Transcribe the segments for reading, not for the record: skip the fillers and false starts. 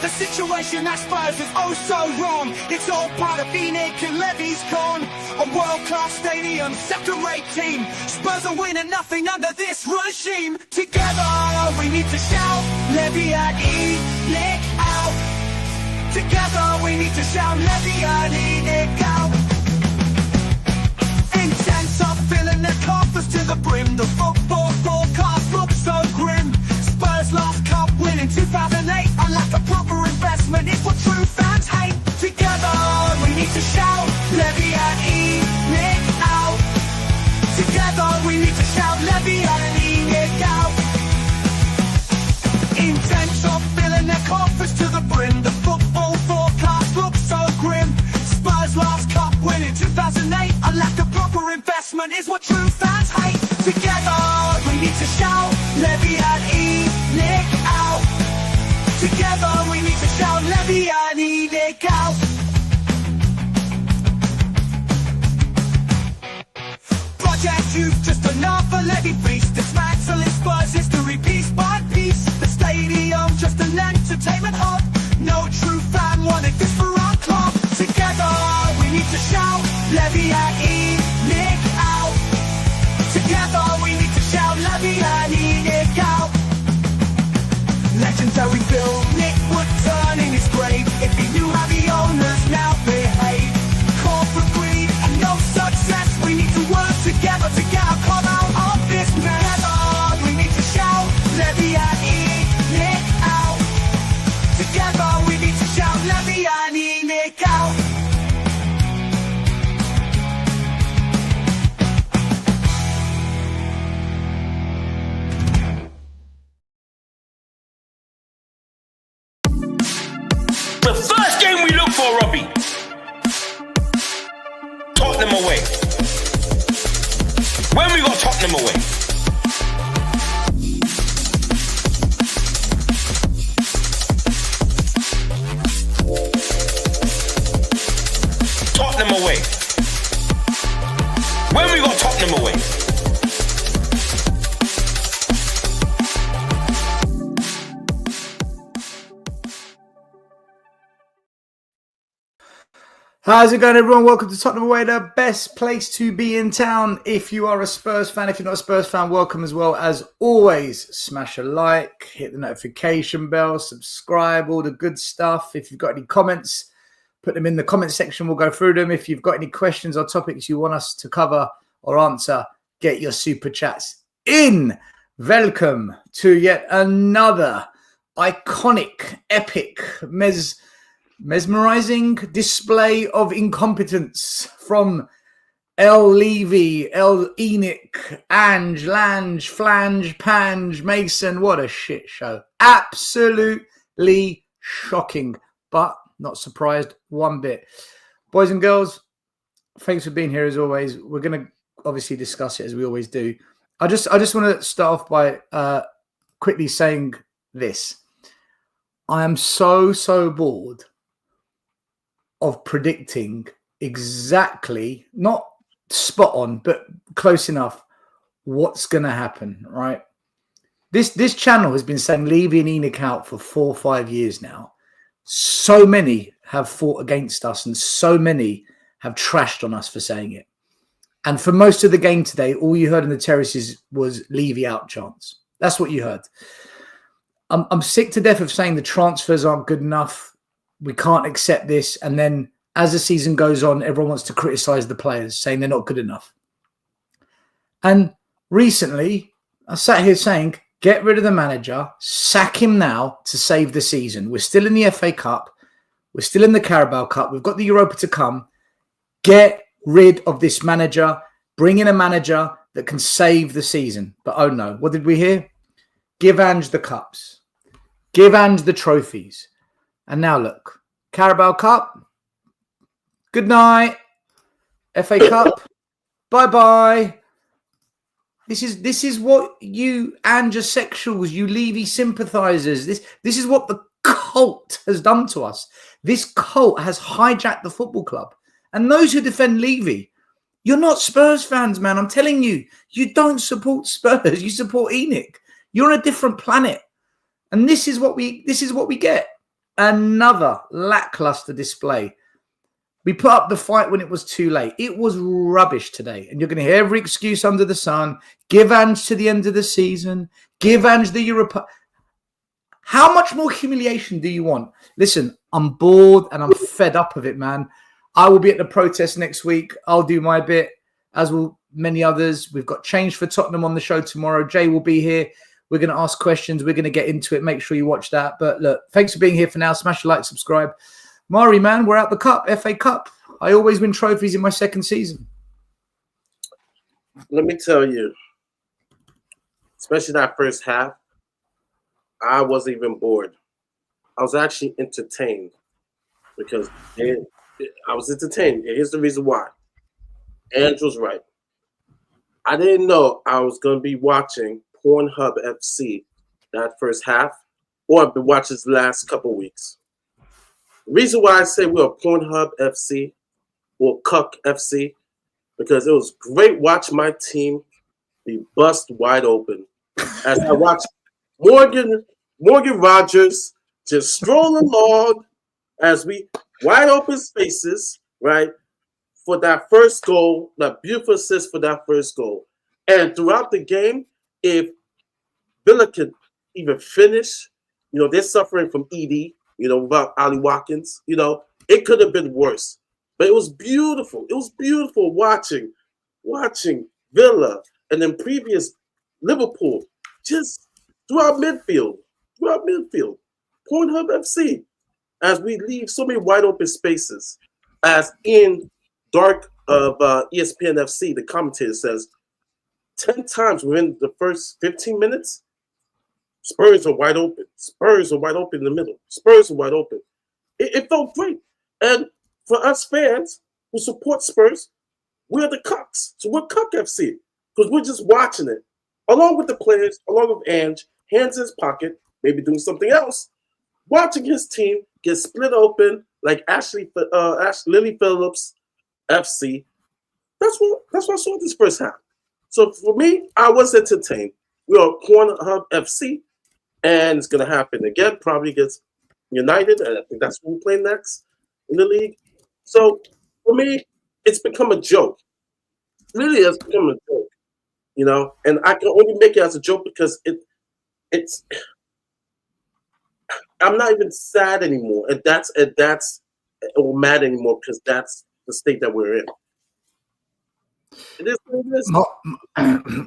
The situation at Spurs is oh so wrong. It's all part of Enoch and Levy's con. A world-class stadium, second-rate team. Spurs are winning nothing under this regime. Together we need to shout, Levy and Enoch out. Together we need to shout, Levy and Enoch out. Intense are filling their coffers to the brim. The football forecast looks so grim. Spurs last cup win in 2008. A lack of proper investment is what true fans hate. Together we need to shout, Levy and Enoch out. Together we need to shout, Levy and Enoch out. Intense are filling their coffers to the brim. The football forecast looks so grim. Spurs last cup win in 2008. A lack of proper investment is what true fans hate. Together we need to shout, Levy and Enoch out. Together we need to shout, Levy and Enoch out. Project Youth, just another Levy feast. Dismantling Spurs history piece by piece. The stadium, just an entertainment hub. No true fan wanted this for our club. Together we need to shout, Levy and Enoch out. Together we need to shout, Levy and Enoch out. Legendary Bill Nick would turn in his grave if he knew how the owners now behave. Corporate greed and no success. We need to work together to get our club out of this mess. Together we need to shout, Levy and Enoch out. Together we need to shout, Levy and Enoch out. The first game we look for, Robbie. Tottenham away. When we got Tottenham away. Tottenham away. When we got Tottenham away. How's it going, everyone? Welcome to Tottenham Away, the best place to be in town. If you are a Spurs fan, if you're not a Spurs fan, welcome as well. As always, smash a like, hit the notification bell, subscribe, all the good stuff. If you've got any comments, put them in the comment section. We'll go through them. If you've got any questions or topics you want us to cover or answer, get your super chats in. Welcome to yet another iconic, epic, mesmerizing display of incompetence from LEVY, Enoch, Ange, Lange, Flange, Pange, Mason. What a shit show. Absolutely shocking, but not surprised one bit. Boys and girls, thanks for being here as always. We're going to obviously discuss it as we always do. I just want to start off by quickly saying this. I am so bored of predicting exactly, not spot on, but close enough, what's going to happen, right? This channel has been saying Levy and Enoch out for 4 or 5 years now. So many have fought against us and so many have trashed on us for saying it. And for most of the game today, all you heard in the terraces was Levy out chants. That's what you heard. I'm sick to death of saying the transfers aren't good enough. We can't accept this. And then as the season goes on, everyone wants to criticize the players, saying they're not good enough. And recently, I sat here saying, get rid of the manager, sack him now to save the season. We're still in the FA Cup. We're still in the Carabao Cup. We've got the Europa to come. Get rid of this manager. Bring in a manager that can save the season. But oh no, what did we hear? Give Ange the cups. Give Ange the trophies. And now look, Carabao Cup, good night. FA Cup, bye-bye. This is what you Ange-sexuals, you Levy sympathisers, this is what the cult has done to us. This cult has hijacked the football club. And those who defend Levy, you're not Spurs fans, man. I'm telling you, you don't support Spurs. You support Enoch. You're on a different planet. And this is what we get. another lackluster display. We put up the fight when it was too late. It was rubbish today. And you're going to hear every excuse under the sun. Give Ange to the end of the season. Give Ange the Europa. How much more humiliation do you want? Listen, I'm bored and I'm fed up of it, man. I will be at the protest next week. I'll do my bit, as will many others. We've got Change for Tottenham on the show tomorrow. Jay will be here. We're going to ask questions. We're going to get into it. Make sure you watch that. But look, thanks for being here for now. Smash a like, subscribe. Mari, man, we're out the cup, FA Cup. I always win trophies in my second season. Let me tell you, especially that first half, I wasn't even bored. I was actually entertained because I was entertained. And here's the reason why. Ange was right. I didn't know I was going to be watching Pornhub FC that first half, or I've been watching the last couple weeks. The reason why I say we're Pornhub FC or Cuck FC, because it was great watching my team be bust wide open as I watched Morgan Rogers just stroll along as we wide open spaces, right, for that first goal, that beautiful assist for that first goal. And throughout the game, if Villa could even finish, they're suffering from ED, without Ali Watkins, it could have been worse. But it was beautiful. It was beautiful watching Villa and then previous Liverpool just throughout midfield. Pornhub FC, as we leave so many wide open spaces, as in Dark of ESPN FC, the commentator says, 10 times within the first 15 minutes, Spurs are wide open. Spurs are wide open in the middle. Spurs are wide open. It felt great. And for us fans who support Spurs, we're the Cucks. So we're Cuck FC because we're just watching it. Along with the players, along with Ange, hands in his pocket, maybe doing something else, watching his team get split open like Lily Phillips FC. That's what I saw this first half. So for me, I was entertained. We are Pornhub FC, and it's going to happen again, probably against United, and I think that's who we play next in the league. So for me, it's become a joke. Really, it's become a joke, and I can only make it as a joke because it's. I'm not even sad anymore, and that's or mad anymore because that's the state that we're in. It is what it is.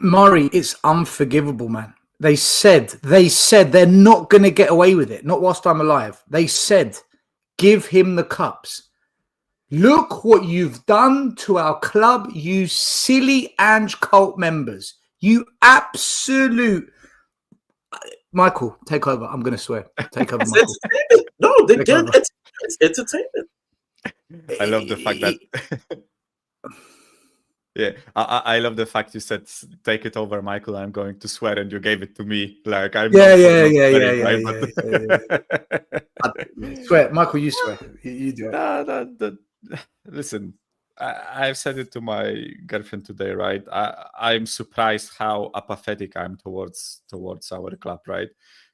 Mari, it's unforgivable, man. They said they're not going to get away with it. Not whilst I'm alive. They said, give him the cups. Look what you've done to our club, you silly Ange cult members. You absolute... Michael, take over. I'm going to swear. Take over, Michael. No, they did. It's entertainment. I love the fact that... Yeah, I love the fact you said, take it over, Michael, I'm going to swear, and you gave it to me. Like, I'm Yeah. Swear, Michael, you swear. You do it. Listen, I've said it to my girlfriend today, right? I'm surprised how apathetic I'm towards our club, right?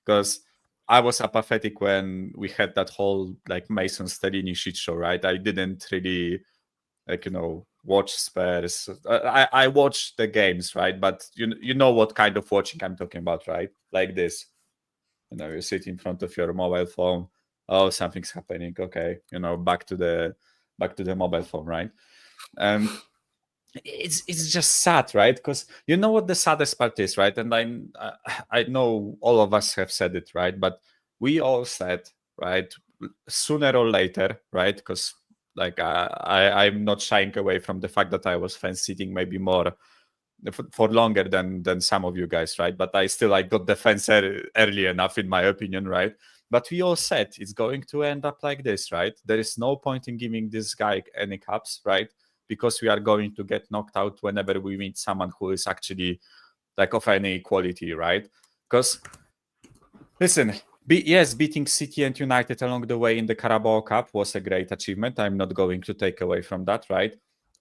Because I was apathetic when we had that whole, Mason Stellini shit show, right? I didn't really, watch Spurs. I watch the games, right? But you know what kind of watching I'm talking about, right? Like this. You sit in front of your mobile phone. Oh, something's happening. Okay, back to the mobile phone, right? It's just sad, right? Because you know what the saddest part is, right? And I know all of us have said it, right? But we all said, right, sooner or later, right? Because I'm not shying away from the fact that I was fence sitting maybe more for longer than some of you guys, right? But I still got the fence early enough, in my opinion, right? But we all said it's going to end up like this, right? There is no point in giving this guy any cups, right? Because we are going to get knocked out whenever we meet someone who is actually of any quality, right? Because, listen, beating City and United along the way in the Carabao Cup was a great achievement. I'm not going to take away from that, right?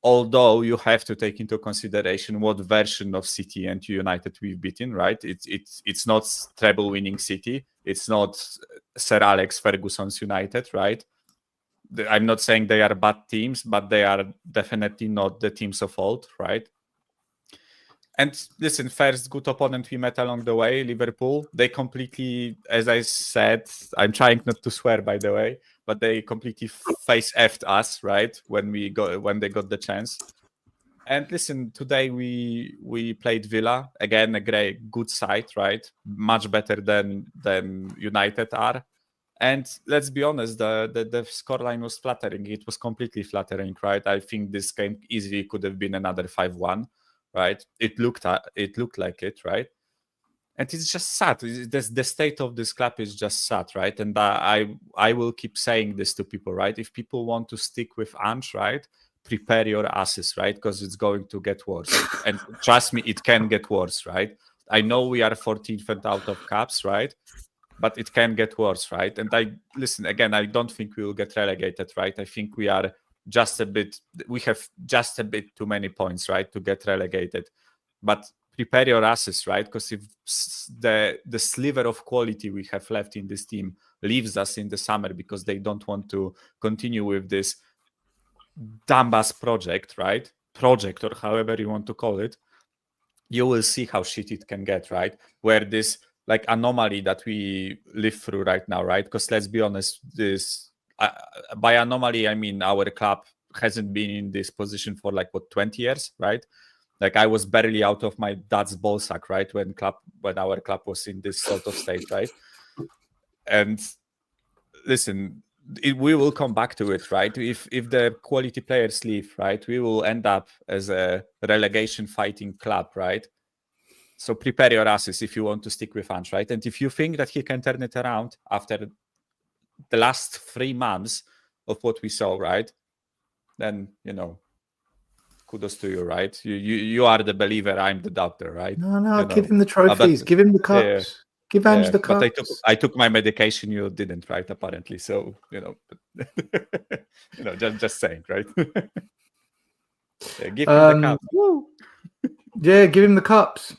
Although you have to take into consideration what version of City and United we've beaten, right? It's not treble winning City. It's not Sir Alex Ferguson's United, right? I'm not saying they are bad teams, but they are definitely not the teams of old, right? And listen, first good opponent we met along the way, Liverpool. They completely, as I said, I'm trying not to swear, by the way, but they completely face effed us, right? When they got the chance. And listen, today we played Villa again, a good side, right? Much better than United are. And let's be honest, the scoreline was flattering. It was completely flattering, right? I think this game easily could have been another 5-1, right? It looked like it, right? And it's just sad. The state of this club is just sad, right? And I will keep saying this to people, right? If people want to stick with Ange, right, prepare your asses, right? Because it's going to get worse. And trust me, it can get worse, right? I know we are 14th out of caps, right? But it can get worse, right? And I don't think we will get relegated, right? I think we have just a bit too many points, right, to get relegated. But prepare your asses, right? Because if the sliver of quality we have left in this team leaves us in the summer because they don't want to continue with this dumbass project, right? Project, or however you want to call it, you will see how shit it can get, right? Where this like anomaly that we live through right now, right? Because let's be honest, this by anomaly I mean our club hasn't been in this position for 20 years, right? Like I was barely out of my dad's ballsack, right? When our club was in this sort of state, right? And listen, we will come back to it, right? If the quality players leave, right, we will end up as a relegation fighting club, right? So prepare your asses if you want to stick with Ange, right? And if you think that he can turn it around after the last 3 months of what we saw, right, then, kudos to you, right? You are the believer, I'm the doubter, right? No, give him the trophies, give him the cups. Give Ange the cups. But I took my medication, you didn't, right? Apparently. So, just saying, right? Give him the cups. Yeah, give him the cups.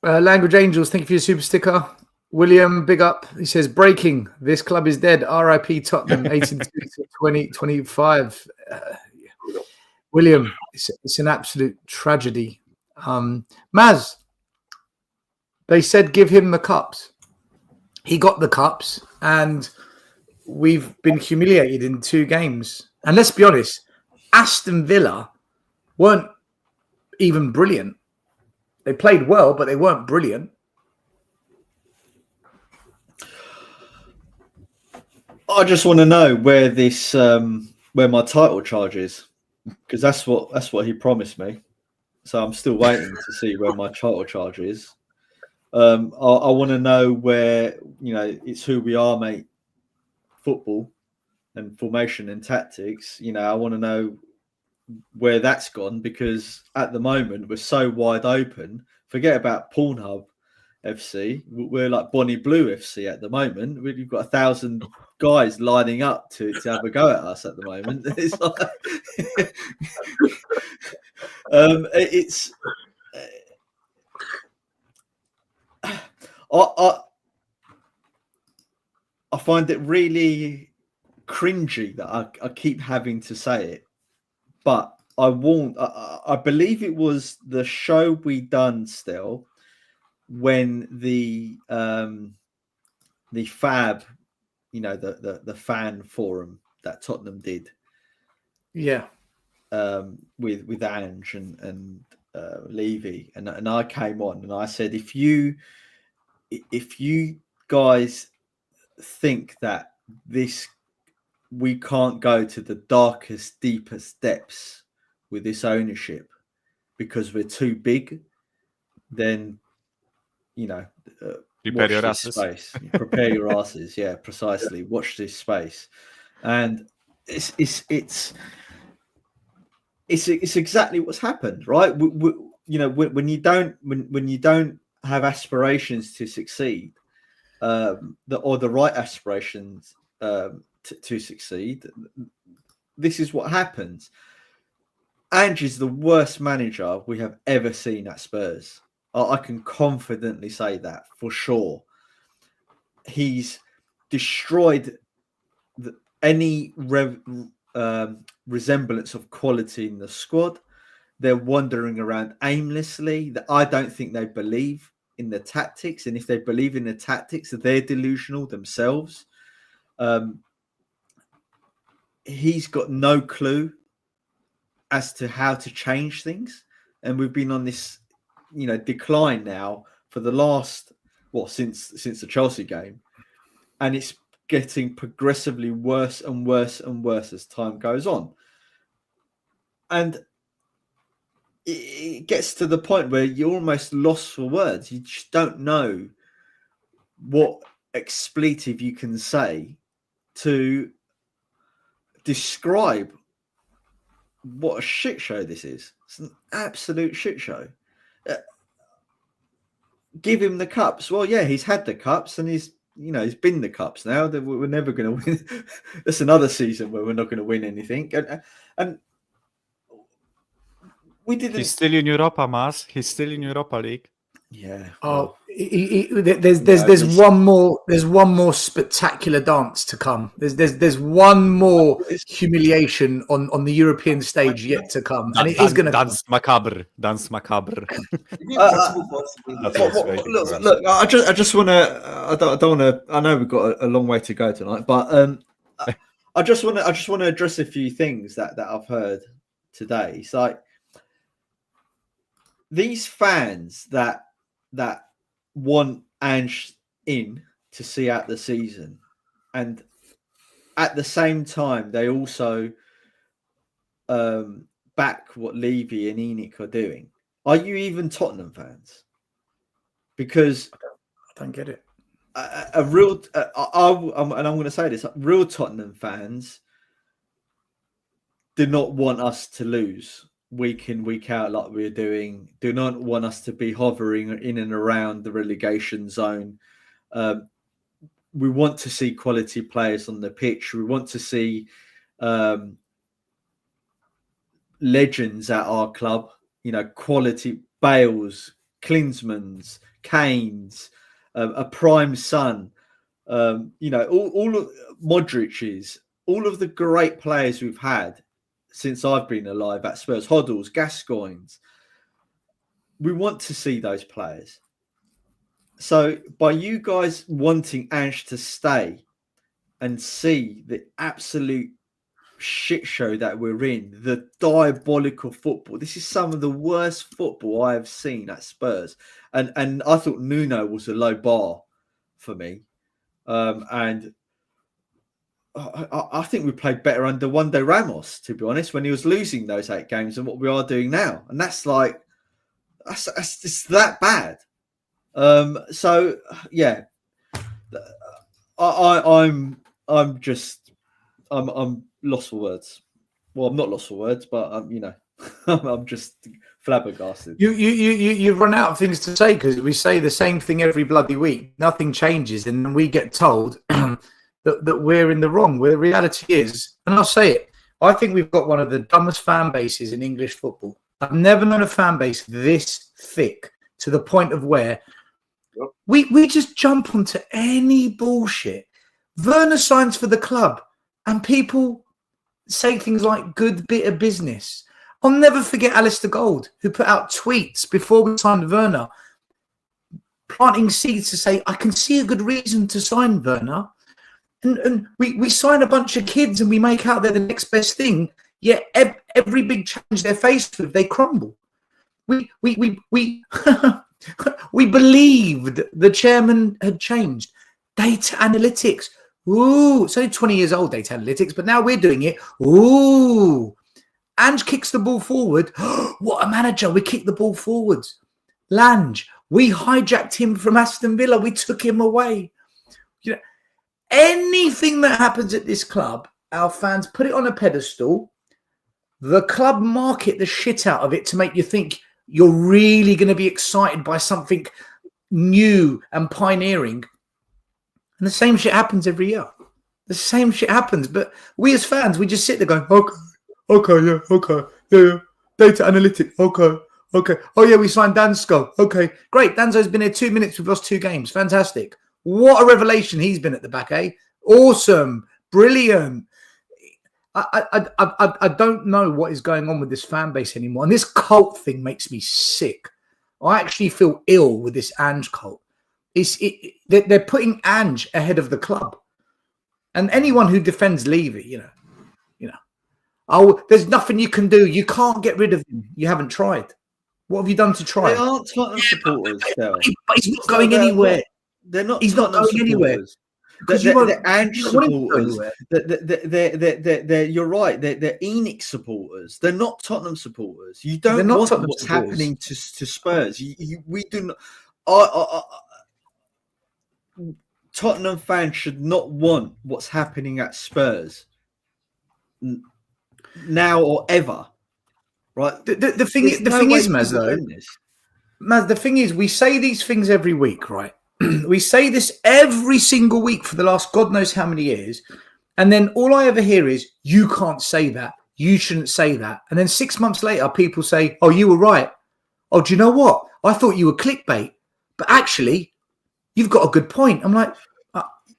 Language Angels, thank you for your super sticker. William, big up. He says, breaking. This club is dead. RIP Tottenham, 18-20-25. William, it's an absolute tragedy. Maz, they said give him the cups. He got the cups, and we've been humiliated in 2 games. And let's be honest, Aston Villa weren't even brilliant. They played well, but they weren't brilliant. I just want to know where this, where my title charge is, because that's what he promised me. So I'm still waiting to see where my title charge is. I want to know where it's who we are, mate. Football and formation and tactics. I want to know where that's gone, because at the moment we're so wide open. Forget about Pornhub FC. We're like Bonnie Blue FC at the moment. We've got 1,000 guys lining up to have a go at us at the moment. It's like it's I find it really cringy that I keep having to say it, but I won't. I believe it was the show we done still when the Fab, the fan forum that Tottenham did, Yeah, with Ange and Levy, and I came on and I said, if you guys think that we can't go to the darkest, deepest depths with this ownership because we're too big, then prepare your asses. Space. Prepare your asses. Yeah, precisely. Watch this space, and it's exactly what's happened, right? When you don't have aspirations to succeed, the right aspirations to succeed, this is what happens. Ange is the worst manager we have ever seen at Spurs. I can confidently say that for sure. He's destroyed any resemblance of quality in the squad. They're wandering around aimlessly. I don't think they believe in the tactics, and if they believe in the tactics, they're delusional themselves. He's got no clue as to how to change things, and we've been on this, decline now for the last since the Chelsea game, and it's getting progressively worse and worse and worse as time goes on, and it gets to the point where you're almost lost for words. You just don't know what expletive you can say to describe what a shit show this is. It's an absolute shit show. Give him the cups. Well, yeah, he's had the cups, and he's been the cups now. That we're never going to win. That's another season where we're not going to win anything. And we didn't. He's still in Europa, Mas. He's still in Europa League. Yeah. Oh, there's one more spectacular dance to come. There's one more humiliation on the European stage yet to come, and it is going to dance macabre. Dance macabre. Look, I just want to. I don't want to. I know we've got a long way to go tonight, but I just want to address a few things that I've heard today. It's like these fans that want Ange in to see out the season, and at the same time they also back what Levy and ENIC are doing. Are you even Tottenham fans? Because I don't get it. A real, and I'm going to say this: real Tottenham fans do not want us to lose week in, week out like we're doing. Do not want us to be hovering in and around the relegation zone. We want to see quality players on the pitch. We want to see legends at our club. Quality Bales, Klinsmans, Kanes, a prime Son. All of Modric's, all of the great players we've had since I've been alive at Spurs, Hoddles, Gascoignes. We want to see those players. So by you guys wanting Ange to stay and see the absolute shit show that we're in, the diabolical football. This is some of the worst football I have seen at Spurs. And I thought Nuno was a low bar for me. And I think we played better under Wande Ramos, to be honest, when he was losing those 8 games than what we are doing now. And that's just that bad. So yeah, I'm lost for words. Well, I'm not lost for words, but I'm just flabbergasted. You've run out of things to say because we say the same thing every bloody week. Nothing changes, and then we get told that we're in the wrong. Where the reality is, and I'll say it, I think we've got one of the dumbest fan bases in English football. I've never known a fan base this thick to the point of where we just jump onto any bullshit. Werner signs for the club, and people say things like "good bit of business." I'll never forget Alistair Gold, who put out tweets before we signed Werner, planting seeds to say, "I can see a good reason to sign Werner." And we sign a bunch of kids and we make out they're the next best thing. Yet every big challenge they're faced with, they crumble. We believed the chairman had changed. Data analytics. Ooh, it's only 20 years old, data analytics, but now we're doing it. Ooh. Ange kicks the ball forward. What a manager. We kick the ball forwards. Lange, we hijacked him from Aston Villa. We took him away. Anything that happens at this club, our fans put it on a pedestal. The club market the shit out of it to make you think you're really going to be excited by something new and pioneering. And the same shit happens every year. The same shit happens. But we as fans, we just sit there going, okay, yeah. Data analytics, okay. Oh, yeah, we signed Dansko. Okay, great. Danzo's been here 2 minutes. We've lost 2 games. Fantastic. What a revelation he's been at the back, eh? Awesome. Brilliant. I don't know what is going on with this fan base anymore. And this cult thing makes me sick. I actually feel ill with this Ange cult. They're putting Ange ahead of the club. And anyone who defends Levy, oh, there's nothing you can do. You can't get rid of him. You haven't tried. What have you done to try? They aren't Tottenham supporters, but he's not going anywhere. They're not. He's not going anywhere. They're Ange supporters. You're right. They're ENIC supporters. They're not Tottenham supporters. You don't want what's happening to Spurs. We do not. Tottenham fans should not want what's happening at Spurs now or ever. Right. The thing is, Maz, though, Maz, the thing is, we say these things every week, right? We say this every single week for the last God knows how many years. And then all I ever hear is, you can't say that. You shouldn't say that. And then 6 months later, people say, oh, you were right. Oh, do you know what? I thought you were clickbait. But actually, you've got a good point. I'm like,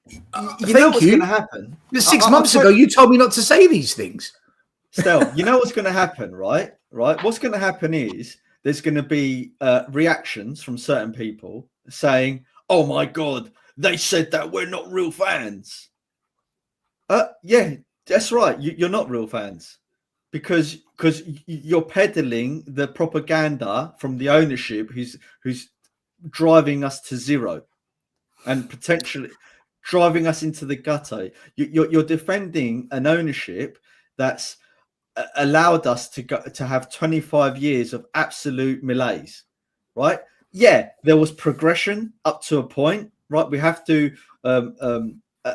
you know what's going to happen? 6 months ago, you told me not to say these things. Stel, you know what's going to happen, right? Right. What's going to happen is there's going to be reactions from certain people saying, oh my God, they said that we're not real fans. Yeah, that's right. You're not real fans because you're peddling the propaganda from the ownership who's driving us to zero and potentially driving us into the gutter. You're defending an ownership that's allowed us to have 25 years of absolute malaise, right? Yeah, there was progression up to a point, right? We have to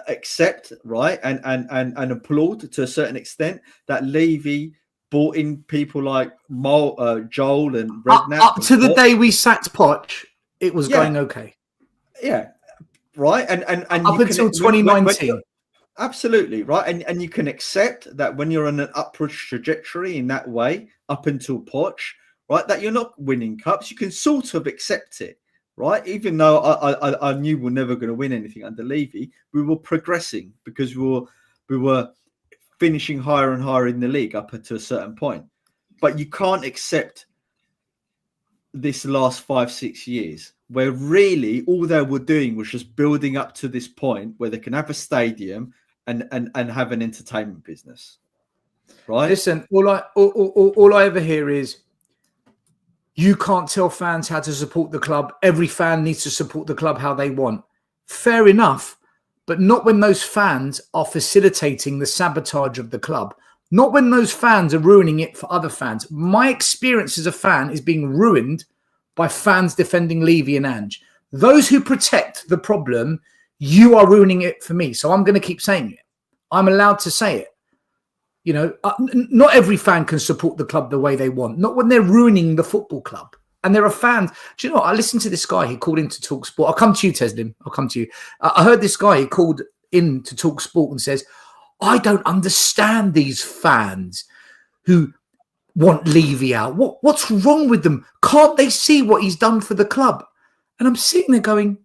accept, right, and applaud to a certain extent that Levy brought in people like Joel and Redknapp. Up to the day we sacked Poch, it was going okay. Yeah, right. And up until 2019. Absolutely, right. And you can accept that when you're on an upward trajectory in that way, up until Poch, right, that you're not winning cups, you can sort of accept it, right? Even though I knew we're never going to win anything under Levy, we were progressing because we were finishing higher and higher in the league up to a certain point. But you can't accept this last 5-6 years where really all they were doing was just building up to this point where they can have a stadium and have an entertainment business, right? Listen, all I ever hear is, you can't tell fans how to support the club. Every fan needs to support the club how they want. Fair enough, but not when those fans are facilitating the sabotage of the club. Not when those fans are ruining it for other fans. My experience as a fan is being ruined by fans defending Levy and Ange. Those who protect the problem, you are ruining it for me. So I'm going to keep saying it. I'm allowed to say it. You know, not every fan can support the club the way they want. Not when they're ruining the football club. And there are fans. Do you know what? I listened to this guy. He called into Talk Sport. I'll come to you, Teslim. I'll come to you. I heard this guy. He called in to Talk Sport and says, I don't understand these fans who want Levy out. What's wrong with them? Can't they see what he's done for the club? And I'm sitting there going,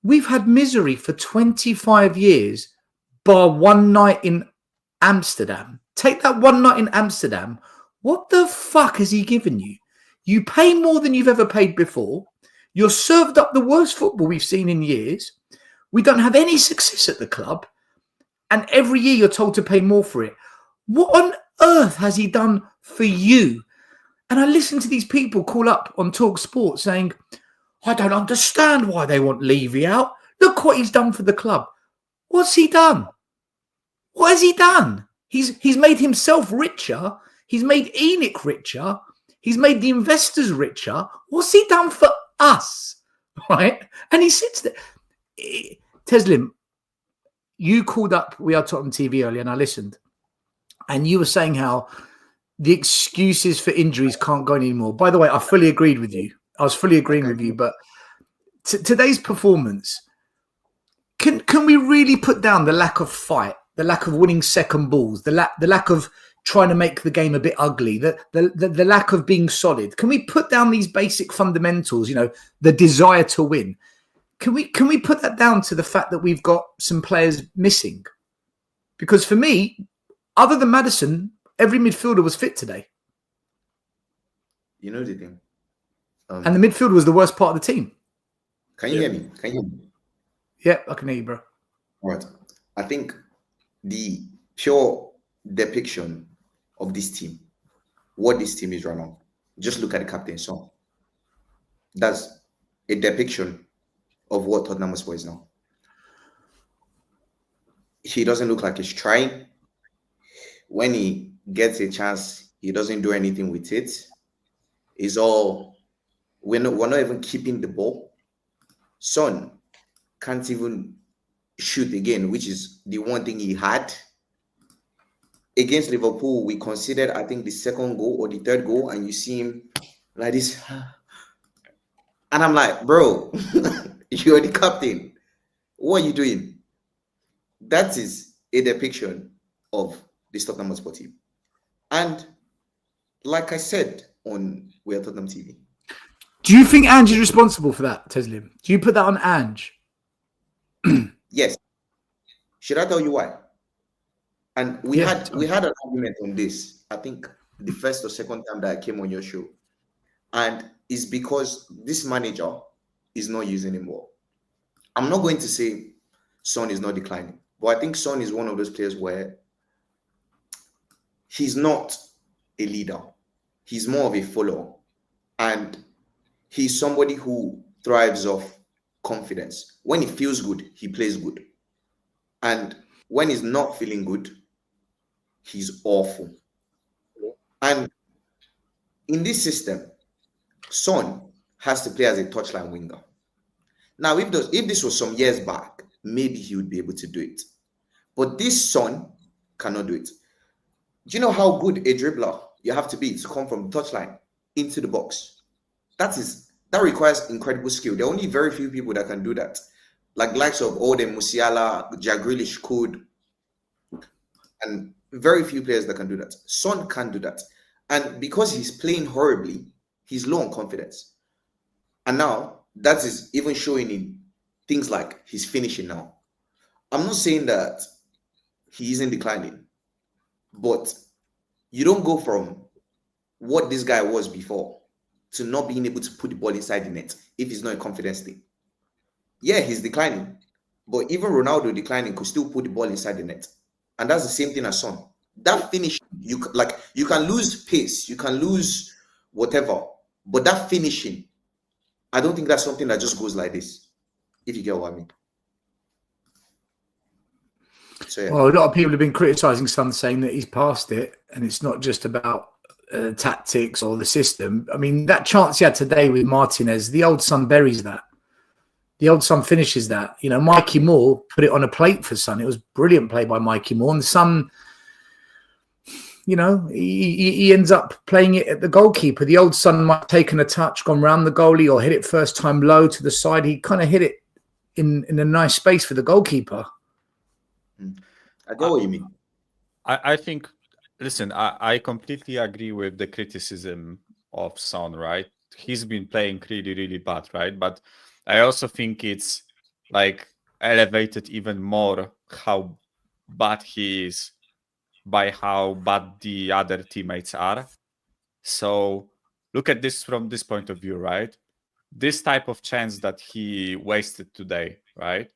we've had misery for 25 years, bar one night in Amsterdam. Take that one night in Amsterdam. What the fuck has he given you? You pay more than you've ever paid before. You're served up the worst football we've seen in years. We don't have any success at the club. And every year you're told to pay more for it. What on earth has he done for you? And I listen to these people call up on Talk Sport saying, I don't understand why they want Levy out. Look what he's done for the club. What's he done? What has he done? He's made himself richer. He's made ENIC richer. He's made the investors richer. What's he done for us? Right? And he sits there. Teslim, you called up We Are Tottenham TV earlier and I listened. And you were saying how the excuses for injuries can't go anymore. By the way, I fully agreed with you. I was fully agreeing with you. But today's performance, can we really put down the lack of fight, the lack of winning second balls, the lack of trying to make the game a bit ugly, the lack of being solid? Can we put down these basic fundamentals, you know, the desire to win? can we put that down to the fact that we've got some players missing? Because for me, other than Maddison, every midfielder was fit today. You know the thing. And the midfield was the worst part of the team. Can you hear me? Can you hear me? Yeah, I can hear you, bro. All right. I think the pure depiction of this team, what this team is run on, just look at the captain's song. That's a depiction of what Tottenham Hotspur is now. He doesn't look like he's trying. When he gets a chance, he doesn't do anything with it. It's all, we're not even keeping the ball. Son can't even shoot again, which is the one thing he had. Against Liverpool, we considered, I think, the second goal or the third goal, and you see him like this. And I'm like, bro, you're the captain. What are you doing? That is a depiction of the Tottenham Hotspur team. And like I said on We Are Tottenham TV. Do you think Ange is responsible for that, Teslim? Do you put that on Ange? Yes. Should I tell you why? And we had an argument on this, I think the first or second time that I came on your show. And it's because this manager is not using him well. I'm not going to say Son is not declining, but I think Son is one of those players where he's not a leader. He's more of a follower. And he's somebody who thrives off confidence. When he feels good, he plays good. And when he's not feeling good, he's awful. And in this system, Son has to play as a touchline winger. Now, if this was some years back, maybe he would be able to do it. But this Son cannot do it. Do you know how good a dribbler you have to be to come from the touchline into the box? That requires incredible skill. There are only very few people that can do that. Like likes of Odin, Musiala, Jack Grealish could, and very few players that can do that. Son can't do that. And because he's playing horribly, he's low on confidence. And now that is even showing in things like his finishing now. I'm not saying that he isn't declining, but you don't go from what this guy was before to not being able to put the ball inside the net if it's not a confidence thing. Yeah, he's declining, but even Ronaldo declining could still put the ball inside the net. And that's the same thing as Son. That finish, you can lose pace, you can lose whatever, but that finishing, I don't think that's something that just goes like this, if you get what I mean. So, yeah. Well, a lot of people have been criticising Son, saying that he's past it, and it's not just about tactics or the system. I mean, that chance he had today with Martinez, the old Son buries that. The old Son finishes that. You know, Mikey Moore put it on a plate for Son. It was brilliant play by Mikey Moore. And the Son, you know, he ends up playing it at the goalkeeper. The old Son might have taken a touch, gone round the goalie, or hit it first time low to the side. He kind of hit it in a nice space for the goalkeeper. I get what you mean. I think, listen, I completely agree with the criticism of Son, right? He's been playing really, really bad, right? But I also think it's like elevated even more how bad he is by how bad the other teammates are. So look at this from this point of view, right? This type of chance that he wasted today, right?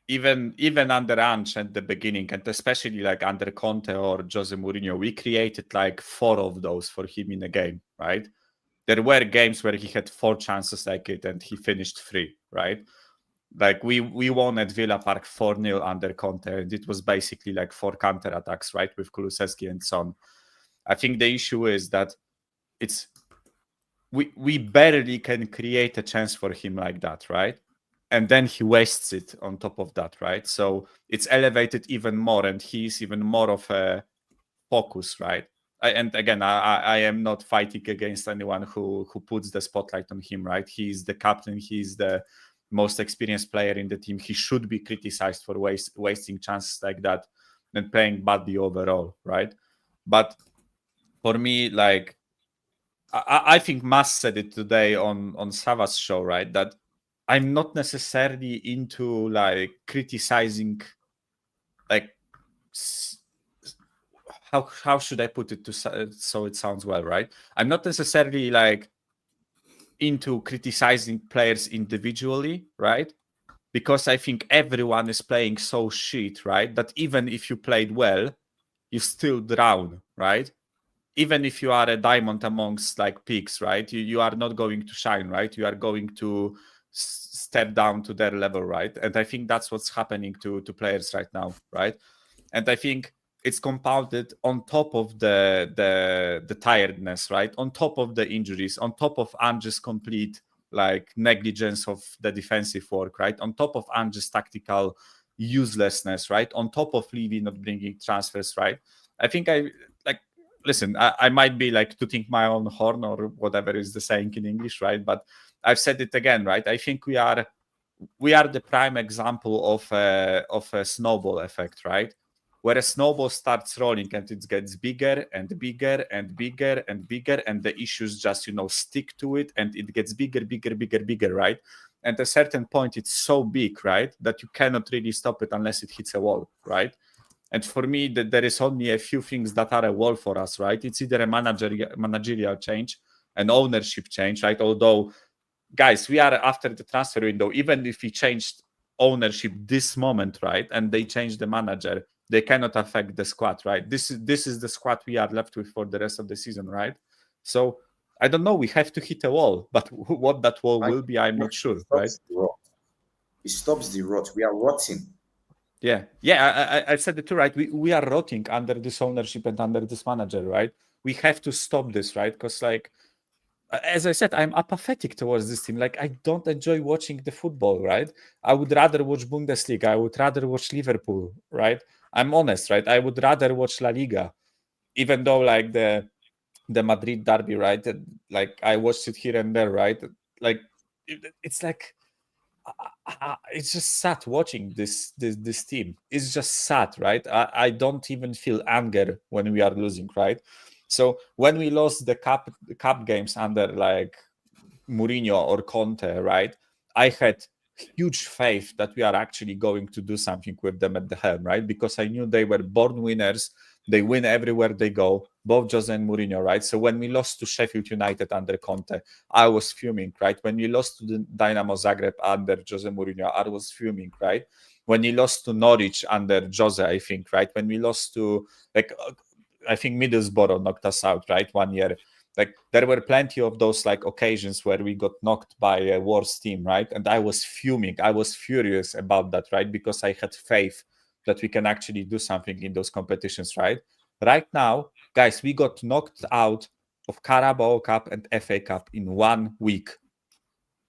Even under Ange at the beginning, and especially like under Conte or Jose Mourinho, we created like 4 of those for him in a game, right? There were games where he had 4 chances like it and he finished 3, right? Like we won at Villa Park 4-0 under Conte, and it was basically like 4 counter-attacks, right, with Kulusevski and Son. I think the issue is that it's we barely can create a chance for him like that, right? And then he wastes it on top of that, right? So it's elevated even more, and he's even more of a focus, right? And again, I am not fighting against anyone who puts the spotlight on him, right? He's the captain. He's the most experienced player in the team. He should be criticized for wasting chances like that and playing badly overall, right? But for me, like, I think Mas said it today on Sava's show, right? That I'm not necessarily into like criticizing, like how should I put it so it sounds well, right? I'm not necessarily like into criticizing players individually, right? Because I think everyone is playing so shit, right? That even if you played well, you still drown, right? Even if you are a diamond amongst like peaks, right? You are not going to shine, right? You are going to step down to their level, right? And I think that's what's happening to players right now, right? And I think it's compounded on top of the tiredness, right? On top of the injuries, on top of Ange's complete like negligence of the defensive work, right? On top of Ange's tactical uselessness, right? On top of Levy not bringing transfers, right? I think listen, I might be like tooting my own horn or whatever is the saying in English, right? But I've said it again, right? I think we are the prime example of a snowball effect, right? Where a snowball starts rolling and it gets bigger and bigger and bigger and bigger, and the issues just stick to it, and it gets bigger, right? And at a certain point, it's so big, right, that you cannot really stop it unless it hits a wall, right? And for me, there is only a few things that are a wall for us, right? It's either a managerial change, an ownership change, right? Although, guys, we are after the transfer window. Even if we changed ownership this moment, right, and they change the manager, they cannot affect the squad, right? This is the squad we are left with for the rest of the season, right? So I don't know. We have to hit a wall, but what that wall will be, I'm not sure, right? It stops the rot. We are rotting. Yeah, I said it too, right? We are rotting under this ownership and under this manager, right? We have to stop this, right? Because, like, as I said, I'm apathetic towards this team. Like, I don't enjoy watching the football, right? I would rather watch Bundesliga. I would rather watch Liverpool, right? I'm honest, right? I would rather watch La Liga, even though, like, the Madrid derby, right? Like, I watched it here and there, right? Like, it's like, it's just sad watching this team. It's just sad, right? I don't even feel anger when we are losing, right? So when we lost the cup games under like Mourinho or Conte, right, I had huge faith that we are actually going to do something with them at the helm, right? Because I knew they were born winners. They win everywhere they go, both Jose and Mourinho, right? So when we lost to Sheffield United under Conte, I was fuming, right? When we lost to the Dynamo Zagreb under Jose Mourinho, I was fuming, right? When we lost to Norwich under Jose, I think, right? When we lost to, like, I think Middlesbrough knocked us out, right? 1 year. Like, there were plenty of those like occasions where we got knocked by a worse team, right? And I was fuming. I was furious about that, right? Because I had faith that we can actually do something in those competitions, right? Right now, guys, we got knocked out of Carabao Cup and FA Cup in 1 week.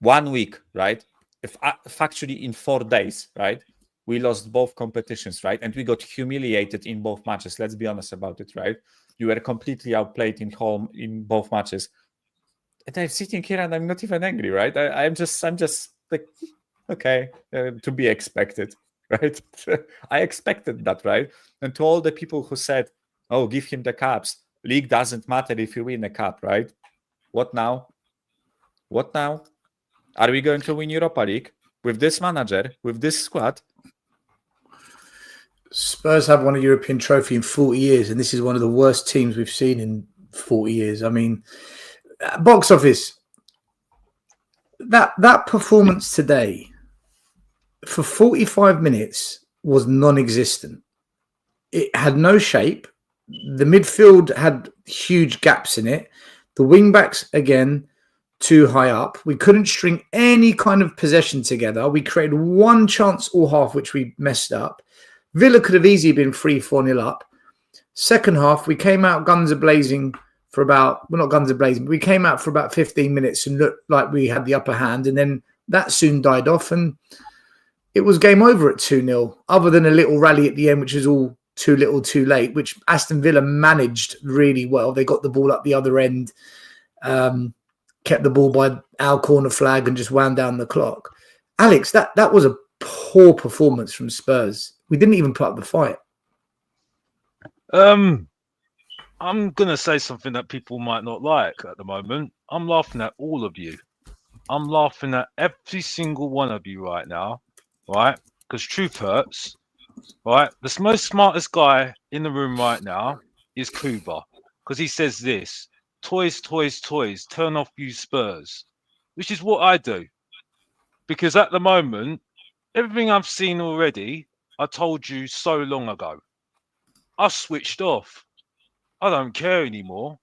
1 week, right? If actually in 4 days, right? We lost both competitions, right? And we got humiliated in both matches. Let's be honest about it, right? You were completely outplayed in home in both matches. And I'm sitting here and I'm not even angry, right? I'm just like, okay, to be expected, right? I expected that, right? And to all the people who said, oh, give him the cups. League doesn't matter if you win a cup, right? What now? What now? Are we going to win Europa League with this manager, with this squad? Spurs have won a European trophy in 40 years, and this is one of the worst teams we've seen in 40 years. I mean, box office, that performance today for 45 minutes was non-existent. It had no shape. The midfield had huge gaps in it. The wing-backs, again, too high up. We couldn't string any kind of possession together. We created one chance all half, which we messed up. Villa could have easily been 3-4-0 up. Second half, we came out guns a-blazing for about, well, not guns a-blazing, but we came out for about 15 minutes and looked like we had the upper hand. And then that soon died off and it was game over at 2-0, other than a little rally at the end, which was all too little, too late, which Aston Villa managed really well. They got the ball up the other end, kept the ball by our corner flag and just wound down the clock. Alex, that was a poor performance from Spurs. We didn't even put up the fight. I'm going to say something that people might not like at the moment. I'm laughing at all of you. I'm laughing at every single one of you right now, right? Because truth hurts, right? The most smartest guy in the room right now is Kuba, because he says this: toys, toys, toys. Turn off, you Spurs, which is what I do. Because at the moment, everything I've seen already, I told you so long ago. I switched off. I don't care anymore.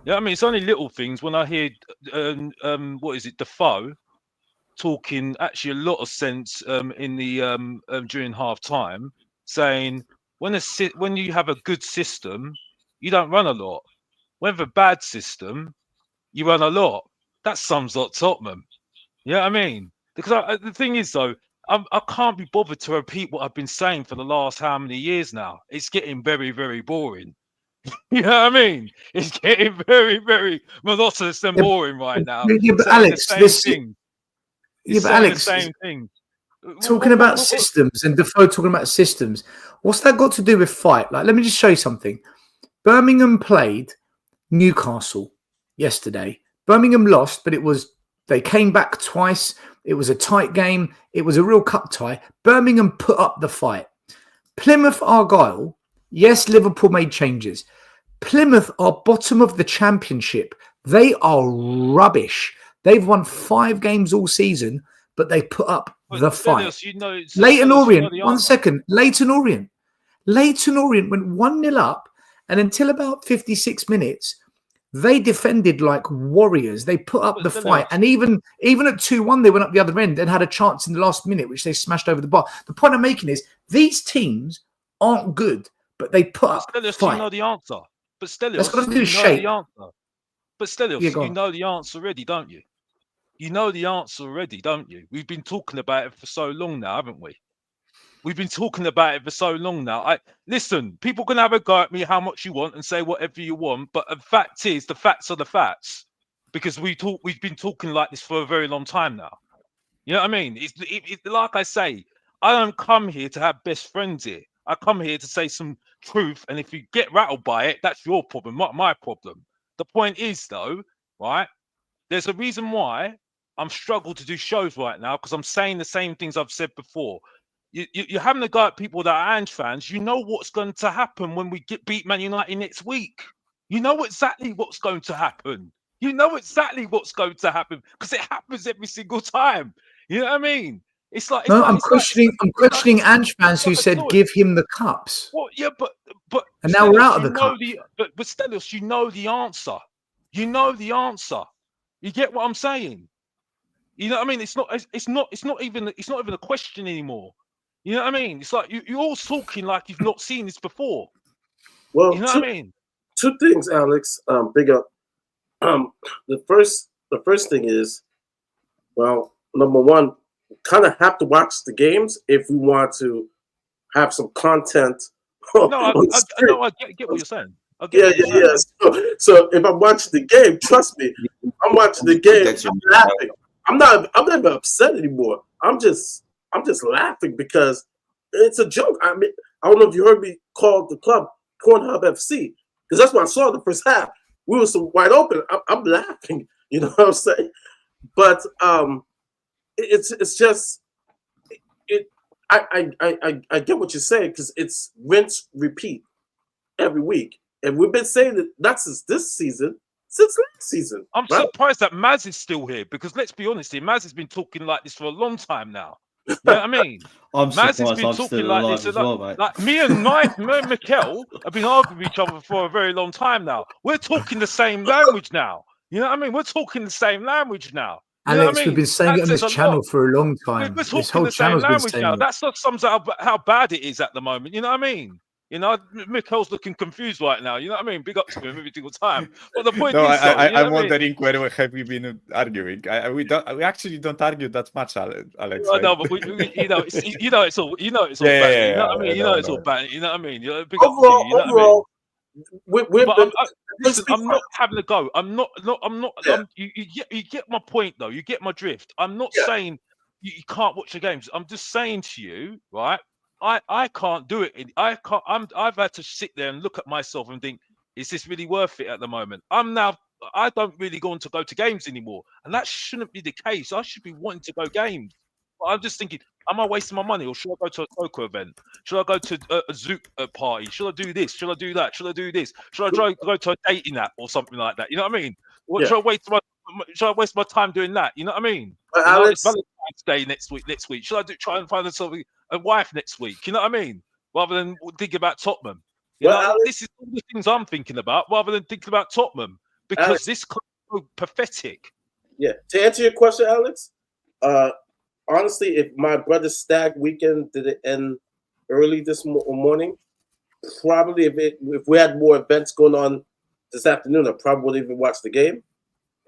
Yeah, I mean, it's only little things. When I hear, what is it, Defoe talking actually a lot of sense in the during half time, saying when you have a good system, you don't run a lot. When a bad system, you run a lot. That sums up Tottenham. Yeah, I mean, because the thing is though, I can't be bothered to repeat what I've been saying for the last how many years now. It's getting very, very boring. You know what I mean? It's getting very, very monotonous and Yeah, boring right now. yeah, but Saying the Alex, same this thing. yeah, It's but saying the Alex, same thing. talking about systems and Defoe talking about systems. What's that got to do with fight? Like, let me just show you something. Birmingham played Newcastle yesterday. Birmingham lost, but they came back twice. It was a tight game. It was a real cup tie. Birmingham put up the fight. Plymouth Argyle, yes, Liverpool made changes. Plymouth are bottom of the championship. They are rubbish. They've won 5 games all season, but they put up the fight. Leighton Orient, 1 second. Leighton Orient went 1-0 up, and until about 56 minutes, they defended like warriors. They put up the fight. And even at 2-1, they went up the other end and had a chance in the last minute, which they smashed over the bar. The point I'm making is these teams aren't good, but they put up fight. You know the answer. But Stelios, That's got to do with you know shape. the answer. But Stelios, Yeah, go you on. know the answer already, don't you? You know the answer already, don't you? We've been talking about it for so long now, haven't we? We've been talking about it for so long now. Listen, people can have a go at me how much you want and say whatever you want, but the fact is, the facts are the facts. Because we've been talking like this for a very long time now. You know what I mean? It's like I say, I don't come here to have best friends here. I come here to say some truth, and if you get rattled by it, that's your problem, not my problem. The point is, though, right? There's a reason why I'm struggling to do shows right now, because I'm saying the same things I've said before. You're having a go at people that are Ange fans. You know what's going to happen when we beat Man United next week. You know exactly what's going to happen. You know exactly what's going to happen because it happens every single time. You know what I mean? I'm questioning Ange fans who said give him the cups. Well, yeah, but and now we're out of the cup. But Stelios, you know the answer. You know the answer. You get what I'm saying? You know what I mean? It's not even a question anymore. You know what I mean? It's like you're all talking like you've not seen this before. Well, you know what I mean? 2 things, Alex. Big up. The first thing is, well, number one, kind of have to watch the games if we want to have some content. No, I get what you're saying. Yeah. So if I'm watching the game, trust me, I'm watching the game. I'm laughing. I'm not even upset anymore. I'm just laughing because it's a joke. I mean, I don't know if you heard me call the club Cornhub FC because that's what I saw the first half. We were so wide open. I'm laughing. You know what I'm saying? But it's just it. I get what you're saying because it's rinse repeat every week, and we've been saying that that's this season. Since last season. I'm surprised that Maz is still here because let's be honest here, Maz has been talking like this for a long time now. You know what I mean? I'm Maz surprised I'm still alive as well, mate. Like me and Mikel have been arguing with each other for a very long time now. We're talking the same language now. You know what I mean? We're talking the same language now. You know Alex, we've been saying it on this channel for a long time. We're this talking whole the same channel's been language saying now. it. That's not sums up how bad it is at the moment. You know what I mean? You know, Mikel's looking confused right now. You know what I mean? Big up to him every single time. But the point is, I'm wondering where have we been arguing. We actually don't argue that much, Alex. I know, but it's all bad. You know what I mean? It's all bad. You know what I mean? Big up to you. You know what I mean? Listen, I'm not having a go. I'm not. Yeah. You get my point, though. You get my drift. I'm not saying you can't watch the games. I'm just saying to you, right? I can't do it. I've had to sit there and look at myself and think, is this really worth it at the moment? I'm now I don't really go to games anymore, and that shouldn't be the case. I should be wanting to go games. But I'm just thinking, am I wasting my money, or should I go to a soccer event? Should I go to a Zouk party? Should I do this? Should I do that? Should I do this? Should I go to a dating app or something like that? You know what I mean? What, Yeah. should I waste my time doing that? You know what I mean? But You know, Alex, it's Valentine's Day next week. Should I try and find a wife next week? You know what I mean? Rather than thinking about Tottenham. You Well, know, Alex- this is all the things I'm thinking about, rather than thinking about Tottenham, because Alex- this club is so pathetic. yeah. To answer your question, Alex, honestly, if my brother's stag weekend didn't end early this morning, probably if we had more events going on this afternoon, I probably wouldn't even watch the game.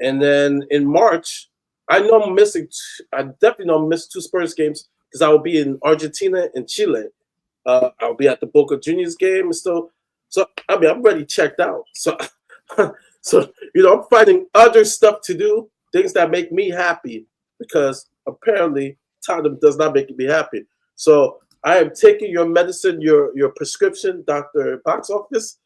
And then in March, I know I'm missing. I definitely know I'm missing 2 Spurs games because I will be in Argentina and Chile. I'll be at the Boca Juniors game, so I mean I'm already checked out. So, so I'm finding other stuff to do, things that make me happy, because apparently Tottenham does not make me happy. So I am taking your medicine, your prescription, Dr. Box Office,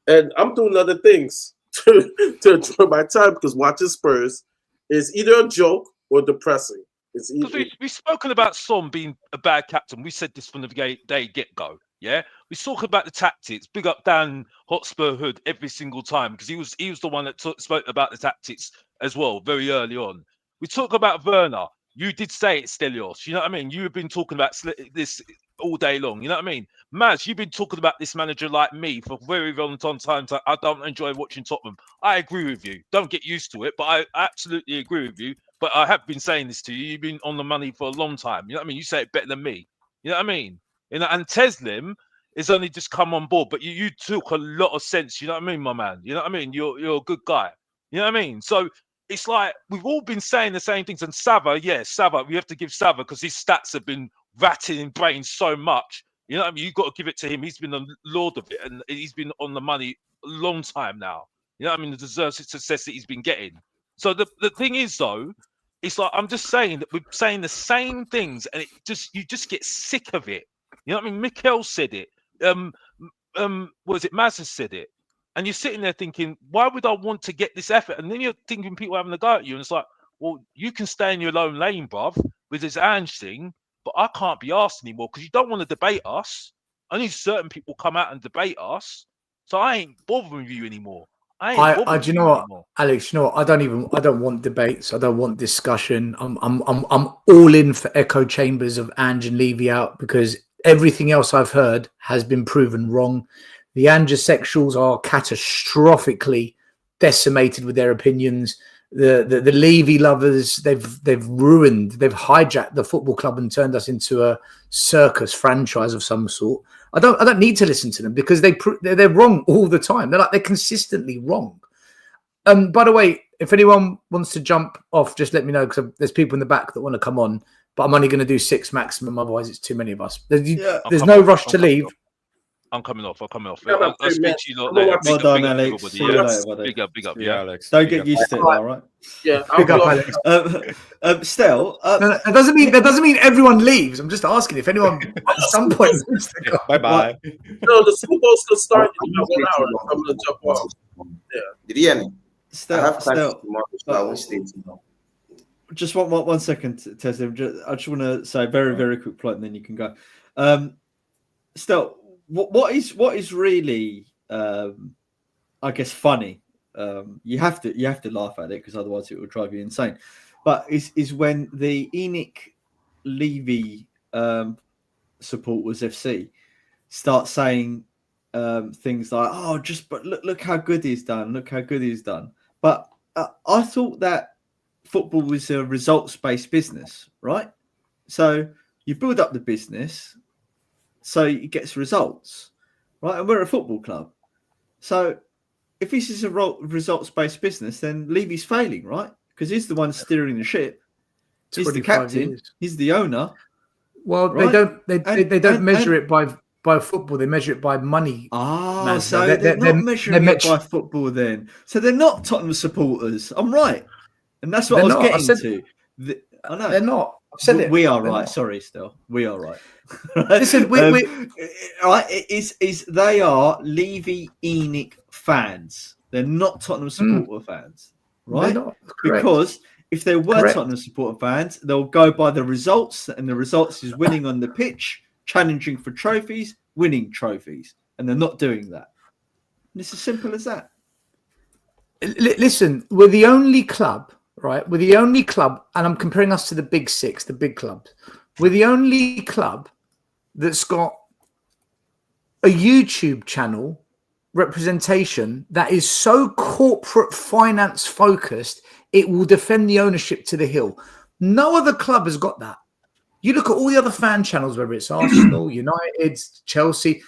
and I'm doing other things to enjoy my time, because watching Spurs is either a joke or depressing. It's Because we've spoken about Son being a bad captain. We said this from the day get-go. Yeah, we talk about the tactics. Big up Dan Hotspur Hood every single time, because he was the one that spoke about the tactics as well very early on. We talk about Werner. You did say it's Stelios. You know what I mean? You have been talking about this all day long. You know what I mean? Maz, you've been talking about this manager like me for very long times. I don't enjoy watching Tottenham. I agree with you. Don't get used to it, but I absolutely agree with you. But I have been saying this to you. You've been on the money for a long time. You know what I mean? You say it better than me. You know what I mean? And Teslim is only just come on board, but you took a lot of sense. You know what I mean, my man? You know what I mean? You're a good guy. You know what I mean? So it's like we've all been saying the same things. And Sava, we have to give Sava, because his stats have been rattling brains so much. You know what I mean? You've got to give it to him. He's been the lord of it, and he's been on the money a long time now. You know what I mean? The deserves the success that he's been getting. So the thing is, though, it's like I'm just saying that we're saying the same things, and you just get sick of it. You know what I mean? Mikel said it. Was it Maz has said it? And you're sitting there thinking, why would I want to get this effort? And then you're thinking people having a go at you, and it's like, well, you can stay in your own lane, bruv, with this Ange thing, but I can't be asked anymore, because you don't want to debate us. Only certain people come out and debate us, so I ain't bothering you anymore. Do you know what, Alex? You know what? I don't want debates. I don't want discussion. I'm all in for echo chambers of Ange and Levy out, because everything else I've heard has been proven wrong. The Angesexuals are catastrophically decimated with their opinions. The Levy lovers, they've hijacked the football club and turned us into a circus franchise of some sort. I don't need to listen to them, because they're wrong all the time. They're consistently wrong. By the way, if anyone wants to jump off, just let me know, because there's people in the back that want to come on. But I'm only going to do 6 maximum, otherwise it's too many of us. There's no rush to leave. I'm coming off. I'll Yeah, speak to you later. Well done, Alex. See you later, buddy. Big up. Yeah, Alex. Don't get used to it, all right? Yeah, Big up, Alex. Still, No, that doesn't mean everyone leaves. I'm just asking if anyone at some point wants to go. Bye. No, the Super Bowl still starting in about 1 hour. I'm gonna jump off. Yeah. Did you hear me? I have plans still. tomorrow, so I won't stay tomorrow. Just one second, Teslim. I just want to say a very, very quick point, and then you can go. Still, what is really, I guess, funny? You have to laugh at it, because otherwise it will drive you insane. But is when the ENIC Levy supporters FC start saying things like, "Oh, but look how good he's done. Look how good he's done." But I thought that football was a results-based business, right? So you build up the business so it gets results, right? And we're a football club. So if this is a results-based business, then Levy's failing, right? Because he's the one steering the ship. He's the captain. Years. He's the owner. Well, right? They don't measure it by football. They measure it by money. So they're not measuring it by football then. So they're not Tottenham supporters. I'm right. And that's what I was getting to. I know. They're not. I've said it. We are right. Sorry, still. We are right. Listen, right, they are Levy ENIC fans. They're not Tottenham supporter fans, right? They're not. Correct. Because if they were Correct. Tottenham supporter fans, they'll go by the results, and the results is winning on the pitch, challenging for trophies, winning trophies, and they're not doing that. And it's as simple as that. Listen, we're the only club, right? We're the only club, and I'm comparing us to the big six, the big clubs. We're the only club that's got a YouTube channel representation that is so corporate finance focused, it will defend the ownership to the hill. No other club has got that. You look at all the other fan channels, whether it's Arsenal, United, Chelsea,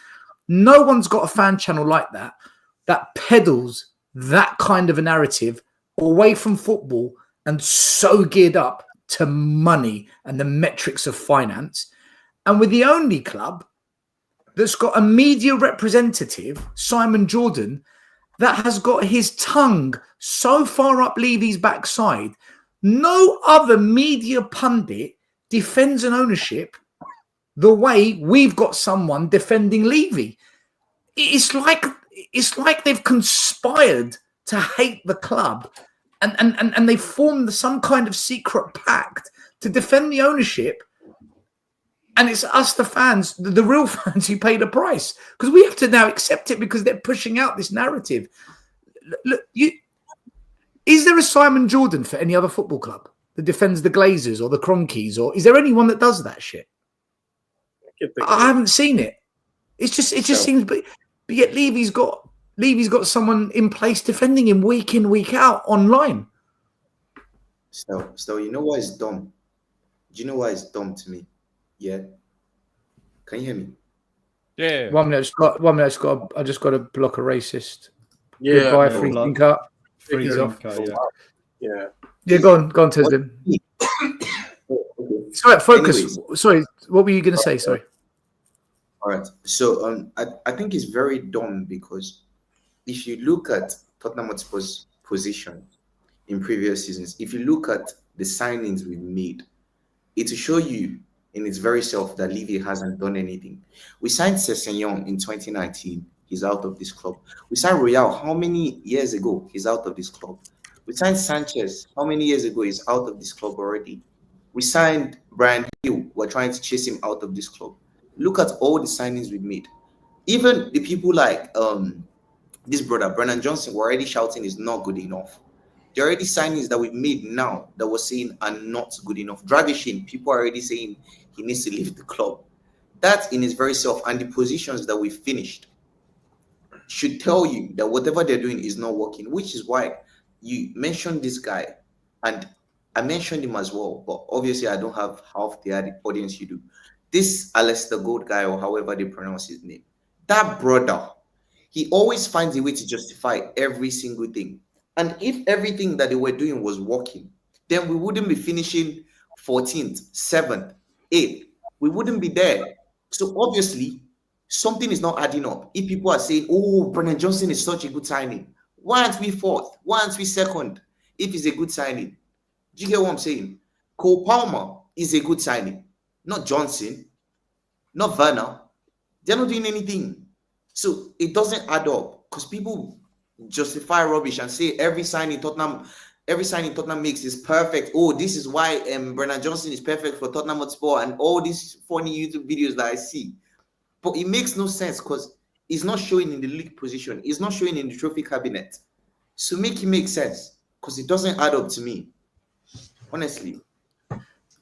no one's got a fan channel like that peddles that kind of a narrative away from football and so geared up to money and the metrics of finance. And we're the only club that's got a media representative, Simon Jordan, that has got his tongue so far up Levy's backside. No other media pundit defends an ownership the way we've got someone defending Levy. It's like they've conspired to hate the club and they formed some kind of secret pact to defend the ownership. And it's us, the fans, the real fans who pay the price, because we have to now accept it because they're pushing out this narrative. Look, is there a Simon Jordan for any other football club that defends the Glazers or the Cronkies, or is there anyone that does that shit? I haven't seen it. It just seems, but yet Levy's got someone in place defending him week in, week out online. So you know why it's dumb? Do you know why it's dumb to me? Yeah. Can you hear me? Yeah. 1 minute. I just got to block a racist. Yeah. Goodbye, free cut. Freeze off. Yeah. Yeah, go on, Teslim. Sorry, focus. Anyways. Sorry, what were you going to say? Sorry. All right. So I think it's very dumb because if you look at Tottenham Hotspur's position in previous seasons, if you look at the signings we've made, it will show you in its very self that Levy hasn't done anything. We signed Sessegnon in 2019. He's out of this club. We signed Royal how many years ago? He's out of this club. We signed Sanchez how many years ago? He's out of this club already. We signed Brian Hill. We're trying to chase him out of this club. Look at all the signings we've made. Even the people like this brother, Brennan Johnson, were already shouting is not good enough. The already signings that we've made now that we're saying are not good enough. Dragishin, people are already saying he needs to leave the club. That in its very self and the positions that we finished should tell you that whatever they're doing is not working, which is why you mentioned this guy. And I mentioned him as well, but obviously I don't have half the audience you do. This Alistair Gold guy, or however they pronounce his name, that brother, he always finds a way to justify every single thing. And if everything that they were doing was working, then we wouldn't be finishing 14th, 7th, 8th. We wouldn't be there. So obviously, something is not adding up. If people are saying, oh, Brennan Johnson is such a good signing, why aren't we 4th? Why aren't we 2nd? If it's a good signing. Do you get what I'm saying? Cole Palmer is a good signing. Not Johnson, not Werner. They're not doing anything. So it doesn't add up because people justify rubbish and say every signing Tottenham makes is perfect. Oh, this is why Brennan Johnson is perfect for Tottenham Hotspur and all these funny YouTube videos that I see. But it makes no sense because it's not showing in the league position. It's not showing in the trophy cabinet. So make it make sense because it doesn't add up to me. Honestly.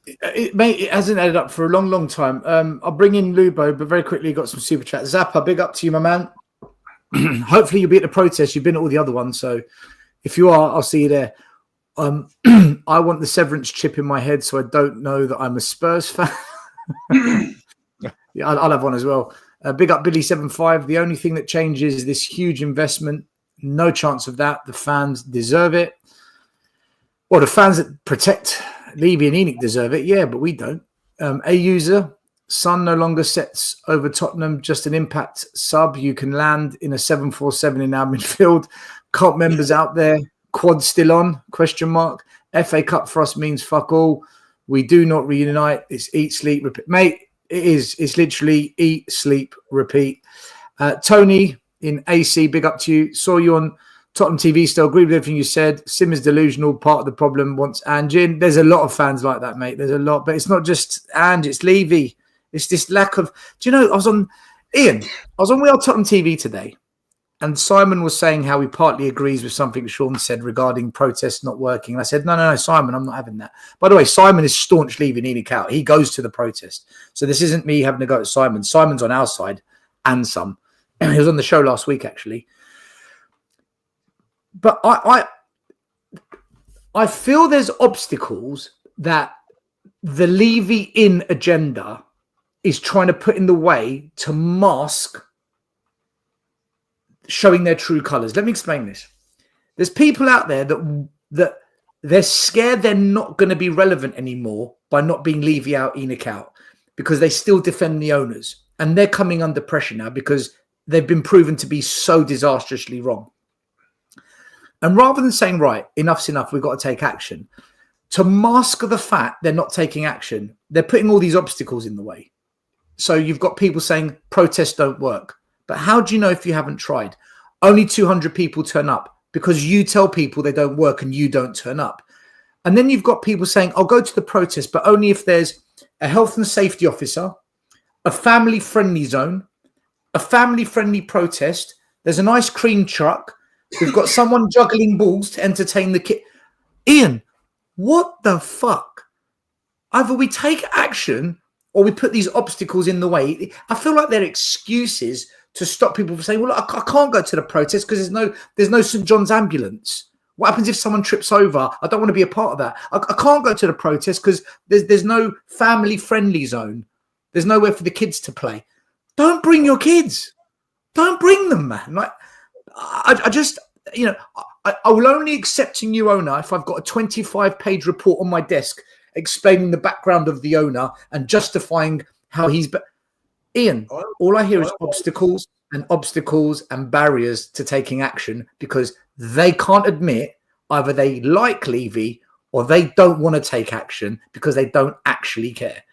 It hasn't added up for a long, long time. I'll bring in Lubo, but very quickly got some super chat. Zappa, big up to you, my man. Hopefully you'll be at the protest. You've been at all the other ones, so if you are, I'll see you there. I want the severance chip in my head, so I don't know that I'm a Spurs fan. Yeah, I'll have one as well. Big up Billy75. The only thing that changes is this huge investment. No chance of that. The fans deserve it. Well, the fans that protect Levy and Enoch deserve it, yeah, but we don't. A user, Son no longer sets over Tottenham, just an impact sub. You can land in a 7-4-7 in our midfield. Cult members out there, quad still on, question mark. FA Cup for us means fuck all. We do not reunite. It's eat, sleep, repeat. Mate, it is. It's literally eat, sleep, repeat. Tony in AC, big up to you. Saw you on Tottenham TV still agree with everything you said. Sim is delusional. Part of the problem wants Ange in. There's a lot of fans like that, mate. There's a lot, but it's not just Ange. It's Levy. It's this lack of. Do you know? I was on We Are Tottenham TV today, and Simon was saying how he partly agrees with something Sean said regarding protests not working. And I said, no, Simon, I'm not having that. By the way, Simon is staunch Levy Ninic out. He goes to the protest, so this isn't me having to go at Simon. Simon's on our side, and some. He was on the show last week, actually. But I feel there's obstacles that the Levy in agenda is trying to put in the way to mask showing their true colours. Let me explain this. There's people out there that they're scared they're not going to be relevant anymore by not being Levy out, Enoch out, because they still defend the owners. And they're coming under pressure now because they've been proven to be so disastrously wrong. And rather than saying, right, enough's enough, we've got to take action, to mask the fact they're not taking action, they're putting all these obstacles in the way. So you've got people saying protests don't work. But how do you know if you haven't tried? Only 200 people turn up because you tell people they don't work and you don't turn up. And then you've got people saying, I'll go to the protest, but only if there's a health and safety officer, a family-friendly zone, a family-friendly protest, there's an ice cream truck, we've got someone juggling balls to entertain the kid. Ian, what the fuck? Either we take action or we put these obstacles in the way. I feel like they're excuses to stop people from saying, well, I can't go to the protest because there's no St. John's ambulance. What happens if someone trips over? I don't want to be a part of that. I can't go to the protest because there's no family-friendly zone. There's nowhere for the kids to play. Don't bring your kids. Don't bring them, man. Like, I just, I will only accept a new owner if I've got a 25-page report on my desk explaining the background of the owner and justifying how he's... Ian, all I hear is obstacles and barriers to taking action because they can't admit either they like Levy or they don't want to take action because they don't actually care.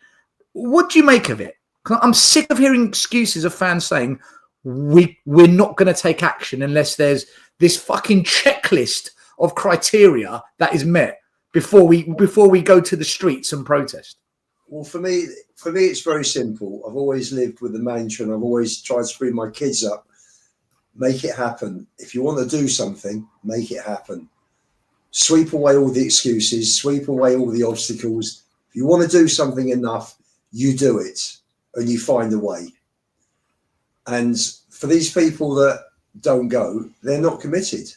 What do you make of it? I'm sick of hearing excuses of fans saying we're not going to take action unless there's this fucking checklist of criteria that is met before we go to the streets and protest. Well, for me, it's very simple. I've always lived with the mantra, and I've always tried to bring my kids up. Make it happen. If you want to do something, make it happen. Sweep away all the excuses. Sweep away all the obstacles. If you want to do something enough, you do it, and you find a way. And for these people that don't go, they're not committed.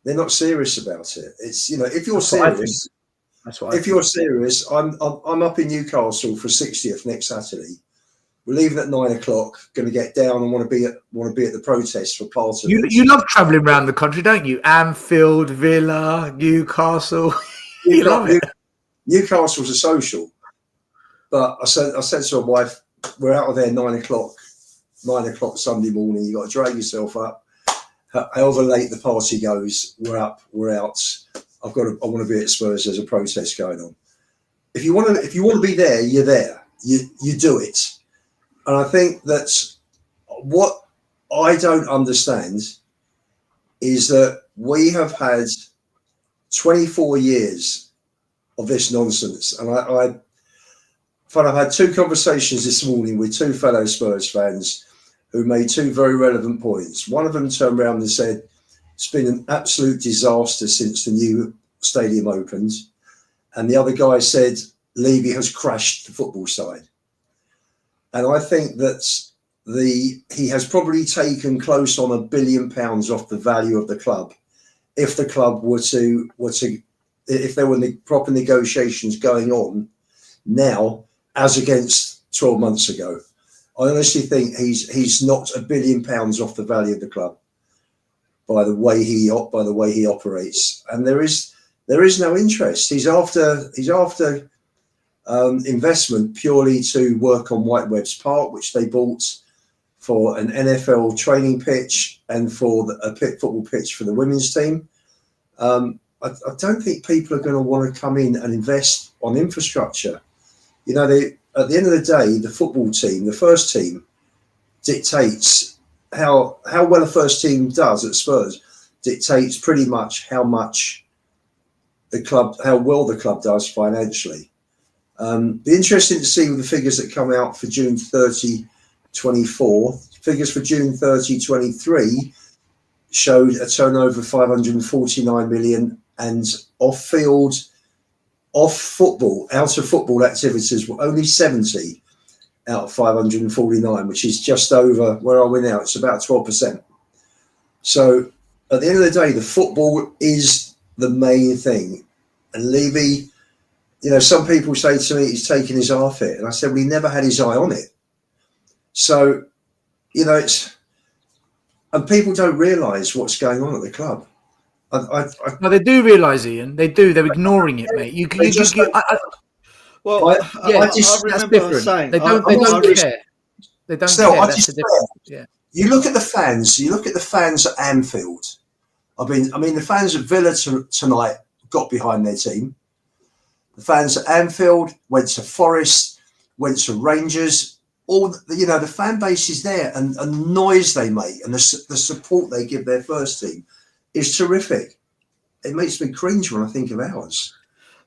They're not serious about it. It's if you're serious. If you're serious, I'm up in Newcastle for 60th next Saturday. We're leaving at 9 o'clock. Going to get down and want to be at the protest for part of it. You love travelling around the country, don't you? Anfield, Villa, Newcastle. You love it. Newcastle's a social, but I said to my wife, we're out of there 9 o'clock Sunday morning. You got to drag yourself up. However late the party goes, we're up, we're out. I want to be at Spurs. There's a protest going on. If you want to be there, you're there. You do it. And I think that's what I don't understand is that we have had 24 years of this nonsense. And I've had two conversations this morning with two fellow Spurs fans who made two very relevant points. One of them turned around and said, it's been an absolute disaster since the new stadium opened. And the other guy said, Levy has crashed the football side. And I think that he has probably taken close on £1 billion off the value of the club. If the club if there were proper negotiations going on now, as against 12 months ago, I honestly think he's knocked £1 billion off the value of the club by the way he operates, and there is no interest. He's after investment purely to work on Whitewebb's Park, which they bought for an NFL training pitch and for a football pitch for the women's team. I don't think people are going to want to come in and invest on infrastructure. At the end of the day, the football team, the first team, dictates how well a first team does at Spurs. dictates pretty much how much how well the club does financially. Be interesting to see the figures that come out for June 30, 24. Figures for June 30, 23 showed a turnover of 549 million, and out of football activities were only 70 out of 549, which is just over, where are we now? It's about 12%. So at the end of the day, the football is the main thing. And Levy, some people say to me he's taking his eye off it. And I said, well, he never had his eye on it. So, and people don't realise what's going on at the club. No, they do realise, Ian. They do. They're ignoring it, mate. Well, I remember saying they don't care. They don't care. That's the difference. Yeah. You look at the fans. You look at the fans at Anfield. I mean, the fans at Villa tonight got behind their team. The fans at Anfield went to Forest, went to Rangers. All the fan base is there, and the noise they make and the support they give their first team is terrific. It makes me cringe when I think of ours.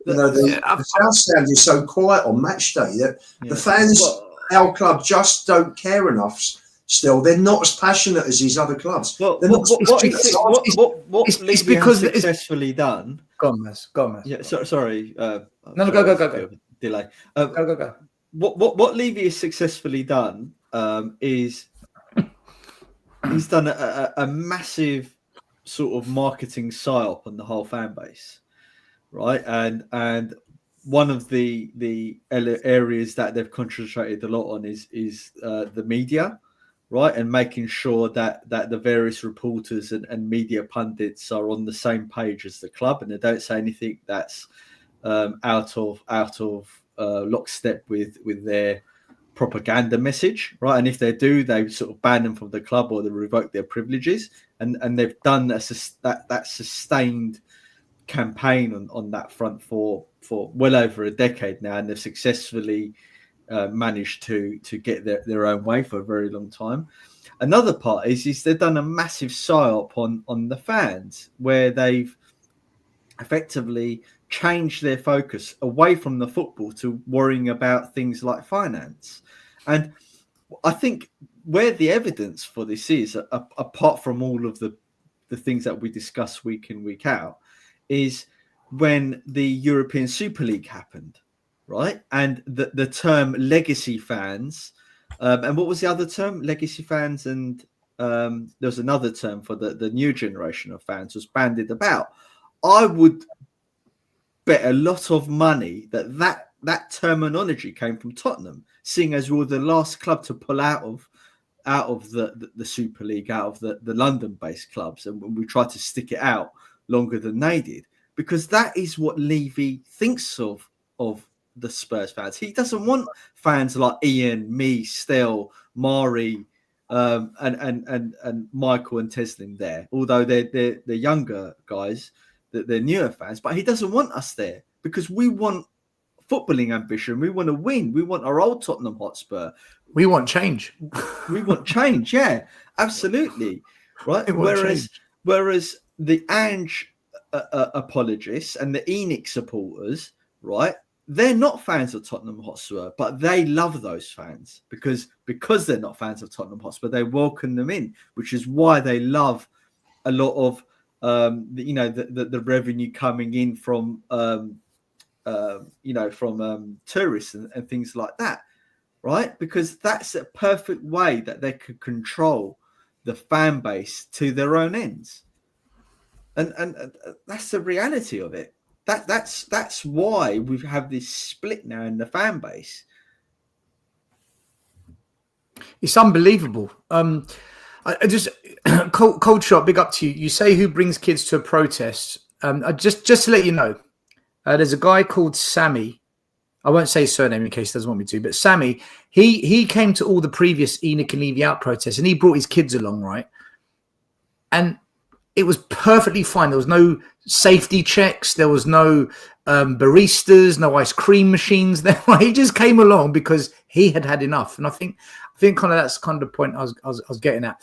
The South Stand is so quiet on match day that the fans, our club, just don't care enough. Still, they're not as passionate as these other clubs. Well, what Levy has successfully done? Go on, Maz. Yeah, sorry. No, go. Delay. Go. What Levy has successfully done is he's done a massive sort of marketing psyop on the whole fan base, right? And one of the areas that they've concentrated a lot on is the media, right? And making sure that the various reporters and media pundits are on the same page as the club, and they don't say anything that's out of lockstep with their propaganda message, right? And if they do, they sort of ban them from the club or they revoke their privileges. And they've done that sustained campaign on that front for well over a decade now, and they've successfully managed to get their own way for a very long time. Another part is they've done a massive psyop on the fans, where they've effectively changed their focus away from the football to worrying about things like finance. And I think where the evidence for this is, apart from all of the things that we discuss week in, week out, is when the European Super League happened, right? And the term legacy fans, and what was the other term? Legacy fans, and there was another term for the new generation of fans was bandied about. I would bet a lot of money that terminology came from Tottenham, seeing as we were the last club to pull out of the Super League, out of the London-based clubs, and we tried to stick it out longer than they did, because that is what Levy thinks of the Spurs fans. He doesn't want fans like Ian, me, Stel, Mari, and Michael and Teslin there, although they're younger guys, they're newer fans, but he doesn't want us there because we want footballing ambition. We want to win. We want our old Tottenham Hotspur. We want change. We want change. Yeah, absolutely. Right. Whereas the Ange apologists and the ENIC supporters, right, they're not fans of Tottenham Hotspur, but they love those fans because they're not fans of Tottenham Hotspur. They welcome them in, which is why they love a lot of the revenue coming in from tourists and things like that, right? Because that's a perfect way that they could control the fan base to their own ends, and that's the reality of it. That's why we have this split now in the fan base. It's unbelievable. I just cold shot. Big up to you. You say who brings kids to a protest? Just to let you know, there's a guy called Sammy. I won't say his surname in case he doesn't want me to, but Sammy, he came to all the previous ENIC and Levy out protests, and he brought his kids along, right? And it was perfectly fine. There was no safety checks. There was no baristas, no ice cream machines there. He just came along because he had enough. And I think kind of that's kind of the point I was getting at.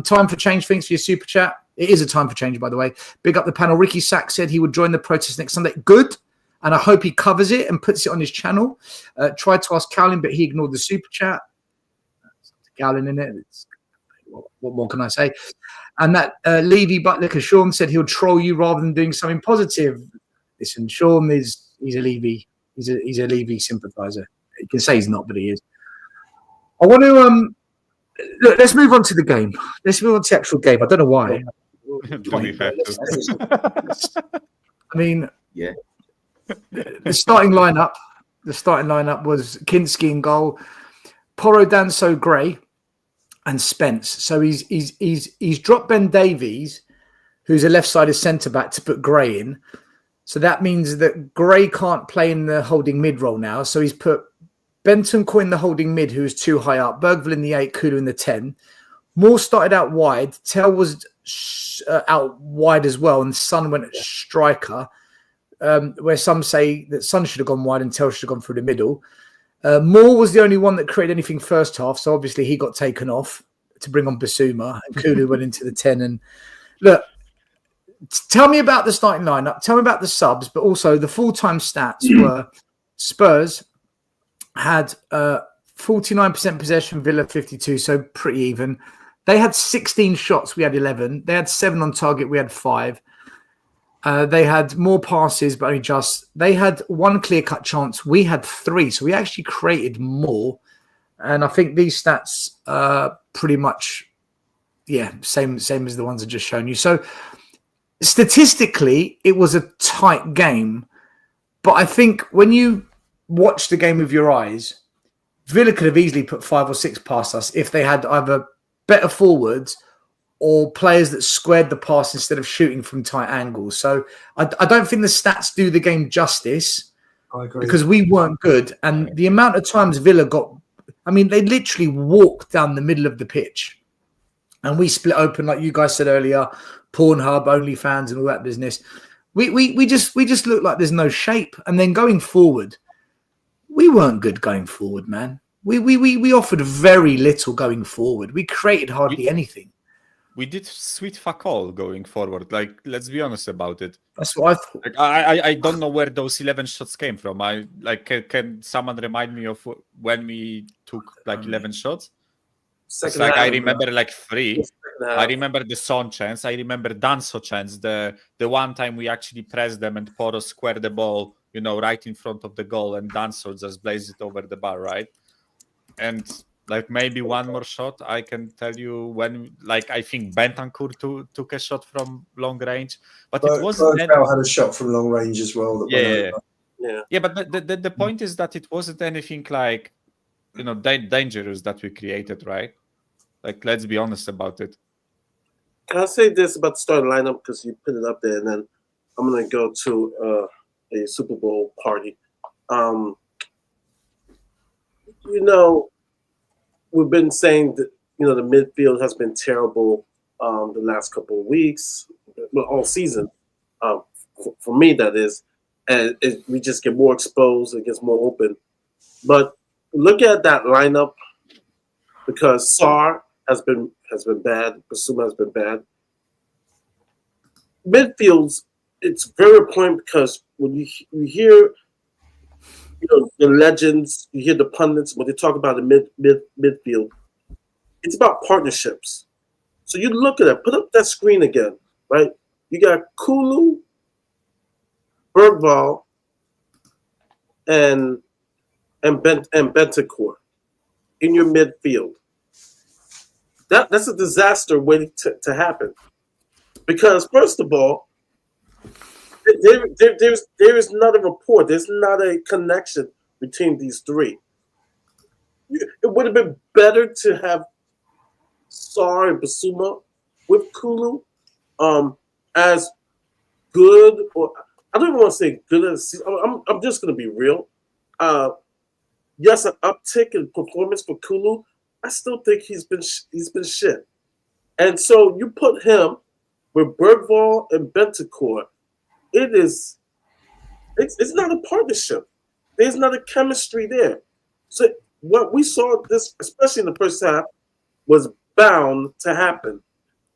Time for change. Thanks for your super chat. It is a time for change, by the way. Big up the panel. Ricky Sachs said he would join the protest next Sunday. Good. And I hope he covers it and puts it on his channel. Tried to ask Cowlin, but he ignored the super chat. Cowlin in it. What more can I say? And that Levy Butler, Sean said he'll troll you rather than doing something positive. Listen, Sean he's a Levy. He's a Levy sympathizer. You can say he's not, but he is. I want to look. Let's move on to the game. Let's move on to the actual game. I don't know why. I mean, Yeah. The starting lineup was Kinski in goal, Porro, Danso, Gray, and Spence. So he's dropped Ben Davies, who's a left-sided centre back, to put Gray in. So that means that Gray can't play in the holding mid role now. So he's put Bentancur in the holding mid, who is too high up, Bergville in the 8, Kulu in the 10. Moore started out wide. Tell was out wide as well, and Son went at striker. Where some say that Son should have gone wide and Tell should have gone through the middle. Moore was the only one that created anything first half, so obviously he got taken off to bring on Basuma, and Kulu went into the 10. And look, tell me about the starting lineup, tell me about the subs, but also the full-time stats were Spurs had 49% possession, Villa 52, so pretty even. They had 16 shots, we had 11. They had 7 on target, we had 5. They had more passes, but only just. They had 1 clear-cut chance. We had 3, so we actually created more. And I think these stats are pretty much, same as the ones I just shown you. So statistically, it was a tight game. But I think when you watch the game with your eyes, Villa could have easily put 5 or 6 past us if they had either better forwards or players that squared the pass instead of shooting from tight angles. So I don't think the stats do the game justice. I agree. Because we weren't good. And the amount of times Villa got... I mean, they literally walked down the middle of the pitch. And we split open, like you guys said earlier, Pornhub, OnlyFans and all that business. We just look like there's no shape. And then going forward, we weren't good going forward, man. We offered very little going forward. We created hardly anything. We did sweet fuck all going forward. Like, let's be honest about it. That's what I thought. Like, I don't know where those 11 shots came from. Can someone remind me of when we took like 11 shots? It's like I remember like 3. I remember the Son chance. I remember Danso chance. The one time we actually pressed them and Porro squared the ball, right in front of the goal, and Danso just blazed it over the bar, right? And like maybe one more shot, I can tell you when, like, I think Bentancur took a shot from long range, but it wasn't. Bergville had a shot from long range as well. Yeah. But the point is that it wasn't anything like, dangerous that we created, right? Like, let's be honest about it. I'll say this about the starting lineup because you put it up there, and then I'm going to go to a Super Bowl party. We've been saying that, the midfield has been terrible the last couple of weeks, all season. For me, that is. And we just get more exposed, it gets more open. But look at that lineup, because Sarr has been bad, Basuma has been bad. Midfields, it's very important because when you hear the legends, you hear the pundits, when they talk about the midfield, it's about partnerships. So you look at it, put up that screen again, right? You got Kulu, Bergville, and Bentancur in your midfield. That's a disaster waiting to happen. Because first of all, there is not a rapport. There's not a connection between these three. It would have been better to have Sarr and Basuma with Kulu as good, or I don't even want to say good as. I'm just going to be real. Yes, an uptick in performance for Kulu. I still think he's been shit. And so you put him with Bergville and Bentancur. It's not a partnership. There's not a chemistry there. So what we saw, this, especially in the first half, was bound to happen.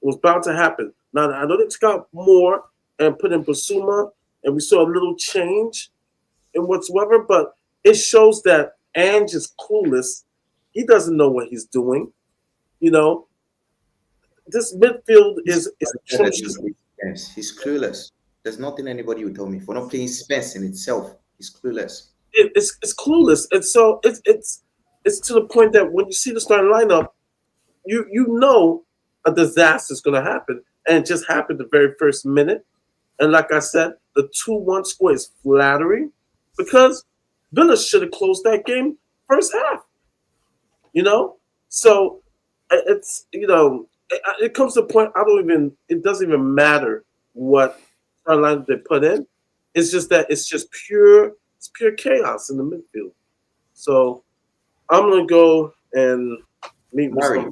It was bound to happen. Now, I know they took out more and put in Basuma, and we saw a little change in whatsoever, but it shows that Ange is clueless. He doesn't know what he's doing. You know, this midfield is atrocious. He's clueless. There's nothing anybody will tell me. For not playing Spurs in itself, he's clueless. It's clueless, and so it's to the point that when you see the starting lineup, you know a disaster is going to happen, and it just happened the very first minute. And like I said, the 2-1 score is flattering because Villa should have closed that game first half. You know, so it's it comes to a point it doesn't even matter what line they put in. It's just that it's pure chaos in the midfield. So I'm gonna go and meet with Murray.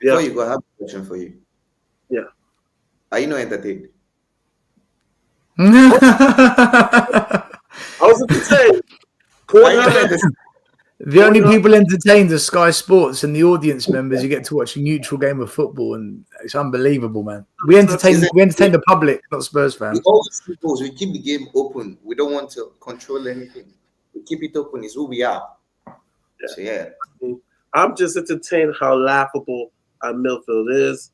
Yeah. Before you go, I have a question for you. Yeah. Are you not entertained? I was entertained. The only people entertained are Sky Sports and the audience members who get to watch a neutral game of football, and it's unbelievable, man. We entertain the public, not Spurs fans. We always keep goals. We keep the game open. We don't want to control anything. We keep it open. It's who we are. Yeah. So yeah. I'm just entertained how laughable our midfield is,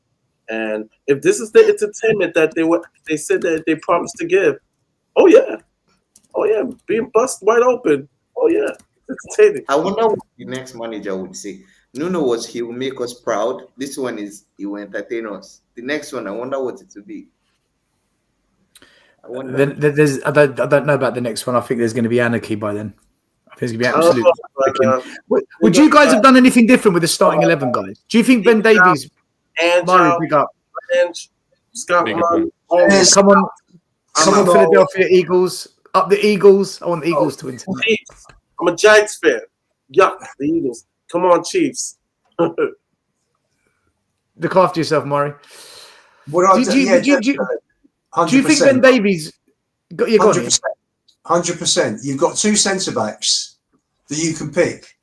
and if this is the entertainment that they said that they promised to give, oh yeah, being bust wide open, oh yeah. I wonder what the next manager would say. Nuno was he will make us proud. This one is he will entertain us. The next one, I wonder what it will be. I don't know about the next one. I think there's going to be anarchy by then. I think it's going to be absolute. Would you guys have done anything different with the starting 11, guys? Do you think Ben Davies, Murray, big up, Scott, come on, Philadelphia Eagles, up the Eagles. I want the Eagles to win tonight. I'm a Giants fan. Yuck, the Eagles. Come on, Chiefs. Look after yourself, Murray. Do you think Ben Davies? Got 100%. You've got two centre backs that you can pick,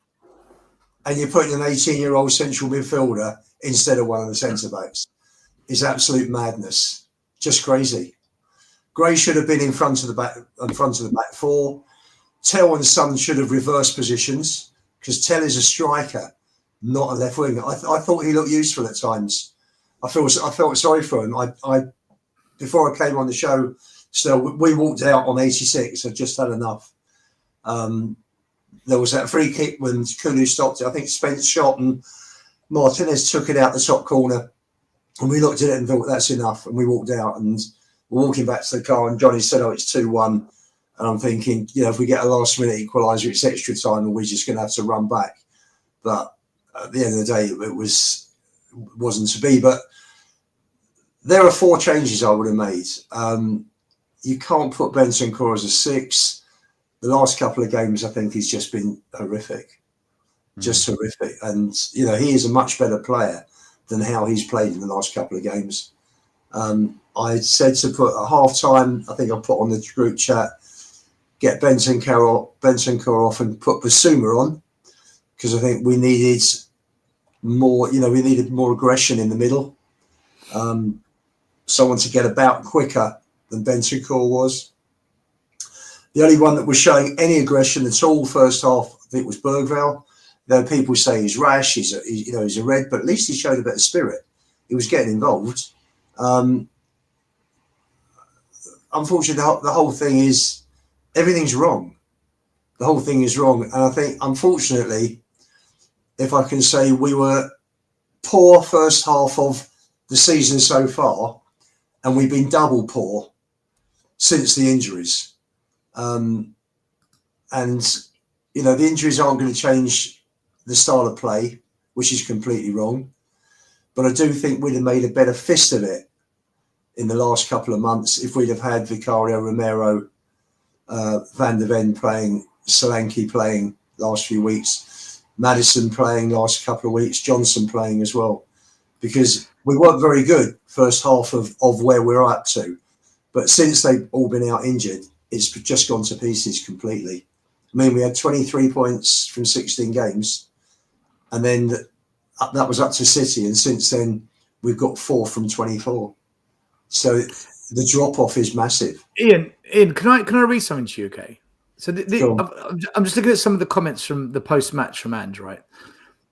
and you're putting an 18-year-old central midfielder instead of one of the centre backs. It's absolute madness. Just crazy. Gray should have been in front of the back four. Tell and Son should have reversed positions because Tell is a striker, not a left winger. I thought he looked useful at times. I felt sorry for him. I before I came on the show, still we walked out on 86. I'd just had enough. There was that free kick when Kulu stopped it. I think Spence shot and Martinez took it out the top corner, and we looked at it and thought that's enough, and we walked out and we're walking back to the car, and Johnny said, "Oh, it's 2-1." And I'm thinking, if we get a last-minute equaliser, it's extra time, and we're just going to have to run back. But at the end of the day, it wasn't to be. But there are 4 changes I would have made. You can't put Bentancur as a 6. The last couple of games, I think, he's just been horrific. Just horrific. And, he is a much better player than how he's played in the last couple of games. I said to put a half-time, I think I put on the group chat, get Bentancur off and put Basuma on, because I think we needed more, we needed more aggression in the middle. Someone to get about quicker than Bentancur was. The only one that was showing any aggression at all first half, I think, was Bergvall. Though people say he's rash, he's a red, but at least he showed a bit of spirit. He was getting involved. Unfortunately, the whole thing is, everything's wrong. The whole thing is wrong. And I think, unfortunately, if I can say, we were poor first half of the season so far, and we've been double poor since the injuries. And, the injuries aren't going to change the style of play, which is completely wrong. But I do think we'd have made a better fist of it in the last couple of months if we'd have had Vicario, Romero, Van der Ven playing, Solanke playing last few weeks, Maddison playing last couple of weeks, Johnson playing as well, because we weren't very good first half of where we're up to. But since they've all been out injured, it's just gone to pieces completely. I mean, we had 23 points from 16 games, and then that was up to City. And since then, we've got 4 from 24. So the drop off is massive. Ian, can I read something to you? Okay. So Go on. I'm just looking at some of the comments from the post match from Ange, right?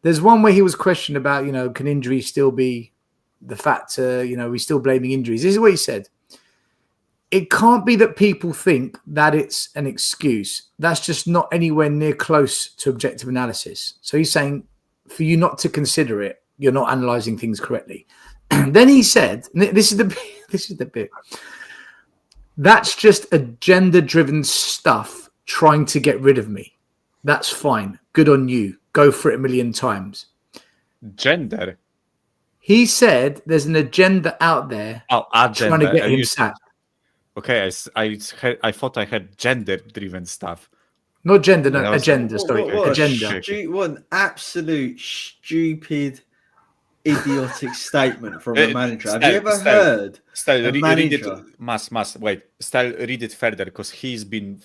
There's one where he was questioned about, can injuries still be the factor? We're still blaming injuries. This is what he said. It can't be that people think that it's an excuse. That's just not anywhere near close to objective analysis. So he's saying for you not to consider it, you're not analysing things correctly. Then he said, this is the bit. That's just agenda-driven stuff trying to get rid of me. That's fine. Good on you. Go for it a million times. Gender. He said there's an agenda out there trying to get him sacked. Okay, I thought I had gender-driven stuff. Not gender, no, agenda. Sorry, agenda. What an absolute stupid, idiotic statement from a manager. Have you ever heard a manager? Wait, Style, read it further because he's been.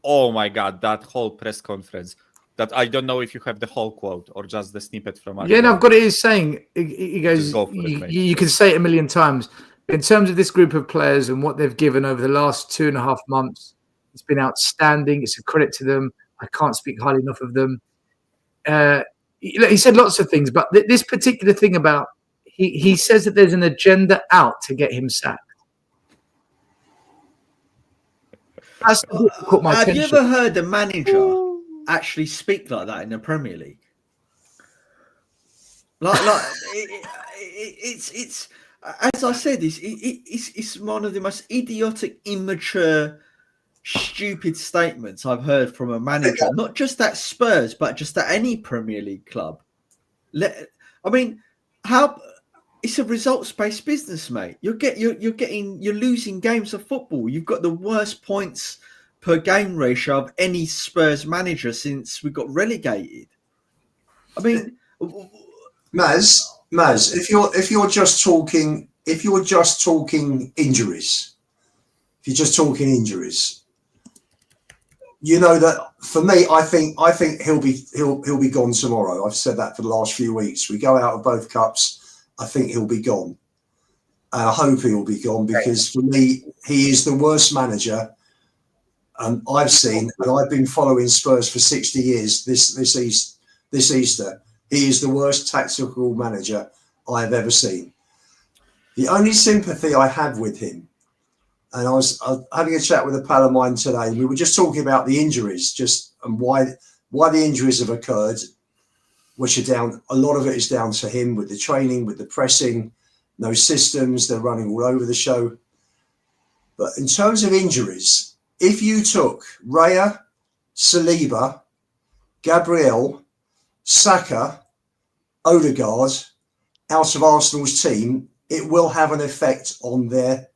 Oh my God, that whole press conference. That I don't know if you have the whole quote or just the snippet from. Yeah, no, I've got it. He's saying he goes. You can say it a million times. In terms of this group of players and what they've given over the last 2.5 months, it's been outstanding. It's a credit to them. I can't speak highly enough of them. He said lots of things, but this particular thing about he says that there's an agenda out to get him sacked. That's what caught my attention. Have you ever heard a manager actually speak like that in the Premier League? It's as I said, it's one of the most idiotic, immature, stupid statements I've heard from a manager. Not just at Spurs, but just at any Premier League club. How? It's a results-based business, mate. You're losing games of football. You've got the worst points per game ratio of any Spurs manager since we got relegated. Maz, if you're just talking injuries, that for me, I think he'll be gone tomorrow. I've said that for the last few weeks. We go out of both cups, I think he'll be gone. And I hope he'll be gone because for me, he is the worst manager I've seen, and I've been following Spurs for 60 years. This Easter, he is the worst tactical manager I have ever seen. The only sympathy I have with him, and I was having a chat with a pal of mine today. We were just talking about the injuries, and why the injuries have occurred, which are down. A lot of it is down to him with the training, with the pressing, no systems. They're running all over the show. But in terms of injuries, if you took Raya, Saliba, Gabriel, Saka, Odegaard out of Arsenal's team, it will have an effect on their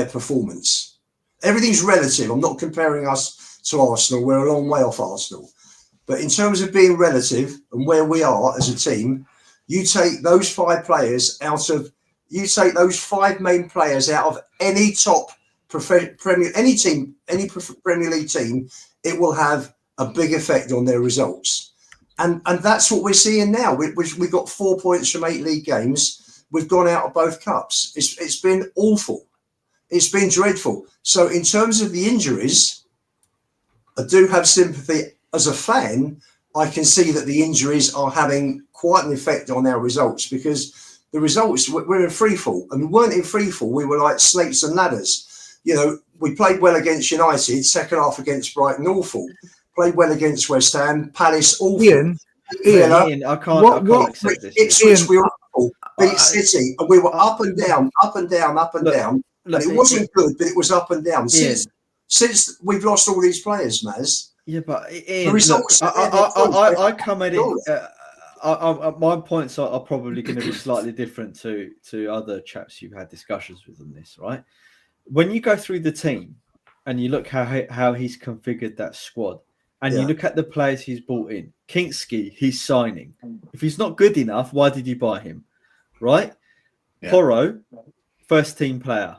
performance. Everything's relative. I'm not comparing us to Arsenal. We're a long way off Arsenal. But in terms of being relative and where we are as a team, you take those 5 players you take those 5 main players out of any top Premier League team, it will have a big effect on their results. And that's what we're seeing now. We've got 4 points from 8 league games. We've gone out of both cups. It's been awful. It's been dreadful. So in terms of the injuries, I do have sympathy. As a fan, I can see that the injuries are having quite an effect on our results because the results, we're in free fall. And we weren't in free fall. We were like snakes and ladders. We played well against United, second half against Brighton, awful. Played well against West Ham, Palace, awful. Ian, I can't accept this. Ipswich, we were awful. Beat City, and we were up and down, up and down, up and down. And it wasn't good, but it was up and down. Since we've lost all these players, Maz. Yeah, but Ian, the results. I come at it. My points are probably going to be slightly different to other chaps you've had discussions with on this, right? When you go through the team and you look how he's configured that squad, and you look at the players he's brought in, Kinksky, he's signing. If he's not good enough, why did you buy him? Right? Yeah. Porro, first team player.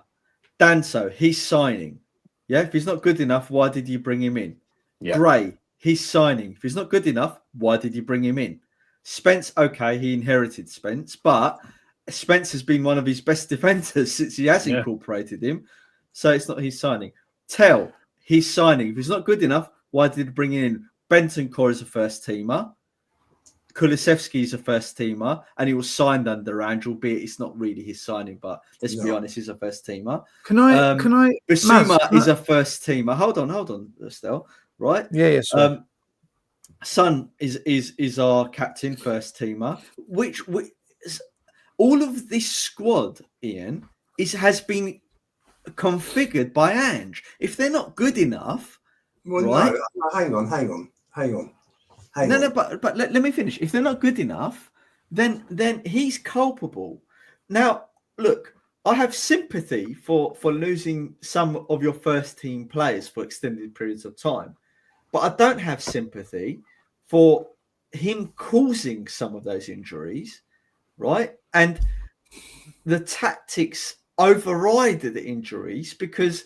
Danso, he's signing. Yeah, if he's not good enough, why did you bring him in? Yeah. Gray, he's signing. If he's not good enough, why did you bring him in? Spence, okay, he inherited Spence, but Spencer's been one of his best defenders since he has incorporated him. So it's not his signing. Tell he's signing. If he's not good enough, why did he bring in Bentancur as a first teamer? Kulusevski is a first teamer, and he was signed under Ange, albeit it's not really his signing, but let's be honest, he's a first teamer. Can I? Bissouma is a first teamer. Hold on, Estelle. Right? Yeah. Sorry. Son is our captain, first teamer. Which all of this squad, Ian, has been configured by Ange. If they're not good enough, right? No, hang on. No, but let me finish. If they're not good enough, then he's culpable. Now, look, I have sympathy for losing some of your first team players for extended periods of time, but I don't have sympathy for him causing some of those injuries, right? And the tactics override the injuries because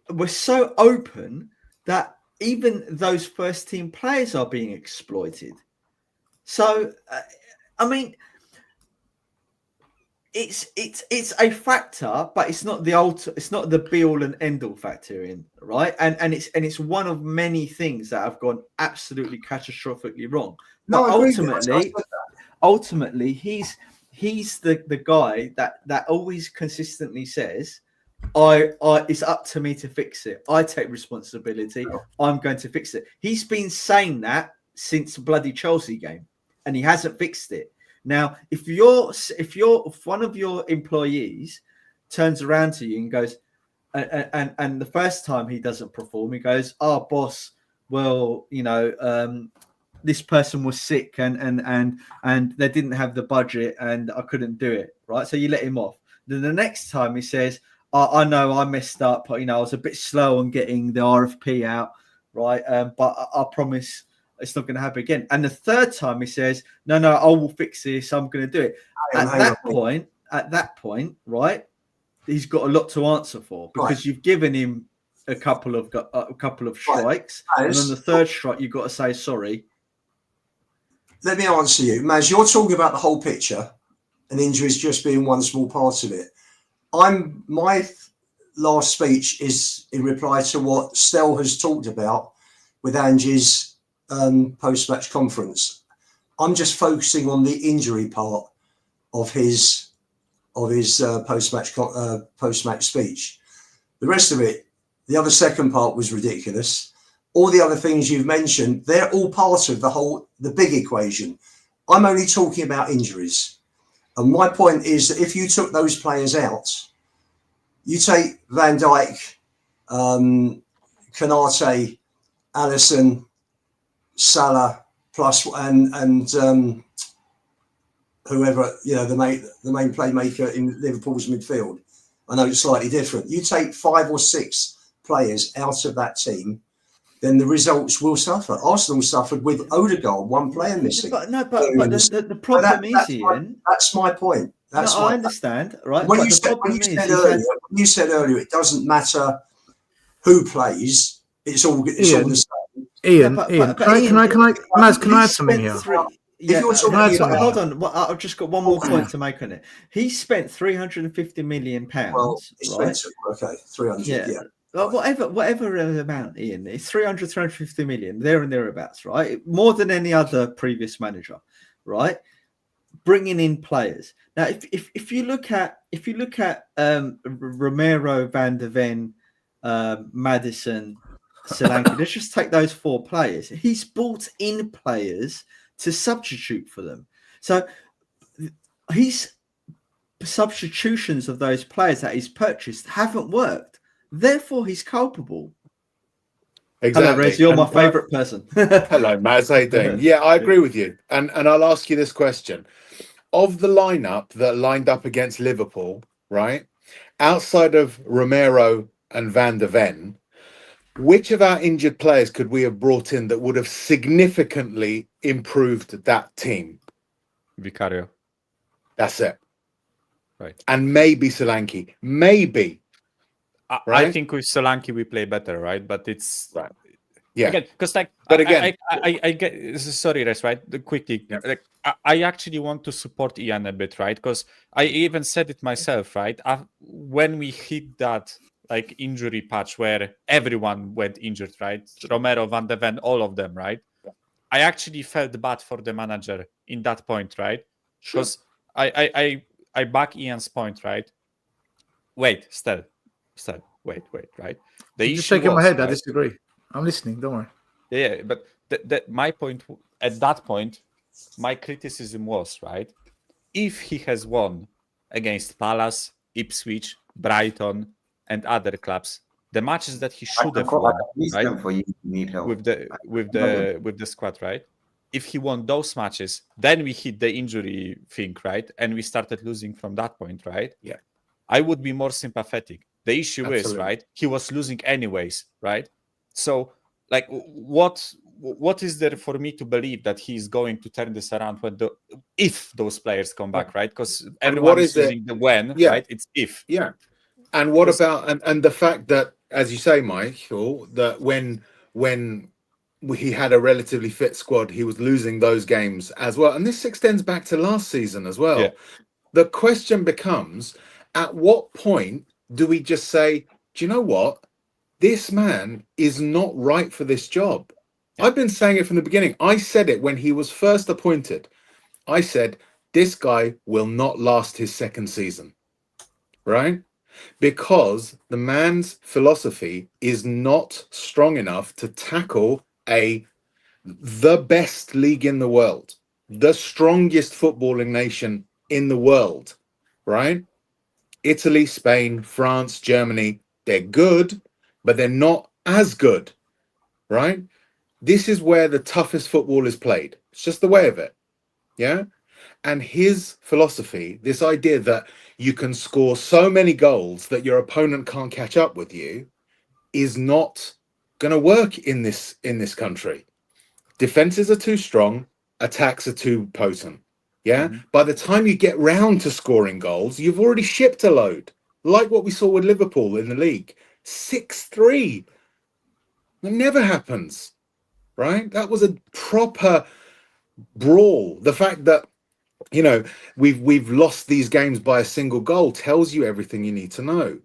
we're so open that even those first team players are being exploited. So, I mean, it's a factor, but it's not the be all and end all factor in, right? And it's one of many things that have gone absolutely catastrophically wrong. No, But ultimately, he's the guy that always consistently says, it's up to me to fix it. I take responsibility. I'm going to fix it. He's been saying that since the bloody Chelsea game, and he hasn't fixed it. Now, if one of your employees turns around to you and goes, and the first time he doesn't perform, he goes, "Oh, boss, well, this person was sick and they didn't have the budget and I couldn't do it," right? So you let him off. Then the next time he says, I know I messed up, I was a bit slow on getting the RFP out, right? But I promise it's not going to happen again. And the third time he says, no, I will fix this. I'm going to do it. At that point, right? He's got a lot to answer for because you've given him a couple of strikes, and on the third strike, you've got to say sorry. Let me answer you, Maz. You're talking about the whole picture, and injuries just being one small part of it. My last speech is in reply to what Stel has talked about with Ange's post-match conference. I'm just focusing on the injury part of his post-match speech. The rest of it, the other second part was ridiculous. All the other things you've mentioned, they're all part of the big equation. I'm only talking about injuries. And my point is that if you took those players out, you take Van Dijk, Konate, Alisson, Salah, plus and whoever, the main playmaker in Liverpool's midfield. I know it's slightly different. You take 5 or 6 players out of that team, then the results will suffer. Arsenal suffered with Odegaard, one player missing. The problem is, Ian. That's my point. I understand, right? When you said earlier, it doesn't matter who plays. It's all the same. Ian, can I add something here? Hold on. I've just got one more point to make on it. He spent £350 million. Well, he spent 300. Yeah. Well, whatever amount, Ian, it's 350 million, there and thereabouts, right? More than any other previous manager, right? Bringing in players. Now, if you look at Romero, Van de Ven, Maddison, Solanke, let's just take those 4 players. He's brought in players to substitute for them. So his substitutions of those players that he's purchased haven't worked. Therefore, he's culpable. Exactly. Hello, Rez, you're my favourite person. Hello, Maz. How you doing? Yeah, I agree with you. And I'll ask you this question. Of the lineup that lined up against Liverpool, right, outside of Romero and Van de Ven, which of our injured players could we have brought in that would have significantly improved that team? Vicario. That's it. Right. And maybe Solanke. Maybe. I think with Solanke we play better, right? But it's Yeah. Again, because like, But again, I get. Sorry, Res, right? Quickly, Yeah. like, I actually want to support Ian a bit, right? Because I even said it myself, right? When we hit that like injury patch where everyone went injured, right? Romero, Van de Ven, all of them, right? I actually felt bad for the manager in that point, right? Because I back Ian's point, right? Wait, still, wait, right? The I'm just issue shaking my was, head. I right? disagree. I'm listening. Don't worry. Yeah, but my point at that point, my criticism was, right, if he has won against Palace, Ipswich, Brighton, and other clubs, the matches that he should have won, right, For you need help. with the squad, right? If he won those matches, then we hit the injury thing, right, and we started losing from that point, right? Yeah. I would be more sympathetic. The issue is, Absolutely. right, he was losing anyways, right? So, like, what is there for me to believe that he's going to turn this around if those players come back, right? Because everyone is using the when, Yeah. right? It's if. Yeah. And what 'Cause- about and the fact that, as you say, Michael, that when he had a relatively fit squad, he was losing those games as well. And this extends back to last season as well. Yeah. The question becomes, at what point do we just say, do you know what? This man is not right for this job. Yeah. I've been saying it from the beginning. I said it when he was first appointed. I said, this guy will not last his second season, right? Because the man's philosophy is not strong enough to tackle the best league in the world, the strongest footballing nation in the world, right? Italy, Spain, France, Germany, they're good, but they're not as good, right? This is where the toughest football is played. It's just the way of it. Yeah. And his philosophy, this idea that you can score so many goals that your opponent can't catch up with you, is not going to work in this country. Defenses are too strong, attacks are too potent. Yeah. By the time you get round to scoring goals, you've already shipped a load, like what we saw with Liverpool in the league. 6-3. That never happens, right? That was a proper brawl. The fact that, you know, we've lost these games by a single goal tells you everything you need to know.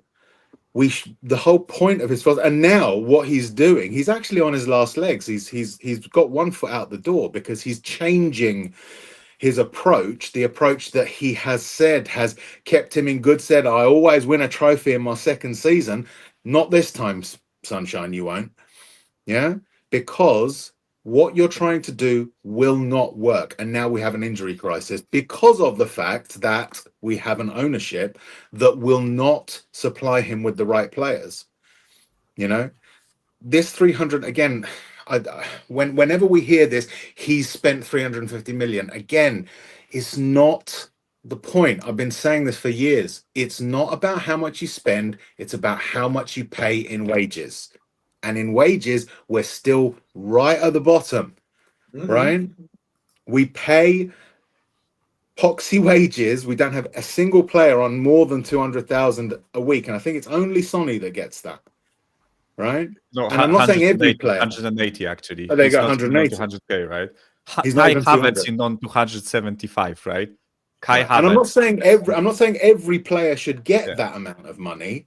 The whole point of his first, and now what he's doing, he's actually on his last legs. He's got one foot out the door because he's changing his approach, the approach that he has said has kept him in good stead. I always win a trophy in my second season. Not this time, sunshine, you won't. Yeah, because what you're trying to do will not work. And now we have an injury crisis because of the fact that we have an ownership that will not supply him with the right players. You know, this 300, again, whenever we hear this, he's spent 350 million. Again, it's not the point. I've been saying this for years. It's not about how much you spend. It's about how much you pay in wages. And in wages, we're still right at the bottom, right? We pay poxy wages. We don't have a single player on more than 200,000 a week. And I think it's only Sonny that gets that, right? No, and I'm not saying every 180, player. 180 actually. Oh, they He's got not even 180. on 200k, right? He's not Kai even Havertz 200. in on 275, right? Kai Right. Havertz. And I'm not saying every player should get that amount of money.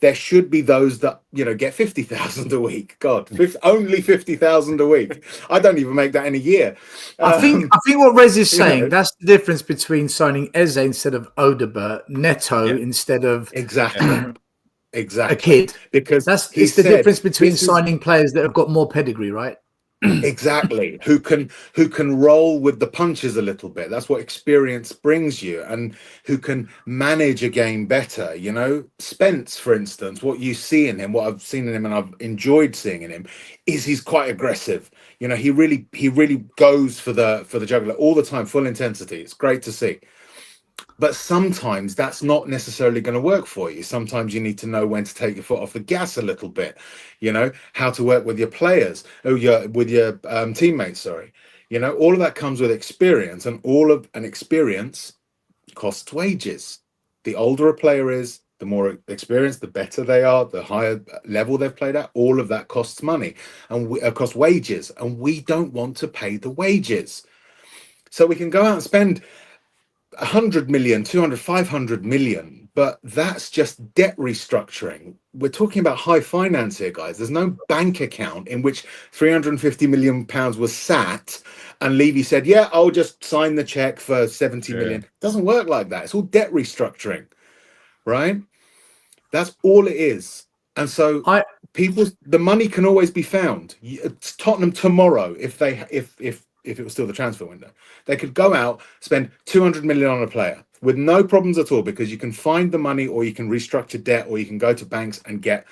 There should be those that, you know, get 50,000 a week. God, only 50,000 a week. I don't even make that in a year. I think what Rez is you know. saying, that's the difference between signing Eze instead of Odebert, Neto instead of exactly a kid. Because it's the difference between signing players that have got more pedigree, right? Exactly, who can roll with the punches a little bit. That's what experience brings you, and who can manage a game better. You know, Spence, for instance, what you see in him, what I've seen in him and I've enjoyed seeing in him, is he's quite aggressive. You know, he really goes for the jugular all the time, full intensity. It's great to see. But sometimes that's not necessarily going to work for you. Sometimes you need to know when to take your foot off the gas a little bit, you know, how to work with your players, with your teammates, sorry. You know, all of that comes with experience, and all of an experience costs wages. The older a player is, The more experienced, the better they are, the higher level they've played at. All of that costs money and costs wages, and we don't want to pay the wages. So we can go out and spend 100 million, 200, 500 million, but that's just debt restructuring. We're talking about high finance here, guys. There's no bank account in which 350 million pounds was sat and Levy said, yeah, I'll just sign the check for 70 million. It doesn't work like that. It's all debt restructuring, right? That's all it is. And so the money can always be found. It's Tottenham tomorrow, if it was still the transfer window, they could go out, spend 200 million on a player with no problems at all, because you can find the money, or you can restructure debt, or you can go to banks and get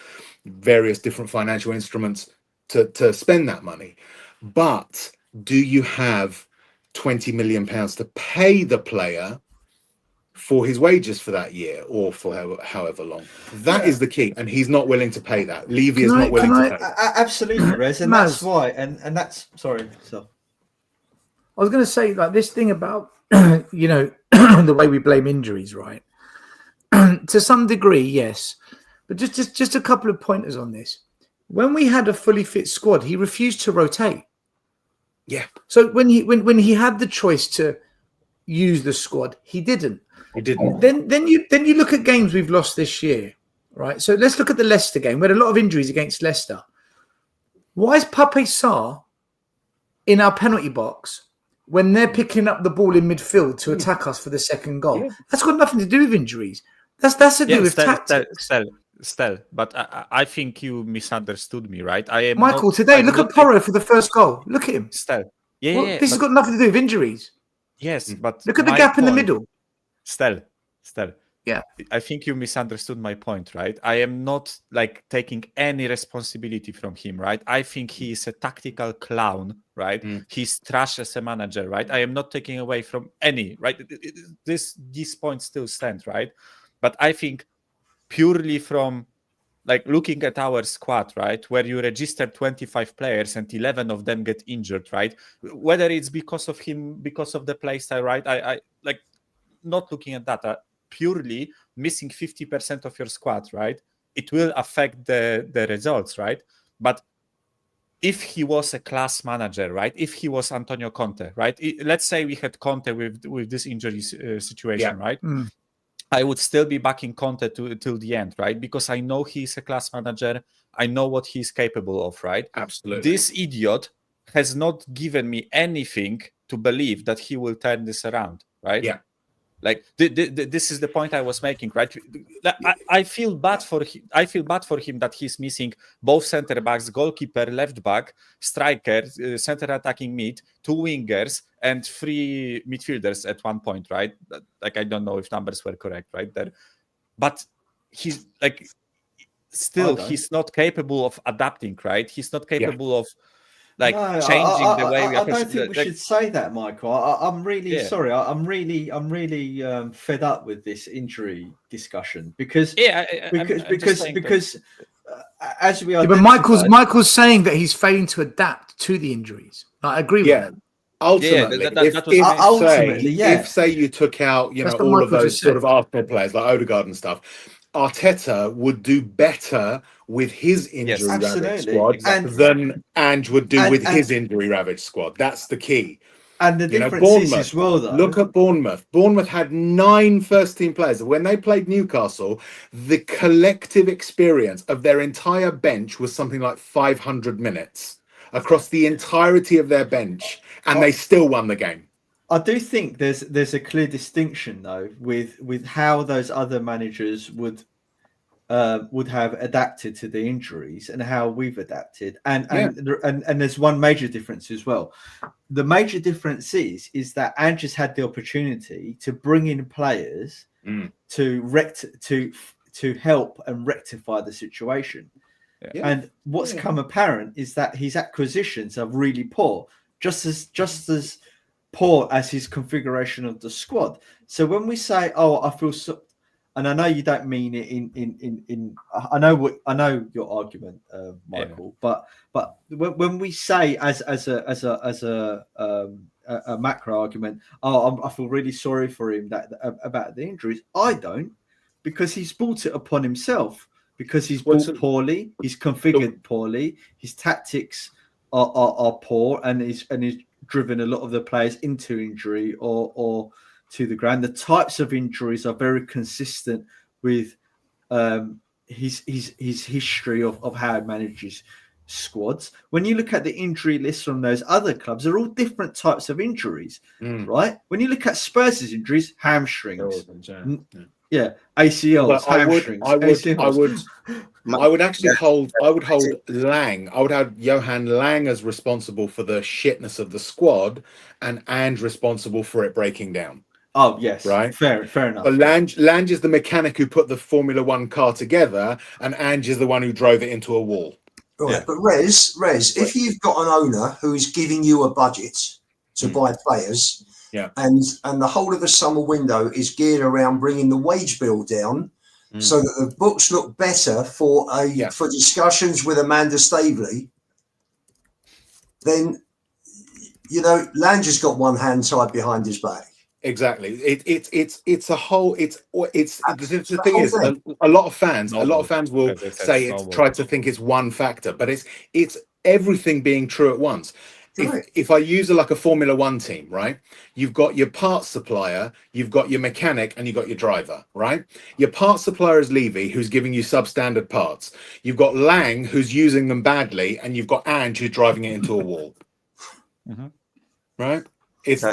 various different financial instruments to spend that money. But do you have 20 million pounds to pay the player for his wages for that year, or for however long? That is the key, and he's not willing to pay that. Levy is not willing to pay. Absolutely, Rez, and that's why. And that's sorry. So I was going to say, like, this thing about the way we blame injuries, right? To some degree, yes, but just a couple of pointers on this. When we had a fully fit squad, he refused to rotate. Yeah. So when he had the choice to use the squad, he didn't. He didn't. Then you look at games we've lost this year, right? So let's look at the Leicester game. We had a lot of injuries against Leicester. Why is Pape Sarr in our penalty box when they're picking up the ball in midfield to attack us for the second goal? Yeah. That's got nothing to do with injuries. That's to do with tactics. Still, but I think you misunderstood me, right? Michael, today, look at Porro for the first goal. Look at him. Still. This has got nothing to do with injuries. Yes, but look at the gap in the middle. Still. Yeah. I think you misunderstood my point, right? I am not like taking any responsibility from him, right? I think he is a tactical clown, right? He's trash as a manager, right? I am not taking away from any, right? These points still stand, right? But I think purely from like looking at our squad, right, where you register 25 players and 11 of them get injured, right? Whether it's because of him, because of the play style, right? I like not looking at that. Purely missing 50% of your squad, right? It will affect the results, right? But if he was a class manager, right? If he was Antonio Conte, right? Let's say we had Conte with this injury situation, right? I would still be backing Conte till the end, right? Because I know he's a class manager. I know what he's capable of, right? Absolutely. This idiot has not given me anything to believe that he will turn this around, right? Yeah. Like this is the point I was making, right? I feel bad for him. I feel bad for him that he's missing both center backs, goalkeeper, left back, striker, center attacking mid, 2 wingers, and 3 midfielders at one point, right? Like I don't know if numbers were correct, right there, but he's like still he's not capable of adapting, right? He's not capable of changing the way we. I don't think we should say that, Michael. I'm really sorry. I'm really fed up with this injury discussion because as we but Michael's saying that he's failing to adapt to the injuries. I agree with that. Ultimately, if say you took out all of those sort of Arsenal players like Odegaard and stuff, Arteta would do better with his injury ravaged squad than Ange would do with his injury ravaged squad. That's the key. And the difference is as well, though. Look at Bournemouth. Bournemouth had 9 first-team players. When they played Newcastle, the collective experience of their entire bench was something like 500 minutes across the entirety of their bench, and they still won the game. I do think there's a clear distinction though with how those other managers would have adapted to the injuries and how we've adapted, and there's one major difference as well. The major difference is that Ange has had the opportunity to bring in players to help and rectify the situation. And what's come apparent is that his acquisitions are really poor, just as poor as his configuration of the squad. So when we say, "Oh, I feel so," and I know you don't mean it in I know your argument, Michael, but when we say as a macro argument, "Oh, I feel really sorry for him about the injuries," I don't, because he's brought it upon himself. Because he's What's bought it- poorly, he's configured poorly, his tactics are poor, and he's driven a lot of the players into injury or to the ground. The types of injuries are very consistent with his history of how he manages squads. When you look at the injury list from those other clubs, they're all different types of injuries, right? When you look at Spurs' injuries, hamstrings, ACLs, But hamstrings, I would actually hold Lang. I would have Johan Lang as responsible for the shitness of the squad, and Ange responsible for it breaking down. Oh yes, right. Fair enough. But Lange is the mechanic who put the Formula One car together, and Ange is the one who drove it into a wall. Right, but Rez, if you've got an owner who is giving you a budget to buy players, and the whole of the summer window is geared around bringing the wage bill down, so that the books look better for discussions with Amanda Staveley, then Lange has got one hand tied behind his back. Exactly. It's a whole. The thing is, a lot of fans will say try to think it's one factor, but it's everything being true at once. If I use like a Formula One team, right? You've got your parts supplier, you've got your mechanic, and you've got your driver, right? Your parts supplier is Levy, who's giving you substandard parts. You've got Lang, who's using them badly, and you've got Ange, who's driving it into a wall. Right? It's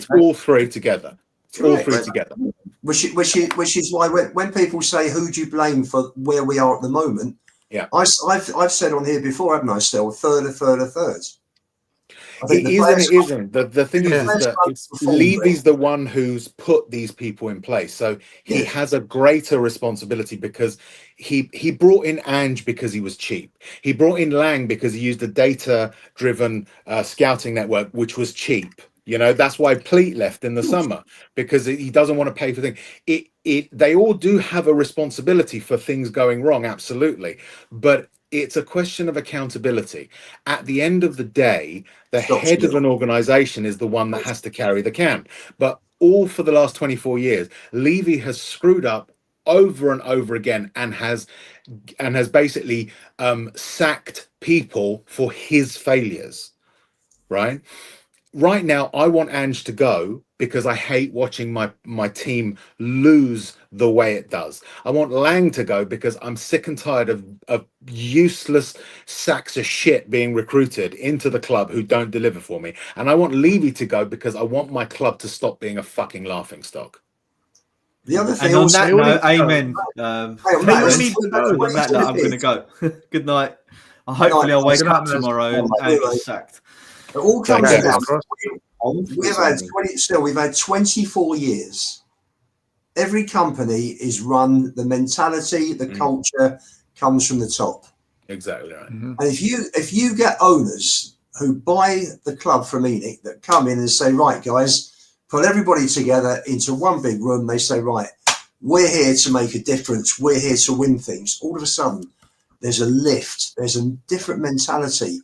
all three together. It's all three together. Which is why when people say who do you blame for where we are at the moment, I've said on here before, haven't I? Still third. It isn't. The thing is that Levy's the one who's put these people in place, so he has a greater responsibility because he brought in Ange because he was cheap. He brought in Lang because he used a data-driven scouting network, which was cheap. That's why Pleat left in the summer, because he doesn't want to pay for things. They all do have a responsibility for things going wrong, absolutely, but it's a question of accountability. At the end of the day, the head of an organization is the one that has to carry the can. But all for the last 24 years, Levy has screwed up over and over again and has basically sacked people for his failures, right? Right now, I want Ange to go because I hate watching my team lose the way it does. I want Lang to go because I'm sick and tired of useless sacks of shit being recruited into the club who don't deliver for me. And I want Levy to go because I want my club to stop being a fucking laughingstock. The other thing, and on that note, amen. On that note, I'm going to go. Good night. Hopefully, I'll wake up tomorrow and get sacked. It all comes down. We've had 24 years. Every company is run. The mentality, the culture comes from the top. Exactly right. And if you get owners who buy the club from Enoch that come in and say, right, guys, put everybody together into one big room. They say, right, we're here to make a difference. We're here to win things. All of a sudden, there's a lift. There's a different mentality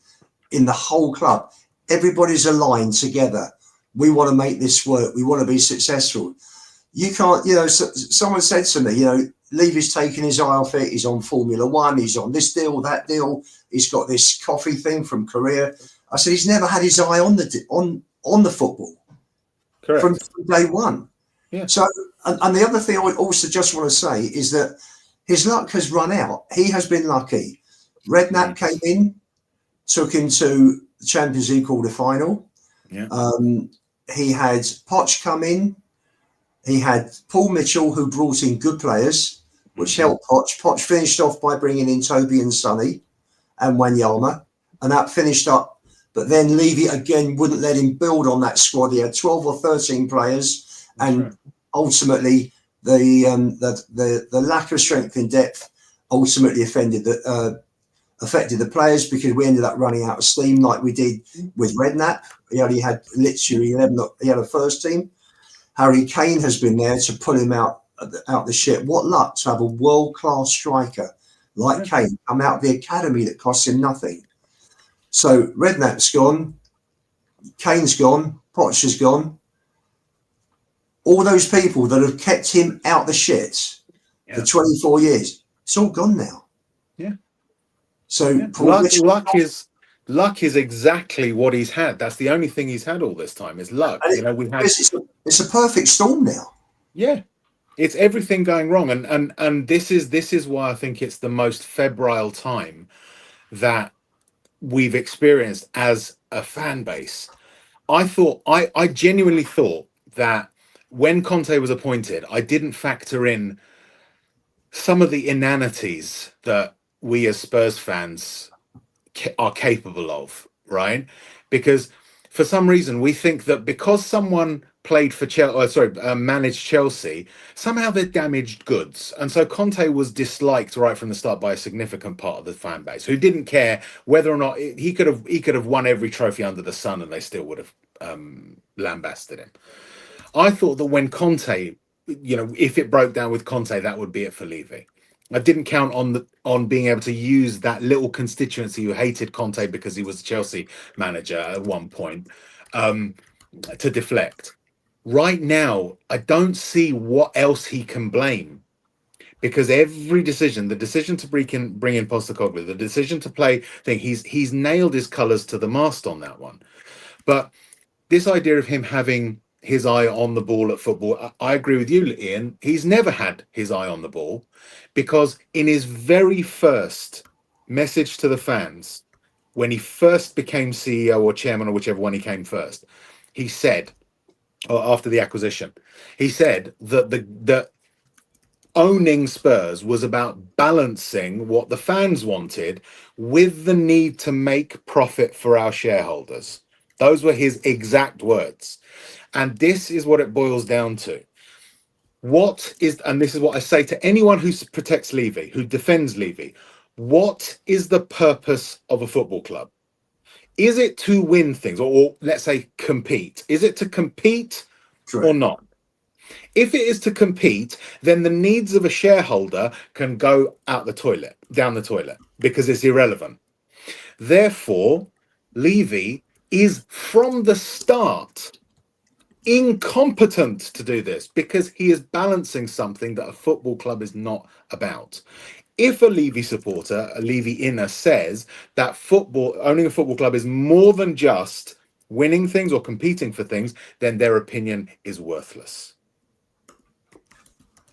in the whole club. Everybody's aligned together. We want to make this work. We want to be successful. You can't, someone said to me, Levy's taking his eye off it. He's on Formula One. He's on this deal, that deal. He's got this coffee thing from Korea. I said, he's never had his eye on the football. Correct. From day one. Yeah. So, and the other thing I also just want to say is that his luck has run out. He has been lucky. Redknapp came in, took him to the Champions League quarter-final. Yeah. He had Poch come in. He had Paul Mitchell, who brought in good players, which helped Poch. Poch finished off by bringing in Toby and Sonny and Wanyama, and that finished up. But then Levy again wouldn't let him build on that squad. He had 12 or 13 players, and ultimately the lack of strength in depth ultimately affected the players, because we ended up running out of steam like we did with Redknapp. He only had literally 11. He had a first team. Harry Kane has been there to pull him out the shit. What luck to have a world-class striker like Kane come out of the academy that costs him nothing. So Redknapp's gone, Kane's gone, Poch has gone. All those people that have kept him out the shit for 24 years. It's all gone now. Yeah. So Yeah. Luck is exactly what he's had. That's the only thing he's had all this time is luck. and You know, we had it's a perfect storm now. yeah. It's everything going wrong, and this is why I think it's the most febrile time that we've experienced as a fan base. I genuinely thought that when Conte was appointed, I didn't factor in some of the inanities that we as Spurs fans are capable of, right? Because for some reason we think that because someone played for managed Chelsea, somehow they're damaged goods, and so Conte was disliked right from the start by a significant part of the fan base who didn't care whether or not he could have won every trophy under the sun, and they still would have lambasted him. I thought that when Conte, if it broke down with Conte, that would be it for Levy. I didn't count on being able to use that little constituency who hated Conte because he was a Chelsea manager at one point to deflect. Right now, I don't see what else he can blame, because every decision, the decision to bring in Postecoglou, the decision to play thing, he's nailed his colours to the mast on that one. But this idea of him having his eye on the ball at football, I agree with you, Ian. He's never had his eye on the ball, because in his very first message to the fans, when he first became CEO or chairman or whichever one he came first, he said, or after the acquisition, he said that the owning Spurs was about balancing what the fans wanted with the need to make profit for our shareholders. Those were his exact words. And this is what it boils down to. And this is what I say to anyone who protects Levy, who defends Levy. What is the purpose of a football club? Is it to win things, or let's say compete? Is it to compete or not? If it is to compete, then the needs of a shareholder can go down the toilet, because it's irrelevant. Therefore, Levy is from the start incompetent to do this, because he is balancing something that a football club is not about. If a Levy supporter, a Levy inner, says that owning a football club is more than just winning things or competing for things, then their opinion is worthless.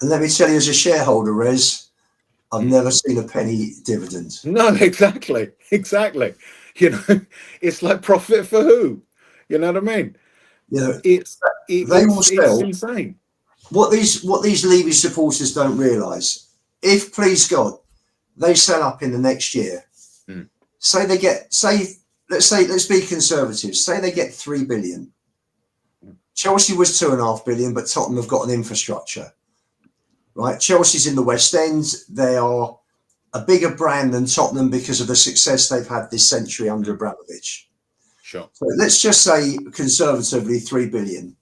And let me tell you, as a shareholder, Rez, I've never seen a penny dividend. No, exactly. It's like profit for who? You know what I mean? It's insane. What these Levy supporters don't realise, if, please God, they sell up in the next year, let's be conservative, say they get 3 billion. Chelsea was 2.5 billion, but Tottenham have got an infrastructure. Right, Chelsea's in the West End. They are a bigger brand than Tottenham because of the success they've had this century under Abramovich. Sure. So let's just say conservatively 3 billion.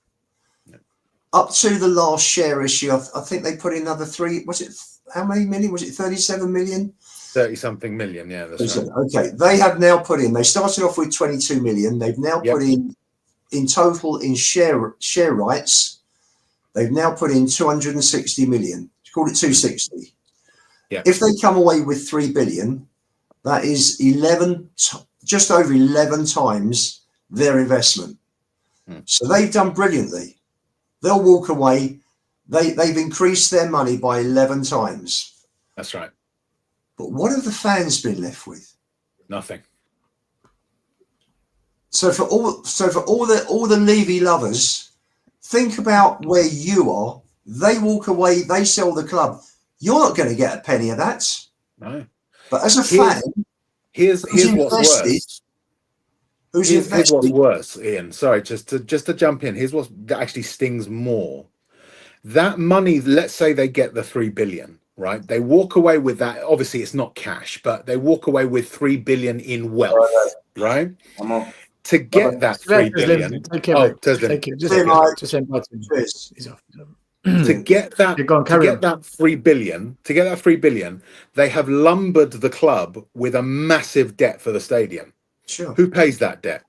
Up to the last share issue, I think they put in another how many million? Was it 37 million? 30 something million, yeah, that's right. Okay, they have now put in, they started off with 22 million. They've now put in total in share rights, they've now put in 260 million. Call it 260. Yeah. If they come away with 3 billion, that is just over 11 times their investment. So they've done brilliantly. They'll walk away. They've increased their money by 11 times. That's right. But what have the fans been left with? Nothing. So for all the Levy lovers, think about where you are. They walk away, they sell the club. You're not going to get a penny of that. No. But as a fan, here's what's worse. Here's what's worse, Ian. Sorry, just to jump in. Here's what actually stings more. That money, let's say they get the 3 billion, right? They walk away with that. Obviously, it's not cash, but they walk away with 3 billion in wealth, right? To get that 3 billion. To get that 3 billion, they have lumbered the club with a massive debt for the stadium. Sure. Who pays that debt?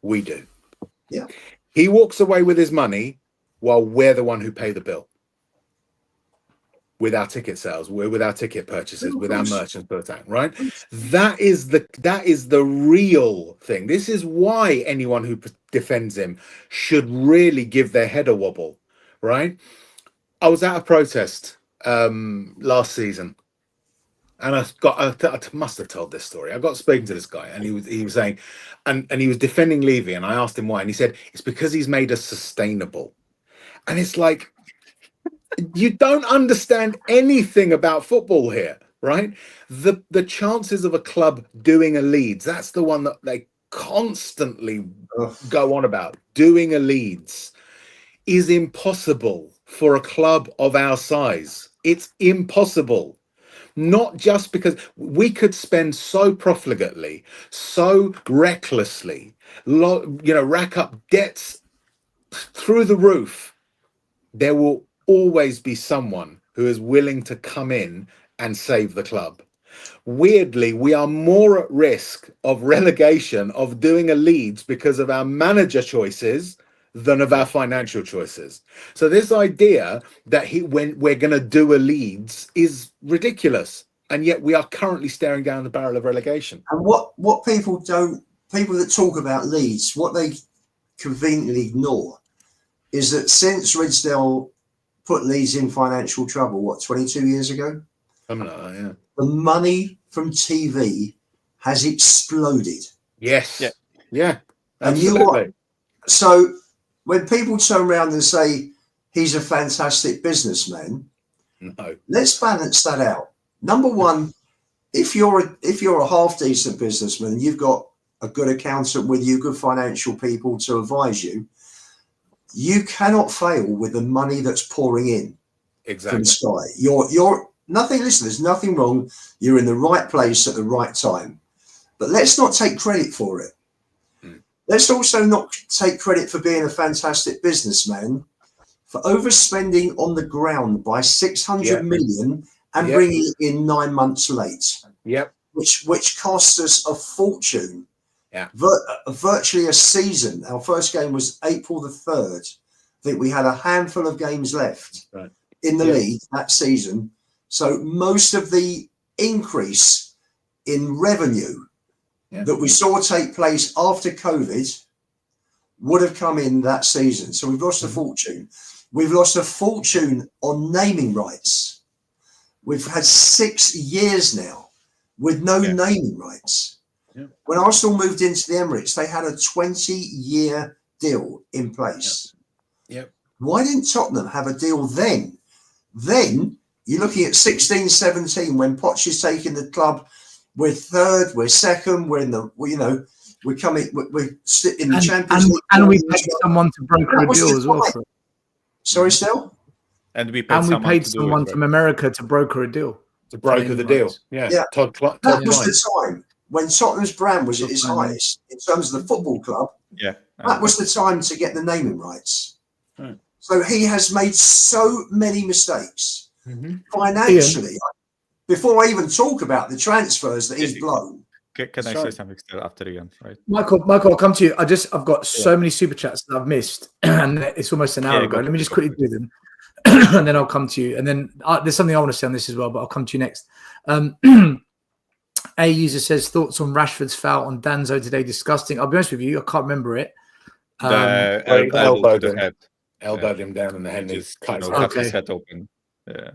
We do. Yeah. He walks away with his money while we're the one who pay the bill. with our ticket sales, with our ticket purchases, with our merchants per tank, right? That is the real thing. This is why anyone who defends him should really give their head a wobble, right? I was at a protest last season, and I must have told this story. I got speaking to this guy, and he was saying, and he was defending Levy, and I asked him why, and he said it's because he's made us sustainable. And it's like, you don't understand anything about football here, right? The chances of a club doing a Leeds, that's the one that they constantly go on about. Doing a Leeds is impossible for a club of our size. It's impossible. Not just because we could spend so profligately, so recklessly, rack up debts through the roof. There will always be someone who is willing to come in and save the club. Weirdly, we are more at risk of relegation, of doing a Leeds because of our manager choices than of our financial choices. So this idea that when we're going to do a Leeds is ridiculous. And yet we are currently staring down the barrel of relegation. And what people that talk about Leeds, what they conveniently ignore is that since Ridsdale put Leeds in financial trouble, 22 years ago? Something like that, yeah. The money from TV has exploded. Yes. Yeah. And you know what? So when people turn around and say he's a fantastic businessman, no, let's balance that out. Number one, if you're a half decent businessman and you've got a good accountant with you, good financial people to advise you, you cannot fail with the money that's pouring in from Sky. You're nothing. Listen, there's nothing wrong. You're in the right place at the right time. But let's not take credit for it. Let's also not take credit for being a fantastic businessman, for overspending on the ground by 600 million and bringing it in 9 months late. Yep. Which cost us a fortune. Yeah. Virtually a season. Our first game was April the 3rd. I think we had a handful of games left in the league that season. So most of the increase in revenue that we saw take place after COVID would have come in that season. So we've lost a fortune. We've lost a fortune on naming rights. We've had 6 years now with no naming rights. When Arsenal moved into the Emirates, they had a 20-year deal in place. Why didn't Tottenham have a deal then? Then you're looking at 16-17 when Poch is taking the club. We're third, we're second, we're in the, we're coming, we're in the Champions League. And we paid someone to broker a deal as well. Sorry, Stel? And we paid someone from America to broker a deal. To broker the deal. Yeah. Todd that was the time when Tottenham's brand was at its highest in terms of the football club. That was the time to get the naming rights. So he has made so many mistakes financially. Before I even talk about the transfers that he's blown. Can I say something still after Ian? Right, Michael, I'll come to you. I've got so many super chats that I've missed, and it's almost an hour ago. Let me just quickly do them, and then I'll come to you. And then there's something I want to say on this as well, but I'll come to you next. A user says thoughts on Rashford's foul on Danzo today. Disgusting. I'll be honest with you, I can't remember it. Elbowed him down in the head. His head open. Yeah.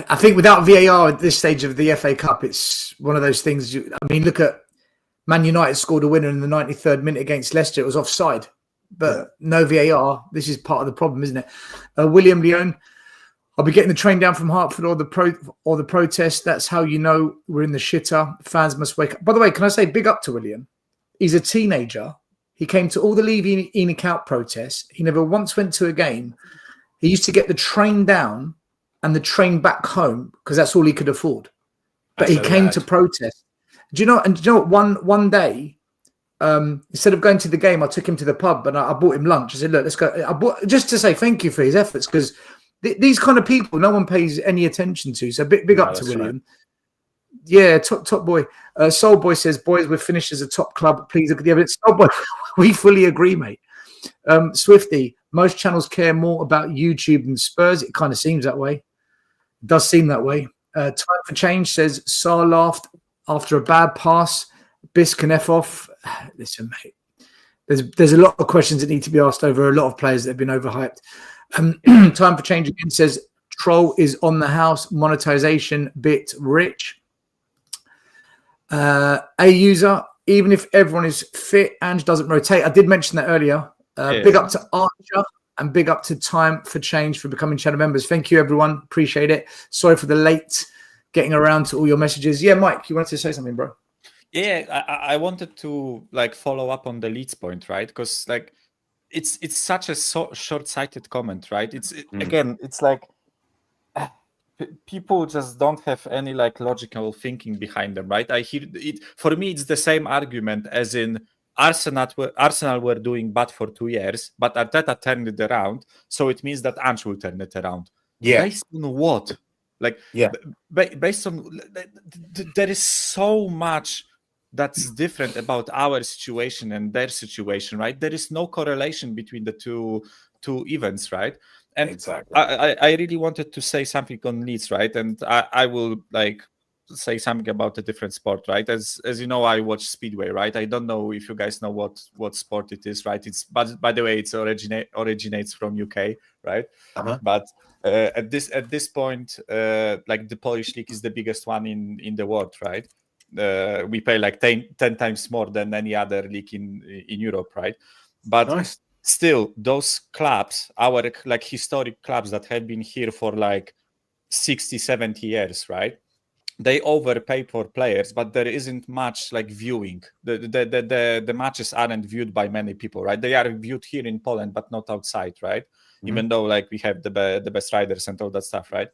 I think without VAR at this stage of the FA Cup, it's one of those things. Look at Man United scored a winner in the 93rd minute against Leicester. It was offside, but no VAR. This is part of the problem, isn't it? William Leone, I'll be getting the train down from Hertford or the protest. That's how you know we're in the shitter. Fans must wake up. By the way, can I say big up to William? He's a teenager. He came to all the Levy ENIC out protests. He never once went to a game. He used to get the train down and the train back home because that's all he could afford. But he came to protest. Do you know what? One day, instead of going to the game, I took him to the pub and I bought him lunch. I said, look, let's go. Just to say thank you for his efforts, because these kind of people, no one pays any attention to. So big up to William. Right. Yeah, top boy. Soul Boy says, boys, we're finished as a top club. Please look at the evidence. Soul Boy, we fully agree, mate. Swifty, most channels care more about YouTube than Spurs. It kind of seems that way. It does seem that way. Time for Change says Saar laughed after a bad pass. Bis can F off. Listen, mate. There's a lot of questions that need to be asked over a lot of players that have been overhyped. Time for Change again says Troll is on the house. Monetization bit rich. A user, even if everyone is fit, Ange doesn't rotate. I did mention that earlier. Big up to Archer and big up to Time for Change for becoming channel members. Thank you, everyone. Appreciate it. Sorry for the late getting around to all your messages. Yeah, Mike, you wanted to say something, bro? Yeah, I wanted to like follow up on the Leeds point, right? Because like it's such a short-sighted comment, right? Again, it's like people just don't have any like logical thinking behind them, right? I hear it. For me, it's the same argument as in Arsenal were doing bad for 2 years, but Arteta turned it around, so it means that Ange will turn it around. Yeah. Based on what? Like, yeah, based on there is so much that's different about our situation and their situation, right? There is no correlation between the two events, right? And exactly. I really wanted to say something on Leeds, right? And I will like say something about a different sport, right? As you know, I watch Speedway, right? I don't know if you guys know what sport it is, right? It's by the way, it's originates from UK, right? But at this point, like the Polish league is the biggest one in the world, right? We pay like 10 times more than any other league in Europe, right? But Nice. Still, those clubs, our like historic clubs that have been here for like 60, 70 years, right? They overpay for players, but there isn't much like viewing. The matches aren't viewed by many people, right? They are viewed here in Poland, but not outside, right? Even though like we have the best riders and all that stuff, right?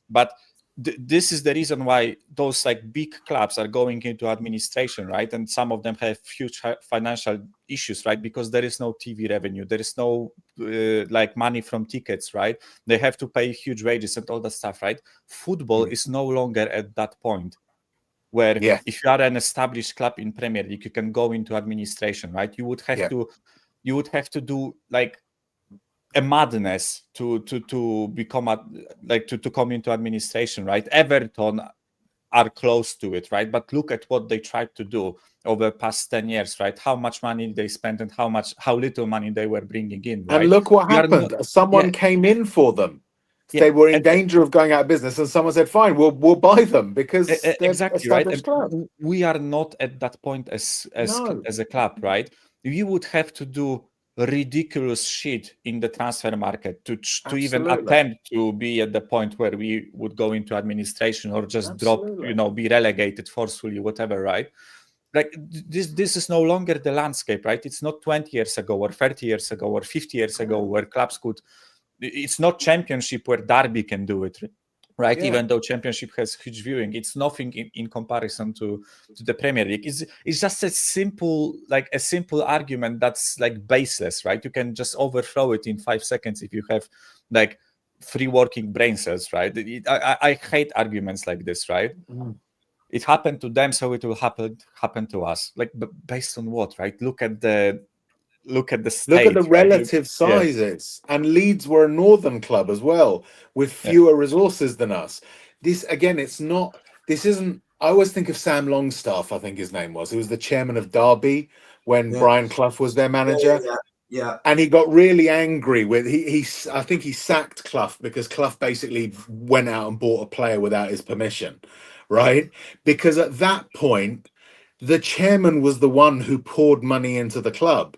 But this is the reason why those like big clubs are going into administration, right? And some of them have huge financial issues, right? Because there is no TV revenue, there is no like money from tickets, right? They have to pay huge wages and all that stuff, right? Football is no longer at that point where if you are an established club in Premier League, you can go into administration, right? You would have to do like a madness to become to come into administration, right? Everton are close to it, right? But look at what they tried to do over the past 10 years, right? How much money they spent and how little money they were bringing in, right? And look what happened. Someone came in for them. They were in danger of going out of business, and someone said, "Fine, we'll buy them because they're exactly right." established club." We are not at that point as a club, right? We would have to do ridiculous shit in the transfer market to even attempt to be at the point where we would go into administration or just drop, be relegated forcefully, whatever, right? Like this is no longer the landscape, right? It's not 20 years ago or 30 years ago or 50 years ago where clubs could. It's not Championship where Derby can do it, right? Even though Championship has huge viewing, it's nothing in comparison to the Premier League. It's just a simple argument that's like baseless, right? You can just overthrow it in 5 seconds if you have like 3 working brain cells, right? I hate arguments like this, right? It happened to them, so it will happen to us. Like, based on what, right? Look at the state, look at the right? relative sizes. And Leeds were a northern club as well, with fewer resources than us. This again, isn't. I always think of Sam Longstaff, I think his name was. He was the chairman of Derby when Brian Clough was their manager. Yeah. And he got really angry with I think he sacked Clough because Clough basically went out and bought a player without his permission, right? Because at that point, the chairman was the one who poured money into the club.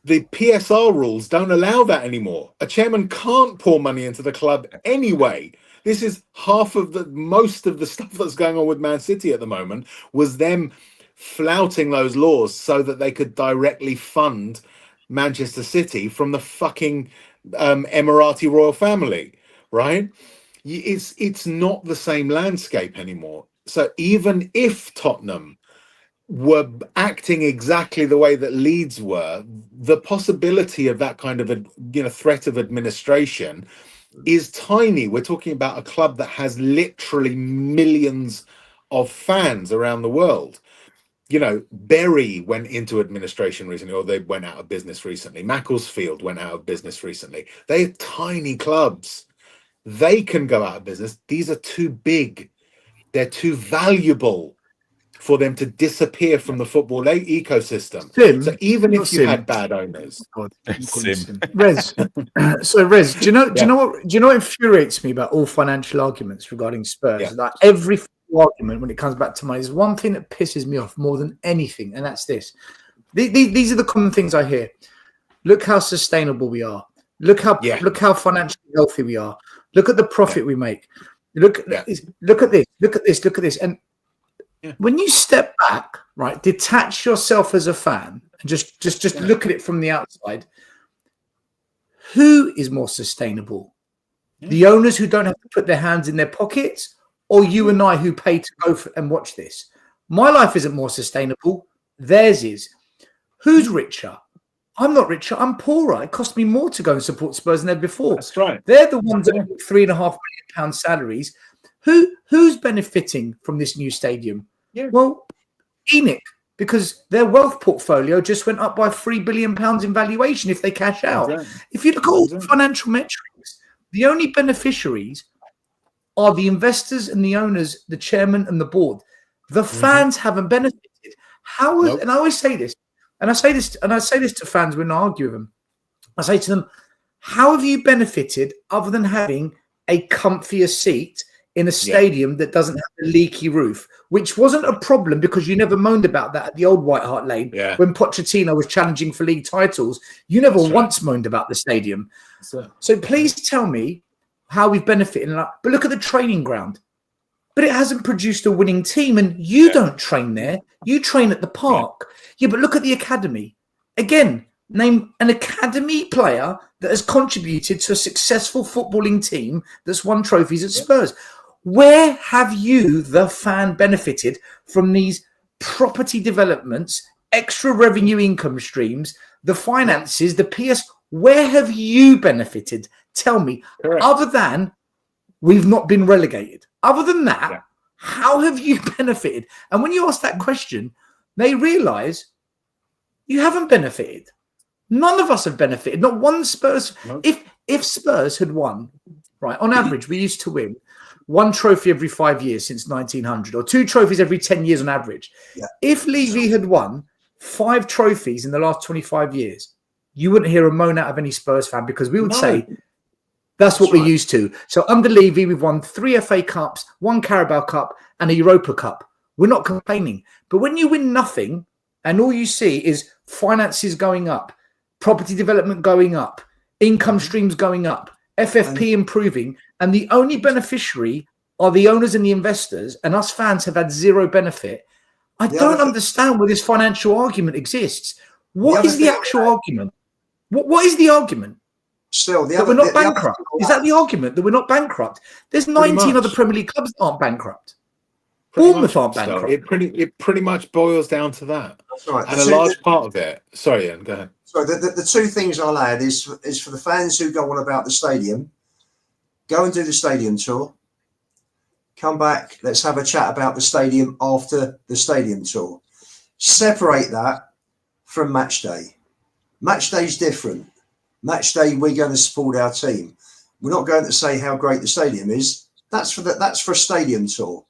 The PSR rules don't allow that anymore. A chairman can't pour money into the club anyway. This is most of the stuff that's going on with Man City at the moment was them flouting those laws so that they could directly fund Manchester City from the fucking Emirati royal family, right? It's not the same landscape anymore. So even if Tottenham were acting exactly the way that Leeds were, the possibility of that kind of a threat of administration is tiny. We're talking about a club that has literally millions of fans around the world. You know, Bury went into administration recently, or they went out of business recently. Macclesfield went out of business recently. They're tiny clubs. They can go out of business. These are too big. They're too valuable for them to disappear from the football ecosystem. Sim, So even not if you Sim. had bad owners, God, Sim. Rez. So Rez, do you know Yeah. what infuriates me about all financial arguments regarding Spurs? Yeah. Like every argument when it comes back to money, there's one thing that pisses me off more than anything, and that's this. These are the common things I hear. Look how sustainable we are. Look how financially healthy we are. Look at the profit we make. Look at this. Look at this. And when you step back, right, detach yourself as a fan and just look at it from the outside. Who is more sustainable? The owners who don't have to put their hands in their pockets, or you and I who pay to go and watch this? My life isn't more sustainable. Theirs is. Who's richer? I'm not richer. I'm poorer. It cost me more to go and support Spurs than ever before. That's right. They're the ones that have £3.5 million salaries. Who's benefiting from this new stadium? Yeah. Well, ENIC, because their wealth portfolio just went up by £3 billion in valuation if they cash out. Exactly. If you look at all the financial metrics, the only beneficiaries are the investors and the owners, the chairman and the board. The fans haven't benefited. And I always say this, and I say this to fans when I argue with them. I say to them, how have you benefited other than having a comfier seat in a stadium that doesn't have a leaky roof, which wasn't a problem because you never moaned about that at the old White Hart Lane when Pochettino was challenging for league titles. You never once moaned about the stadium. So please tell me how we've benefited. But look at the training ground. But it hasn't produced a winning team, and you don't train there. You train at the park. Yeah, but look at the academy. Again, name an academy player that has contributed to a successful footballing team that's won trophies at Spurs. Where have you, the fan, benefited from these property developments, extra revenue income streams, the finances, the PS? Where have you benefited? Tell me. Other than we've not been relegated. Other than that, how have you benefited? And when you ask that question, they realise you haven't benefited. None of us have benefited. Not one Spurs. No. If Spurs had won, right, on average, we used to win one trophy every 5 years since 1900, or 2 trophies every 10 years on average. Yeah. If Levy had won 5 trophies in the last 25 years, you wouldn't hear a moan out of any Spurs fan, because we would say that's what we're used to. So under Levy, we've won 3 FA Cups, 1 Carabao Cup, and a Europa Cup. We're not complaining. But when you win nothing and all you see is finances going up, property development going up, income streams going up, FFP improving, and the only beneficiary are the owners and the investors, and us fans have had zero benefit, I don't understand where this financial argument exists. What is the actual argument? What is the argument? Still, that we're not bankrupt. Is that the argument, that we're not bankrupt? There's 19 other Premier League clubs that aren't bankrupt. Bournemouth aren't bankrupt. It pretty much boils down to that. That's right. And a large part of it. Sorry, Ian, go ahead. So the 2 things I'll add is for the fans who go on about the stadium, go and do the stadium tour. Come back. Let's have a chat about the stadium after the stadium tour. Separate that from match day. Match day is different. Match day, we're going to support our team. We're not going to say how great the stadium is. That's for a stadium tour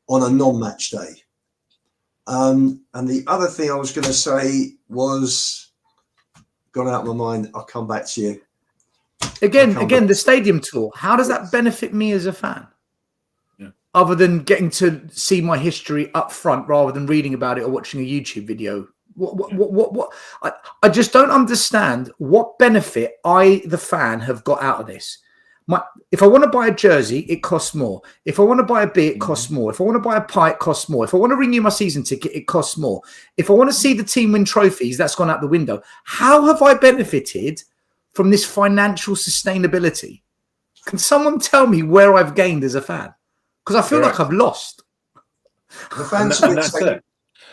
on a non-match day. And the other thing I was going to say was gone out of my mind. I'll come back to you. Again, the stadium tour. How does that benefit me as a fan? Other than getting to see my history up front rather than reading about it or watching a YouTube video. What? I just don't understand what benefit I, the fan, have got out of this. If I want to buy a jersey, it costs more. If I want to buy a beer, it costs more. If I want to buy a pie, it costs more. If I want to renew my season ticket, it costs more. If I want to see the team win trophies, that's gone out the window. How have I benefited from this financial sustainability? Can someone tell me where I've gained as a fan? Because I feel like I've lost. The fans and that's it.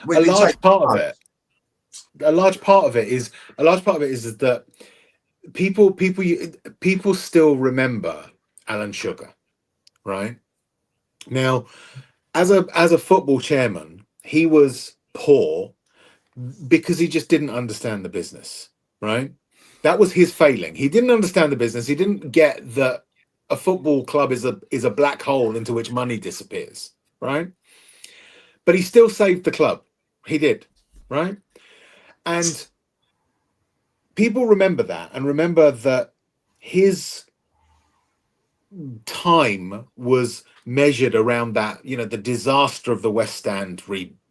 A large part of it is that people still remember Alan Sugar, right? Now, as a football chairman, he was poor because he just didn't understand the business, right? That was his failing. He didn't understand the business. He didn't get that a football club is a black hole into which money disappears, right? But he still saved the club. He did, right? And people remember that, and remember that his time was measured around that, you know, the disaster of the West Stand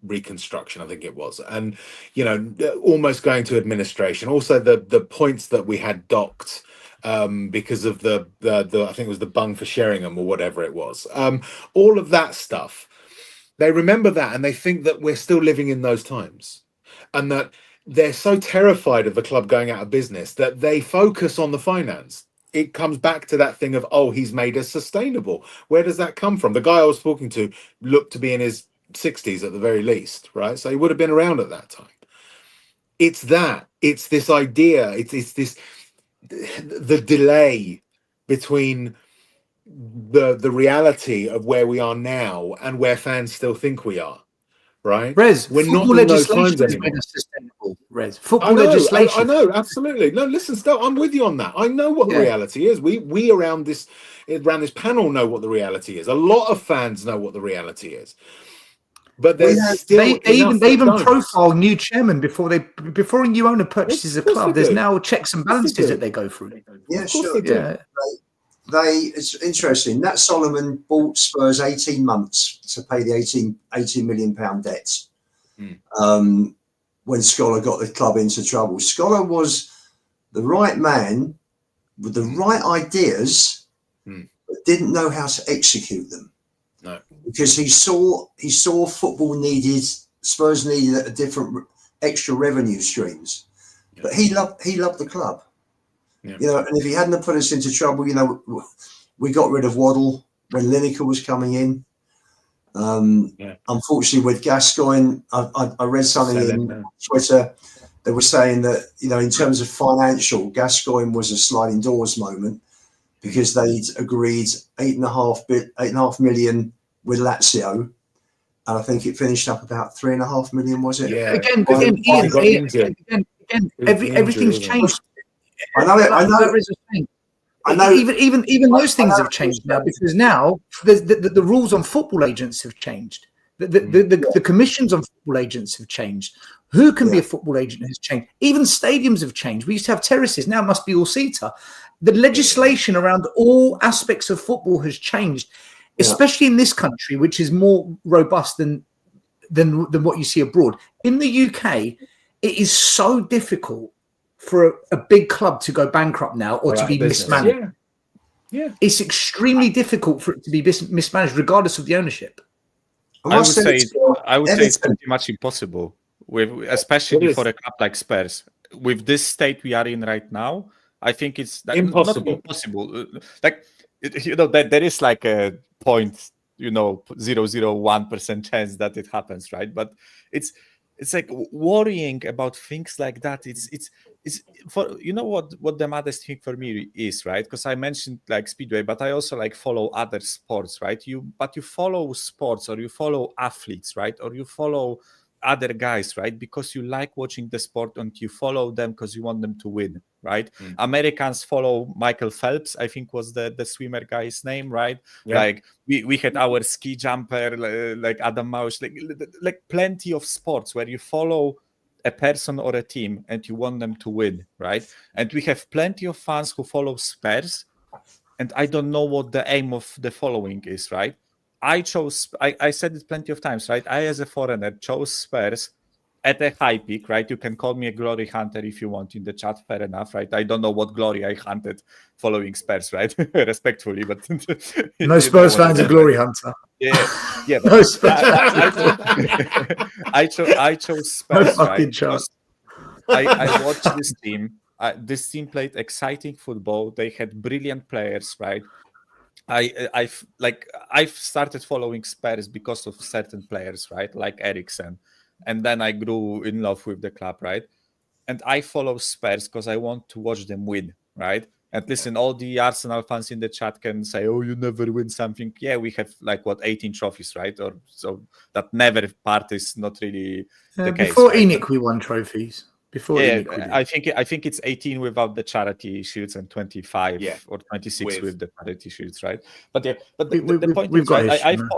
reconstruction, I think it was, and, you know, almost going to administration. Also the points that we had docked because of the I think it was the bung for Sheringham or whatever it was. All of that stuff, they remember that, and they think that we're still living in those times, and that they're so terrified of the club going out of business that they focus on the finance. It comes back to that thing of, oh, he's made us sustainable. Where does that come from? The guy I was talking to looked to be in his 60s at the very least, right? So he would have been around at that time. It's this idea, it's this, the delay between the reality of where we are now and where fans still think we are, right? Rez, we're not football in those legislation times has anymore. made us sustainable. Rez, football legislation. I know, absolutely. No, listen, Stel, I'm with you on that. I know what the reality is. We around this panel know what the reality is. A lot of fans know what the reality is. But there's still they even profile new chairman before a new owner purchases a club. There's now checks and balances that they go through. Yeah, sure. It's interesting. Nat Solomon bought Spurs 18 months to pay the 18 million pound debts. When Scholar got the club into trouble. Scholar was the right man with the right ideas, but didn't know how to execute them. No, because he saw Spurs needed a different extra revenue streams, but he loved the club. Yeah. You know, and if he hadn't have put us into trouble, you know, we got rid of Waddle when Lineker was coming in. Unfortunately, with Gascoigne, I read something in Twitter that was saying that, you know, in terms of financial, Gascoigne was a sliding doors moment because they'd agreed 8.5 million with Lazio, and I think it finished up about 3.5 million. Was it? Yeah. Again, everything's changed. I know. Even those things have changed now, because now the rules on football agents have changed. The commissions on football agents have changed. Who can be a football agent has changed. Even stadiums have changed. We used to have terraces. Now it must be all seater. The legislation around all aspects of football has changed, especially in this country, which is more robust than what you see abroad. In the UK, it is so difficult for a big club to go bankrupt now or to be mismanaged. Yeah. It's extremely difficult for it to be mismanaged, regardless of the ownership. I would say it's pretty much impossible, especially for a club like Spurs. With this state we are in right now, I think it's impossible. Not impossible. Like, you know, that there is like a 0.001% chance that it happens, right? But it's like worrying about things like that. It's for, you know what the maddest thing for me is, right? Because I mentioned like Speedway, but I also like follow other sports, right? You follow sports, or you follow athletes, right? Or you follow other guys, right? Because you like watching the sport, and you follow them because you want them to win, right? Americans follow Michael Phelps, I think was the swimmer guy's name, right? Like we had our ski jumper, like Adam Mausch, like plenty of sports where you follow a person or a team and you want them to win, right? And we have plenty of fans who follow Spurs, and I don't know what the aim of the following is, right? I said it plenty of times, right? I, as a foreigner, chose Spurs at a high peak, right? You can call me a glory hunter if you want in the chat, fair enough, right? I don't know what glory I hunted following Spurs, right? Respectfully, but no Spurs fans are glory hunter. Yeah. No I chose Spurs, right? Because I watched this team. This team played exciting football. They had brilliant players, right? I've started following Spurs because of certain players, right? Like Eriksen. And then I grew in love with the club, right? And I follow Spurs because I want to watch them win, right? And listen, all the Arsenal fans in the chat can say, "Oh, you never win something." Yeah, we have like what 18 trophies, right? Or so that never part is not really the case. Before right? Enoch, we won trophies. Before Yeah, Enoch, we did. I think it's 18 without the charity shields and 25 Yeah, or 26 with. with the charity shields, right? But yeah, but We- the point we've is, got right? history,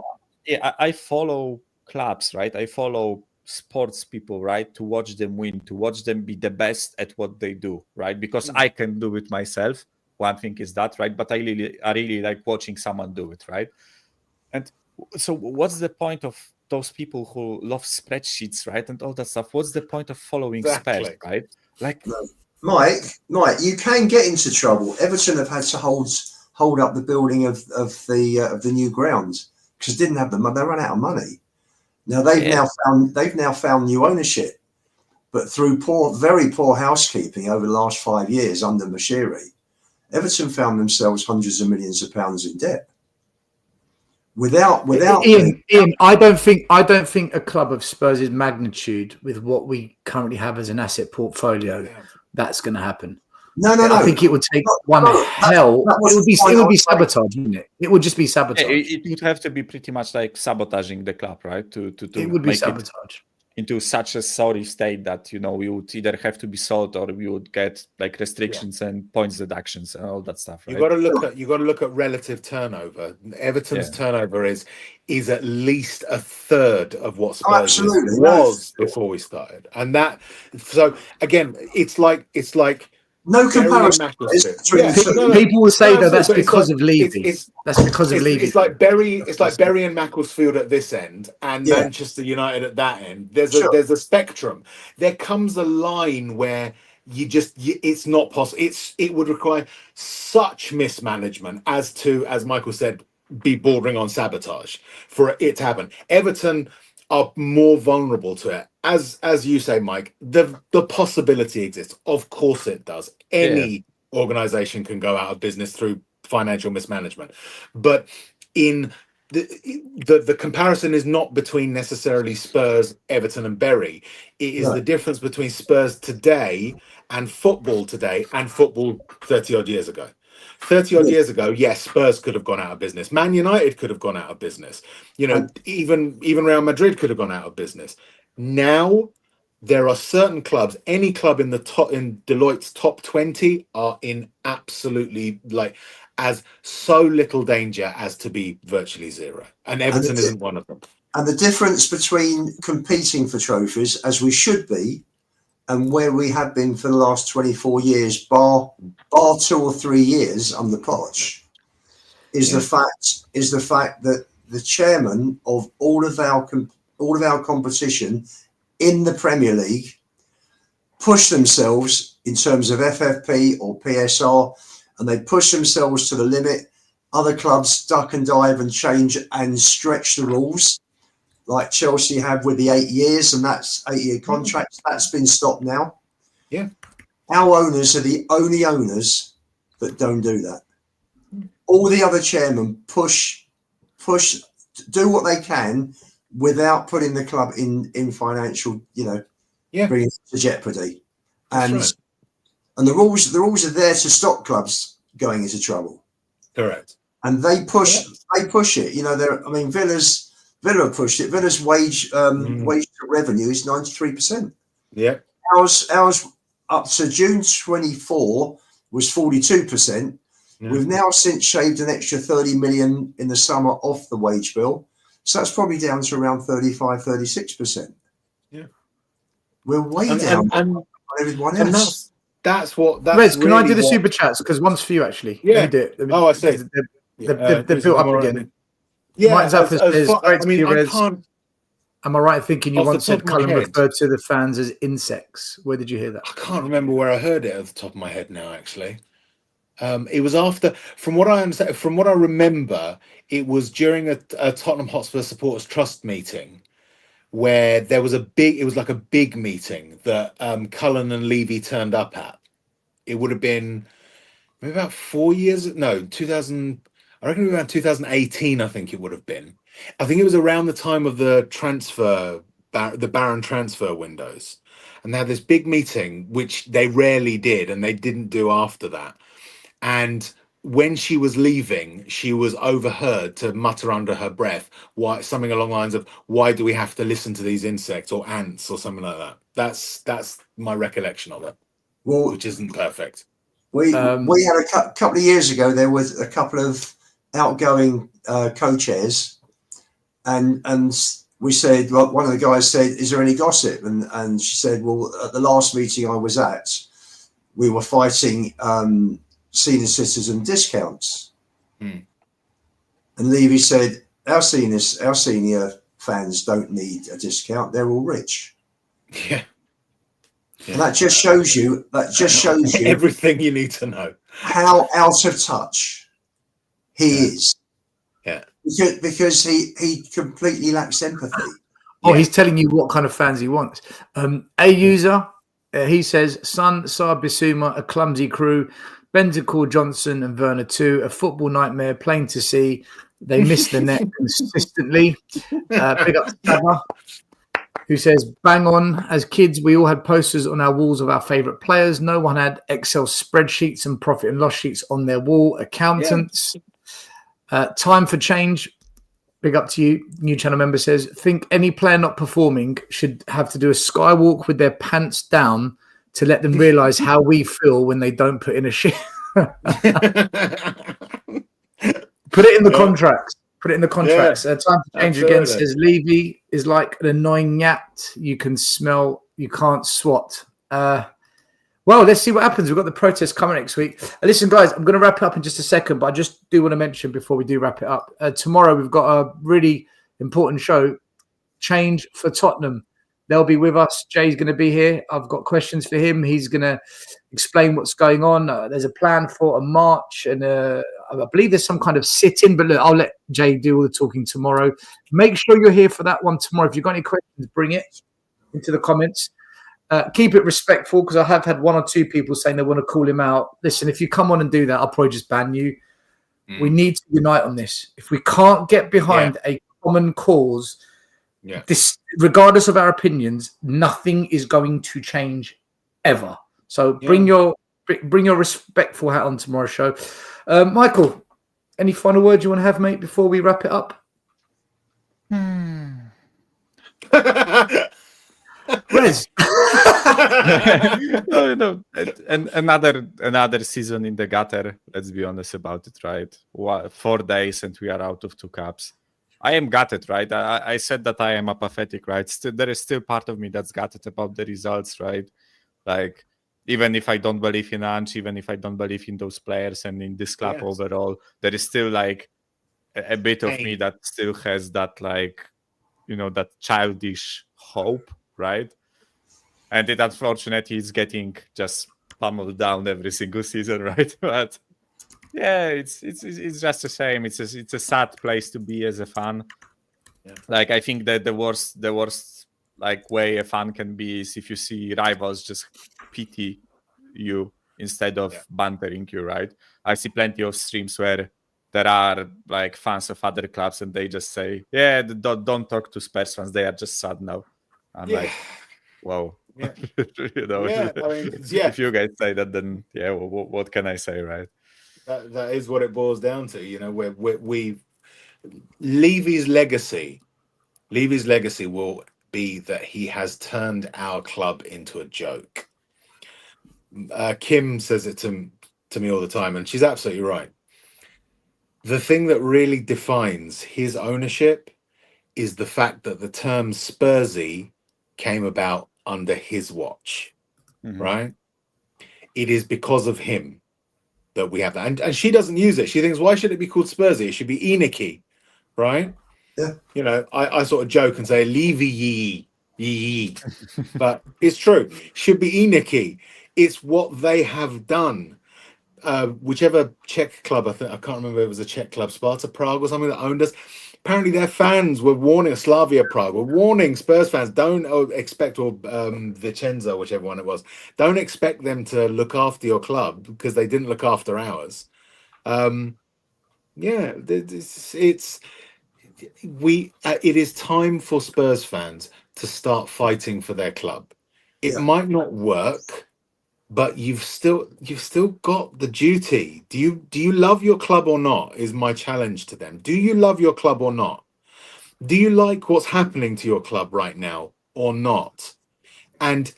man. I follow clubs, right? I follow sports people, right? To watch them win, to watch them be the best at what they do, right? Because I can do it myself. One thing is that, right? But I really like watching someone do it, right? And so what's the point of those people who love spreadsheets, right? And all that stuff? What's the point of following Spurs, Exactly. right? Like, Mike, you can get into trouble. Everton have had to hold up the building of the new grounds because didn't have the money. They ran out of money. Now they've now found new ownership, but through very poor housekeeping over the last 5 years under Mashiri, Everton found themselves hundreds of millions of pounds in debt. Without Ian, I don't think a club of Spurs' magnitude with what we currently have as an asset portfolio, that's going to happen. No. I think it would take one hell. It would be sabotage, wouldn't it? It would just be sabotage. it would have to be pretty much like sabotaging the club, right? To it would be make sabotage. Into such a sorry state that we would either have to be sold or we would get like restrictions and points deductions and all that stuff. Right? You got to look at relative turnover. Everton's turnover is at least a third of what Spurs was before we started, and that. So again, it's like no comparison. People will say that that's because of Levy. That's because of Levy. It's like Bury and Macclesfield at this end, and Manchester United at that end. There's a spectrum. There comes a line where it's not possible. It would require such mismanagement as Michael said, be bordering on sabotage for it to happen. Everton are more vulnerable to it. As you say, Mike, the possibility exists. Of course it does. Any organization can go out of business through financial mismanagement. But in the comparison is not between necessarily Spurs, Everton and Bury. It is the difference between Spurs today and football today and football 30 odd years ago. 30 odd years ago, yes, Spurs could have gone out of business. Man United could have gone out of business. Even Real Madrid could have gone out of business. Now, there are certain clubs. Any club in Deloitte's top 20 are in absolutely as so little danger as to be virtually zero. And Everton isn't one of them. And the difference between competing for trophies, as we should be, and where we have been for the last 24 years, bar 2 or 3 years under Poch, is the fact that the chairman of all of our competition in the Premier League push themselves in terms of FFP or PSR, and they push themselves to the limit. Other clubs duck and dive and change and stretch the rules, like Chelsea have with the 8 years, and that's 8-year contracts. That's been stopped now. Yeah. Our owners are the only owners that don't do that. All the other chairmen push, do what they can without putting the club in financial, bringing it to jeopardy. And the rules are there to stop clubs going into trouble. Correct. And they push it. Villa pushed it. Villa's wage to revenue is 93%. Yeah. Ours up to June 24 was 42%. Yeah. We've now since shaved an extra 30 million in the summer off the wage bill. So that's probably down to around 35, 36%. Yeah. We're way down on everyone else. That's what. Rez, can I do the super chats? Because one's for you, actually. Yeah. I see. They're built up again. Yeah, Mine's up I can't. Am I right in thinking you once said Cullen referred to the fans as insects? Where did you hear that? I can't remember where I heard it at the top of my head now, actually. It was after, from what I understand, from what I remember, it was during a Tottenham Hotspur Supporters Trust meeting where there was it was like a big meeting that Cullen and Levy turned up at. It would have been maybe about 4 years, no, 2000, I reckon around 2018, I think it would have been. I think it was around the time of the Baron transfer windows. And they had this big meeting, which they rarely did, and they didn't do after that. and when she was leaving, she was overheard to mutter under her breath, "Why?" Something along the lines of, "Why do we have to listen to these insects or ants or something like that?" That's my recollection of it, Well, which isn't perfect. we had a couple of years ago. There was a couple of outgoing co-chairs, and we said, well, one of the guys said, "Is there any gossip?" And she said, "Well, at the last meeting I was at, we were fighting senior citizen discounts." And Levy said, our senior fans don't need a discount. They're all rich. Yeah. And that just shows you everything you need to know. How out of touch he is. Yeah. Because he completely lacks empathy. Oh, he's telling you what kind of fans he wants. A user, he says, Son, Saar Bissouma, a clumsy crew, Bentancur, Johnson and Werner too, a football nightmare, plain to see. They miss the net consistently. Big up to Trevor, who says, bang on. As kids, we all had posters on our walls of our favourite players. No one had Excel spreadsheets and profit and loss sheets on their wall. Accountants. Time for change. Big up to you. New channel member says, think any player not performing should have to do a skywalk with their pants down to let them realise how we feel when they don't put in a shit. Put it in the contracts. Put it in the contracts. Time to change again says Levy is like an annoying gnat. You can smell, you can't swat. Well, let's see what happens. We've got the protest coming next week. Listen, guys, I'm going to wrap it up in just a second, but I just do want to mention before we do wrap it up. Tomorrow, we've got a really important show, Change for Tottenham. They'll be with us. Jay's going to be here. I've got questions for him. He's going to explain what's going on. There's a plan for a march, and I believe there's some kind of sit-in, but look, I'll let Jay do all the talking tomorrow. Make sure you're here for that one tomorrow. If you've got any questions, bring it into the comments. Keep it respectful, because I have had one or two people saying they want to call him out. Listen, if you come on and do that, I'll probably just ban you. We need to unite on this. If we can't get behind a common cause, this, regardless of our opinions, nothing is going to change ever. So bring your respectful hat on tomorrow's show. Michael, any final words you want to have, mate, before we wrap it up? Rez. No. And another season in the gutter. Let's be honest about it, right? 4 days and we are out of 2 cups. I am gutted, right? I said that I am apathetic, right? There is still part of me that's gutted about the results, right? Like, even if I don't believe in Ange, even if I don't believe in those players and in this club overall, there is still like a bit of me that still has that, like, you know, that childish hope, right? And it unfortunately is getting just pummeled down every single season, right? But yeah, it's just a shame. It's a sad place to be as a fan. Like, I think that the worst like way a fan can be is if you see rivals just pity you instead of bantering you, right? I see plenty of streams where there are like fans of other clubs and they just say, don't talk to Spurs fans, they are just sad now. I'm like, whoa. You know, I mean, if you guys say that, then what can I say, right? That is what it boils down to. You know, we Levy's legacy will be that he has turned our club into a joke. Kim says it to me all the time, and she's absolutely right. The thing that really defines his ownership is the fact that the term Spursy came about under his watch, right? It is because of him that we have that. And she doesn't use it. She thinks, why should it be called Spursy? It should be Enicky, right? Yeah. You know, I sort of joke and say, Levy ye. But it's true. Should be Enicky. It's what they have done. Whichever Czech club, I can't remember if it was a Czech club, Sparta Prague or something, that owned us. Apparently their fans were warning, Slavia Prague were warning Spurs fans, don't expect, or Vicenza, whichever one it was, don't expect them to look after your club because they didn't look after ours. It is time for Spurs fans to start fighting for their club. It might not work, but you've still got the duty. Do you love your club or not? Is my challenge to them. Do you love your club or not? Do you like what's happening to your club right now or not? And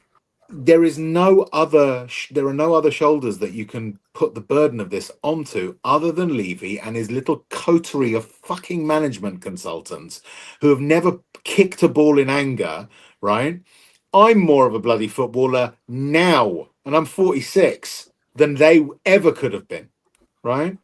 there are no other shoulders that you can put the burden of this onto other than Levy and his little coterie of fucking management consultants who have never kicked a ball in anger, right? I'm more of a bloody footballer now, and I'm 46, than they ever could have been, right?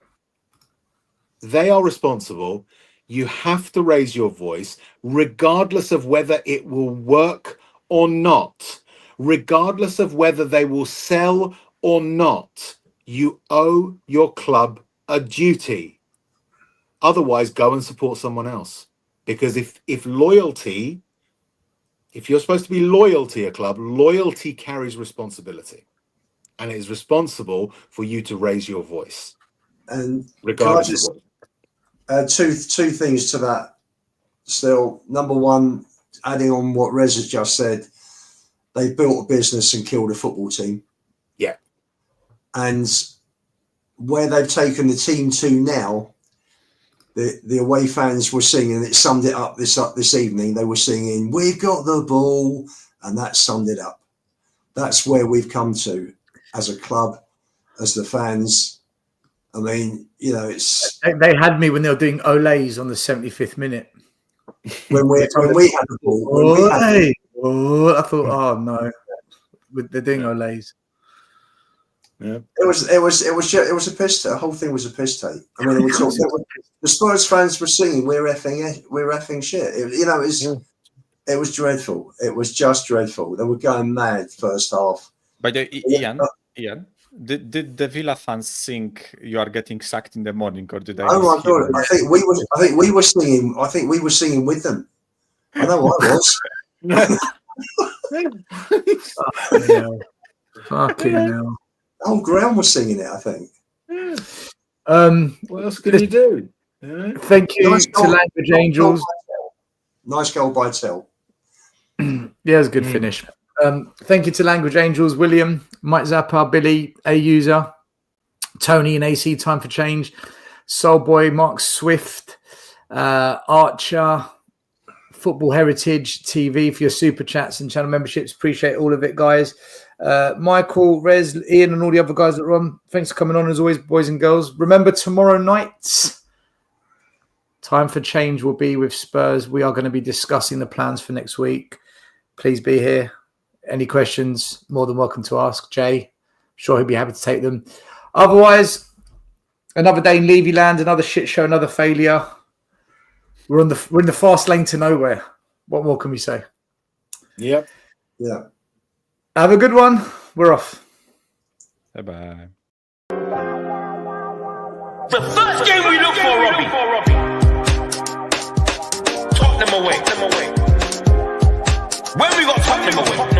They are responsible. You have to raise your voice, regardless of whether it will work or not, regardless of whether they will sell or not. You owe your club a duty. Otherwise, go and support someone else. Because if loyalty, if you're supposed to be loyal to your club, loyalty carries responsibility. And it is responsible for you to raise your voice. And regardless of what. Two things to that still. Number one, adding on what Rez has just said, they built a business and killed a football team. Yeah. And where they've taken the team to now, the away fans were singing, it summed it up this evening. They were singing, "We've got the ball," and that summed it up. That's where we've come to as a club, as the fans. I mean, you know, it's... They had me when they were doing Olays on the 75th minute. When we had the ball. I thought, oh no, they're doing Olays. Yeah. It was a piss take. The whole thing was a piss take. I mean, the Spurs fans were singing, "We're effing shit." It was dreadful. It was just dreadful. They were going mad first half. By the Ian, did the Villa fans think you are getting sacked in the morning, or did I? Oh my god! I think we were singing. I think we were singing with them. I know I was. Fucking hell. The whole ground was singing it, I think. What else could you do? Yeah. Thank you to Language Angels. Nice goal by Tell. Yeah, it was a good finish. Thank you to Language Angels, William, Mike Zappa, Billy, A User, Tony and AC Time for Change, Soulboy, Mark Swift, Archer, Football Heritage TV for your super chats and channel memberships. Appreciate all of it, guys. Michael, Rez, Ian, and all the other guys that are on. Thanks for coming on as always, boys and girls. Remember, tomorrow night, Time for Change will be with Spurs. We are going to be discussing the plans for next week. Please be here. Any questions, more than welcome to ask Jay. Sure, he'll be happy to take them. Otherwise, another day in Levy land, another shit show, another failure. We're in the fast lane to nowhere. What more can we say? Yep. Yeah. Have a good one. We're off. Bye-bye. The first game we look for, Robbie. Tottenham away. When we got Tottenham away.